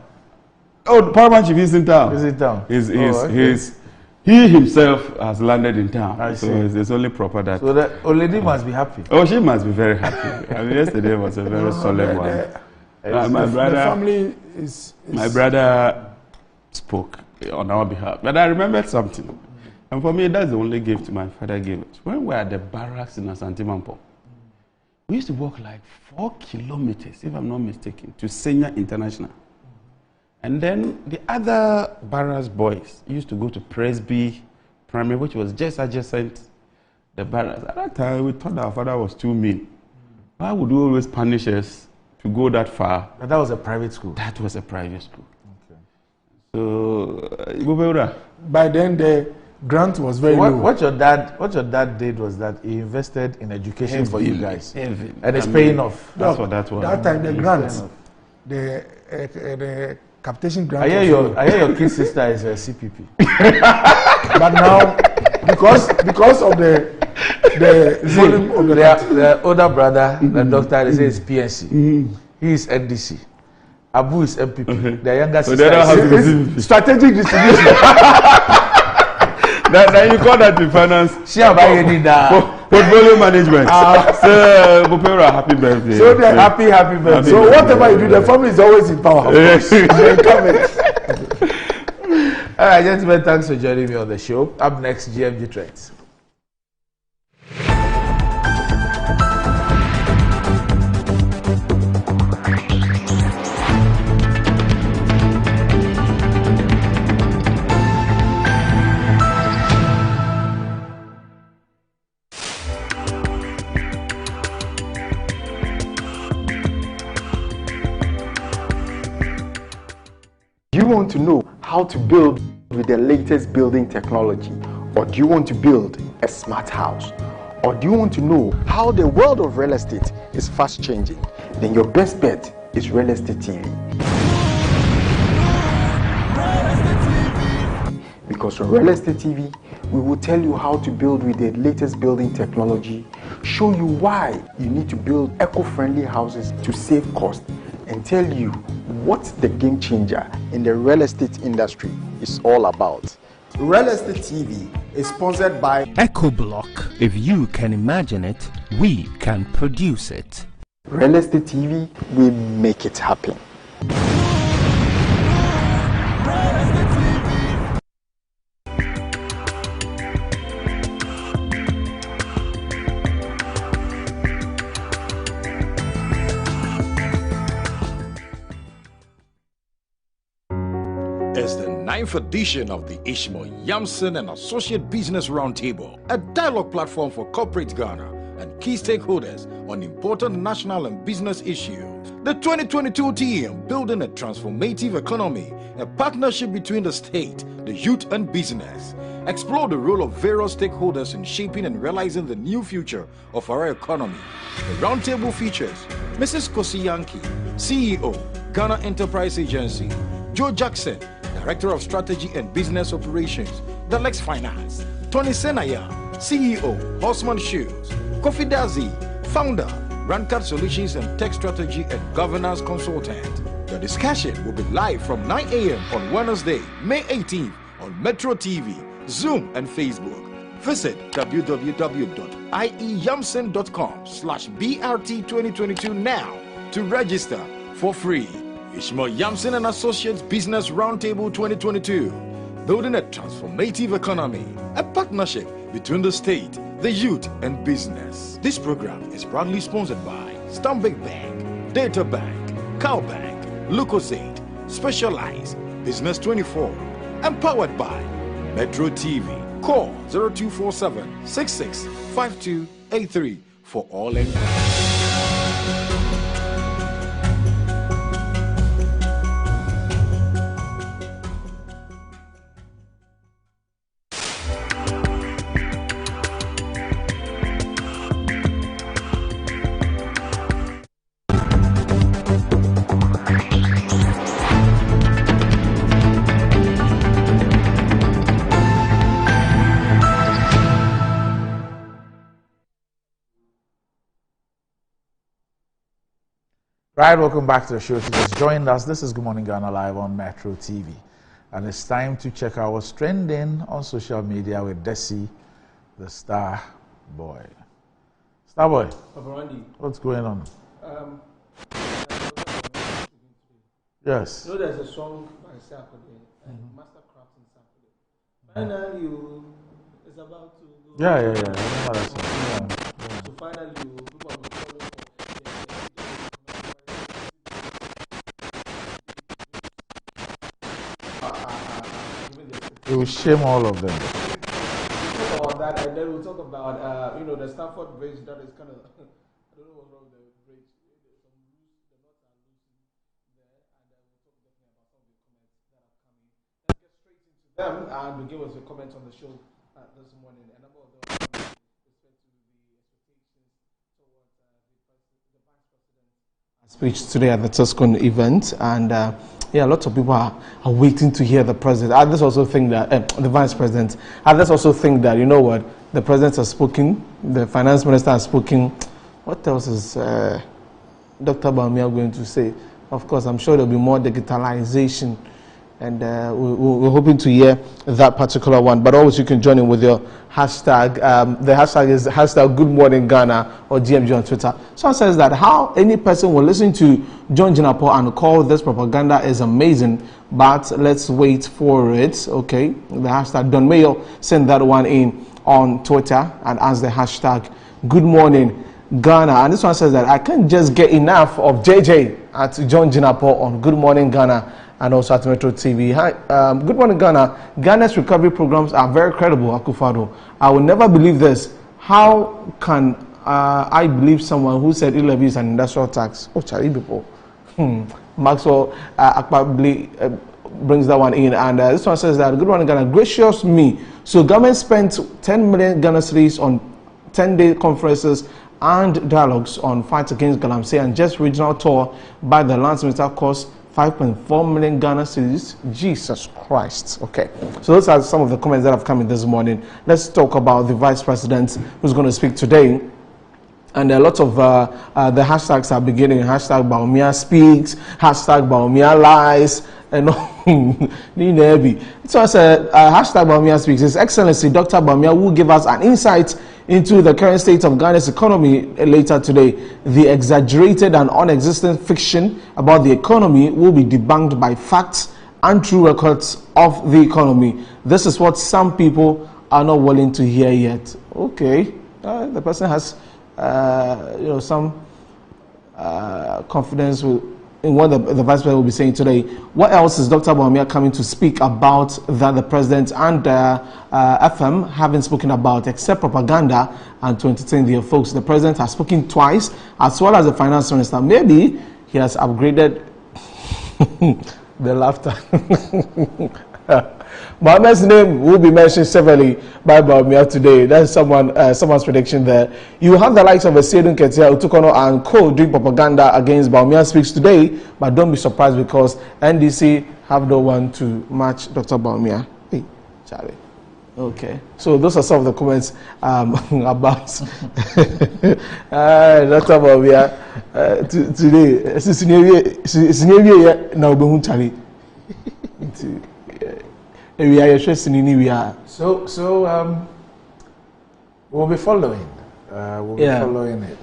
Oh, the Parliamentary chief is in town. Is in town? He himself has landed in town, so it's only proper that. So the old lady must be happy. Oh, she must be very happy. I mean, yesterday was a very solemn one. My brother, the family is my brother spoke on our behalf, but I remembered something. And for me, that's the only gift my father gave us. When we were at the barracks in Asante Mampo, we used to walk like 4 kilometers, if I'm not mistaken, to Senya International. And then the other barracks boys used to go to Presby Primary, which was just adjacent the barracks. At that time, we thought our father was too mean. Why would you always punish us to go that far? But that was a private school. That was a private school. Okay. So, by then the grant was very low. What your dad did was that he invested in education for you guys, and it's paying off. That's what that was. That time the grants, the capitation grant. I hear your kid sister is a CPP. But now, because of the volume of the older brother, the doctor, they say it's PNC. He is NDC. Abu is MPP. The younger sister is strategic distribution. Then you call that in finance. Portfolio management. So, Bupera, happy birthday. So they're happy birthday. So whatever you do, the family is always in power. All right, gentlemen, thanks for joining me on the show. Up next, GMG Trends. Do you want to know how to build with the latest building technology? Or do you want to build a smart house? Or do you want to know how the world of real estate is fast changing? Then your best bet is Real Estate TV. Because on Real Estate TV, we will tell you how to build with the latest building technology, show you why you need to build eco-friendly houses to save cost, and tell you what the game changer in the real estate industry is all about. Real Estate TV is sponsored by EcoBlock. If you can imagine it, we can produce it. Real Estate TV. We make it happen. It's the 9th edition of the Ishmael Yamson and Associate Business Roundtable, a dialogue platform for corporate Ghana and key stakeholders on important national and business issues. The 2022 theme, Building a Transformative Economy, a partnership between the state, the youth and business. Explore the role of various stakeholders in shaping and realizing the new future of our economy. The roundtable features Mrs. Kosi Yankee, CEO, Ghana Enterprise Agency, Joe Jackson, Director of Strategy and Business Operations, Delex Finance, Tony Senaya, CEO, Horseman Shoes, Kofi Dazi, Founder, Brandcard Solutions and Tech Strategy and Governance Consultant. The discussion will be live from 9 a.m. on Wednesday, May 18th on Metro TV, Zoom and Facebook. Visit www.ieyamson.com/BRT2022 now to register for free. Ishmael Yamson and Associates Business Roundtable 2022, Building a Transformative Economy, a partnership between the state, the youth and business. This program is proudly sponsored by Stanbic Bank, Data Bank, Cowbank, Lucozade, Specialized, Business 24, and powered by Metro TV. Call 0247 665283 for all inquiries. Right, welcome back to the show. If you just joined us, this is Good Morning Ghana live on Metro TV. And it's time to check out what's trending on social media with Desi, the Star Boy. Star Boy, what's going on? Yes. You know there's a song by Sarko, Mastercraft in Sarko. Finally, it's about to go. Yeah. I remember that song. Yeah. So finally, people are calling for. It will shame all of them. We'll talk about that, and then we'll talk about the Stamford Bridge that is kind of I don't know what's wrong with the bridge. There's some loose, the knots are loosened there, and then we'll talk definitely about some of the comments that are coming. Let's get straight into them and begin with the comments on the show this morning. A number of them are coming with respect to the expectations towards the Vice President's speech today at the Tuscan event, and lots of people are waiting to hear the president. Others also think that the vice president. Others also think that the president has spoken, the finance minister has spoken. What else is Dr. Bawumia going to say? Of course, I'm sure there'll be more digitalization, and we're hoping to hear that particular one. But always you can join in with your hashtag. The hashtag is hashtag Good Morning Ghana or GMG on Twitter. Someone says that how any person will listen to John Jinapo and call this propaganda is amazing, but let's wait for it. Okay, the hashtag Don Mayo sent that one in on Twitter and asked the hashtag Good Morning Ghana. And this one says that I can't just get enough of JJ at John Jinapo on Good Morning Ghana and also at Metro TV. Hi, Good Morning Ghana. Ghana's recovery programs are very credible, Akufado. I will never believe this. How can I believe someone who said E-levy is an industrial tax? Oh, Charlie people. Maxwell probably brings that one in. And this one says that Good Morning Ghana, gracious me. So government spent 10 million Ghana cedis on 10-day conferences and dialogues on fight against Galamsey, and just regional tour by the Lands Minister cost 5.4 million Ghana cedis. Jesus Christ. Okay, so those are some of the comments that have come in this morning. Let's talk about the Vice President who's going to speak today. And a lot of the hashtags are beginning. Hashtag Bawumia speaks, hashtag Bawumia lies, and so as a hashtag Bawumia speaks. His Excellency Dr. Bawumia will give us an insight into the current state of Ghana's economy later today. The exaggerated and non-existent fiction about the economy will be debunked by facts and true records of the economy. This is what some people are not willing to hear yet. Okay, the person has, some confidence in what the Vice President will be saying today. What else is Dr. Bawumia coming to speak about that the President and FM haven't spoken about, except propaganda and to entertain their folks? The President has spoken twice, as well as the Finance Minister. Maybe he has upgraded the laughter. Mohammed's name will be mentioned severally by Bawumia today. That's someone's prediction there. You have the likes of Sedun Ketia, Utukono and Co doing propaganda against Bawumia speaks today, but don't be surprised because NDC have no one to match Dr. Bawumia. Hey, Charlie. Okay, so those are some of the comments about Dr. Bawumia today. So we'll be following. Following it.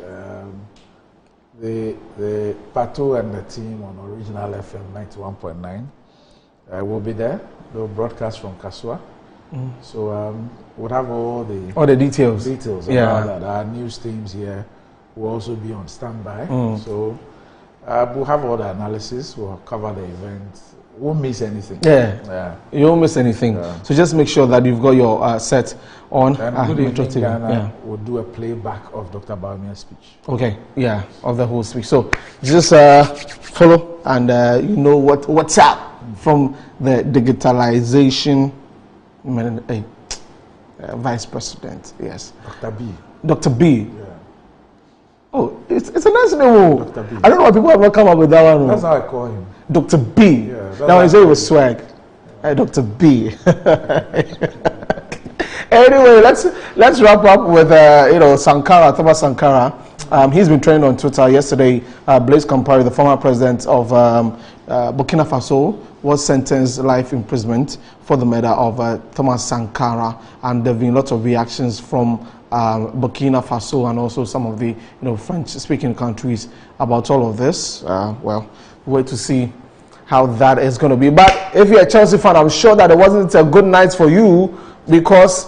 The Pato and the team on Original FM 91.9 will be there. They'll broadcast from Kasua. So we'll have all the details about that. Our news teams here will also be on standby. So we'll have all the analysis. We'll cover the event. Won't miss anything. You won't miss anything. So just make sure that you've got your set on. And Good Evening Ghana will do a playback of Dr. Bawumia's speech. Okay, of the whole speech. So just follow and you know what's up from the digitalization Vice President. Yes, Dr. B. Dr. B. Oh, it's a nice name. Dr. B. I don't know why people have not come up with that one. That's how I call him. Dr. B. Now I say it was swag. Dr. B. Anyway, let's wrap up with Sankara, Thomas Sankara. He's been trending on Twitter yesterday. Blaise Compaoré, the former president of Burkina Faso, was sentenced life imprisonment for the murder of Thomas Sankara, and there have been lots of reactions from Burkina Faso and also some of the French-speaking countries about all of this. Well, wait to see how that is going to be. But if you're a Chelsea fan, I'm sure that it wasn't a good night for you because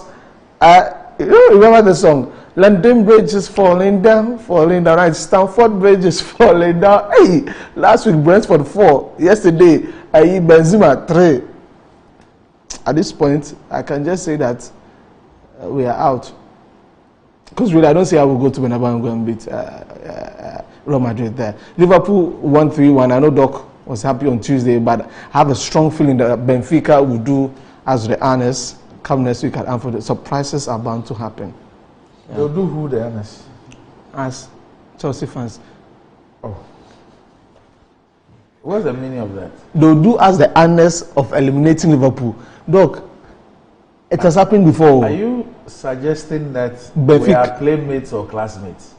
remember the song, London Bridge is falling down, right? Stamford Bridge is falling down. Hey, last week Brentford 4, yesterday Benzema 3. At this point, I can just say that we are out. Because really, I don't see how we'll go to Bernabeu and go and beat Real Madrid there. Liverpool won 3-1. I know Doc was happy on Tuesday, but I have a strong feeling that Benfica will do as the honors come next week at Anfield. Surprises are bound to happen. They'll do who the honors? As Chelsea fans. Oh. What's the meaning of that? They'll do as the honors of eliminating Liverpool. Doc, it has happened before. Are you suggesting that Benfica, we are playmates or classmates?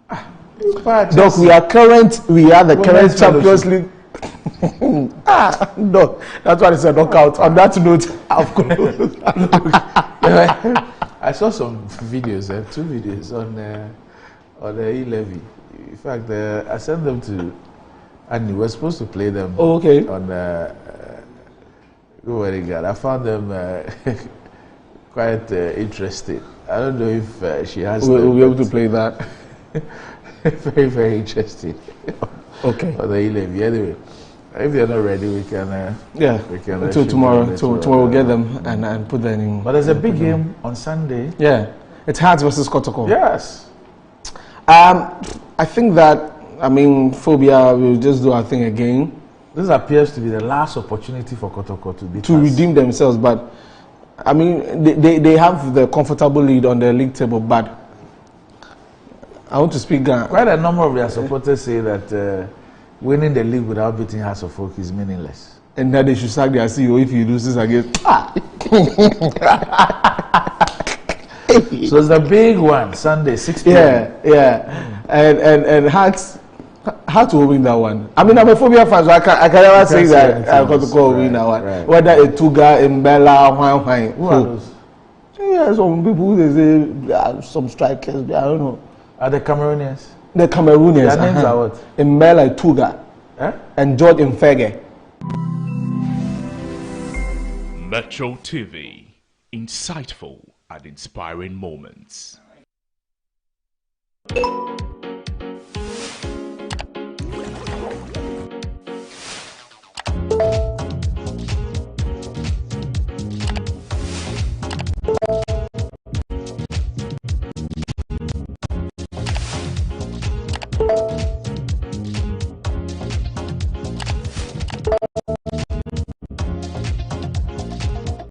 Doc, we are the current Champions League. Doc, that's why it's a knockout. On that note, of course. I saw some videos, 2 videos on the E-levy. In fact, I sent them to Annie. We're supposed to play them. Oh, okay. On I found them quite interesting. I don't know if she has. We'll be able to play that. Very, very interesting. Okay. On the E-levy. Anyway, if they're not ready, we can. We can. Until tomorrow. Tomorrow we'll get them and put them in. But there's a big game on Sunday. Yeah, it's Hearts versus Kotoko. Yes. I think that Phobia will just do our thing again. This appears to be the last opportunity for Kotoko to redeem themselves, but they have the comfortable lead on the league table, but I want to speak Ghana. Quite a number of their supporters say that winning the league without beating Hearts of Oak is meaningless. And that they should sack their CEO if he loses again. So it's the big one, Sunday, 6 p.m. Yeah. And Hearts How to win that one? I mean, I'm a phobia fan, so I can never say that I got to call win that one. Right. Whether a Tuga, Mbella, Hwang. Who are those? Yeah, some people they say some strikers. I don't know. Are the Cameroonians? The Cameroonians. Their names are what? Mbella Tuga. And George Mfege. Metro TV, insightful and inspiring moments.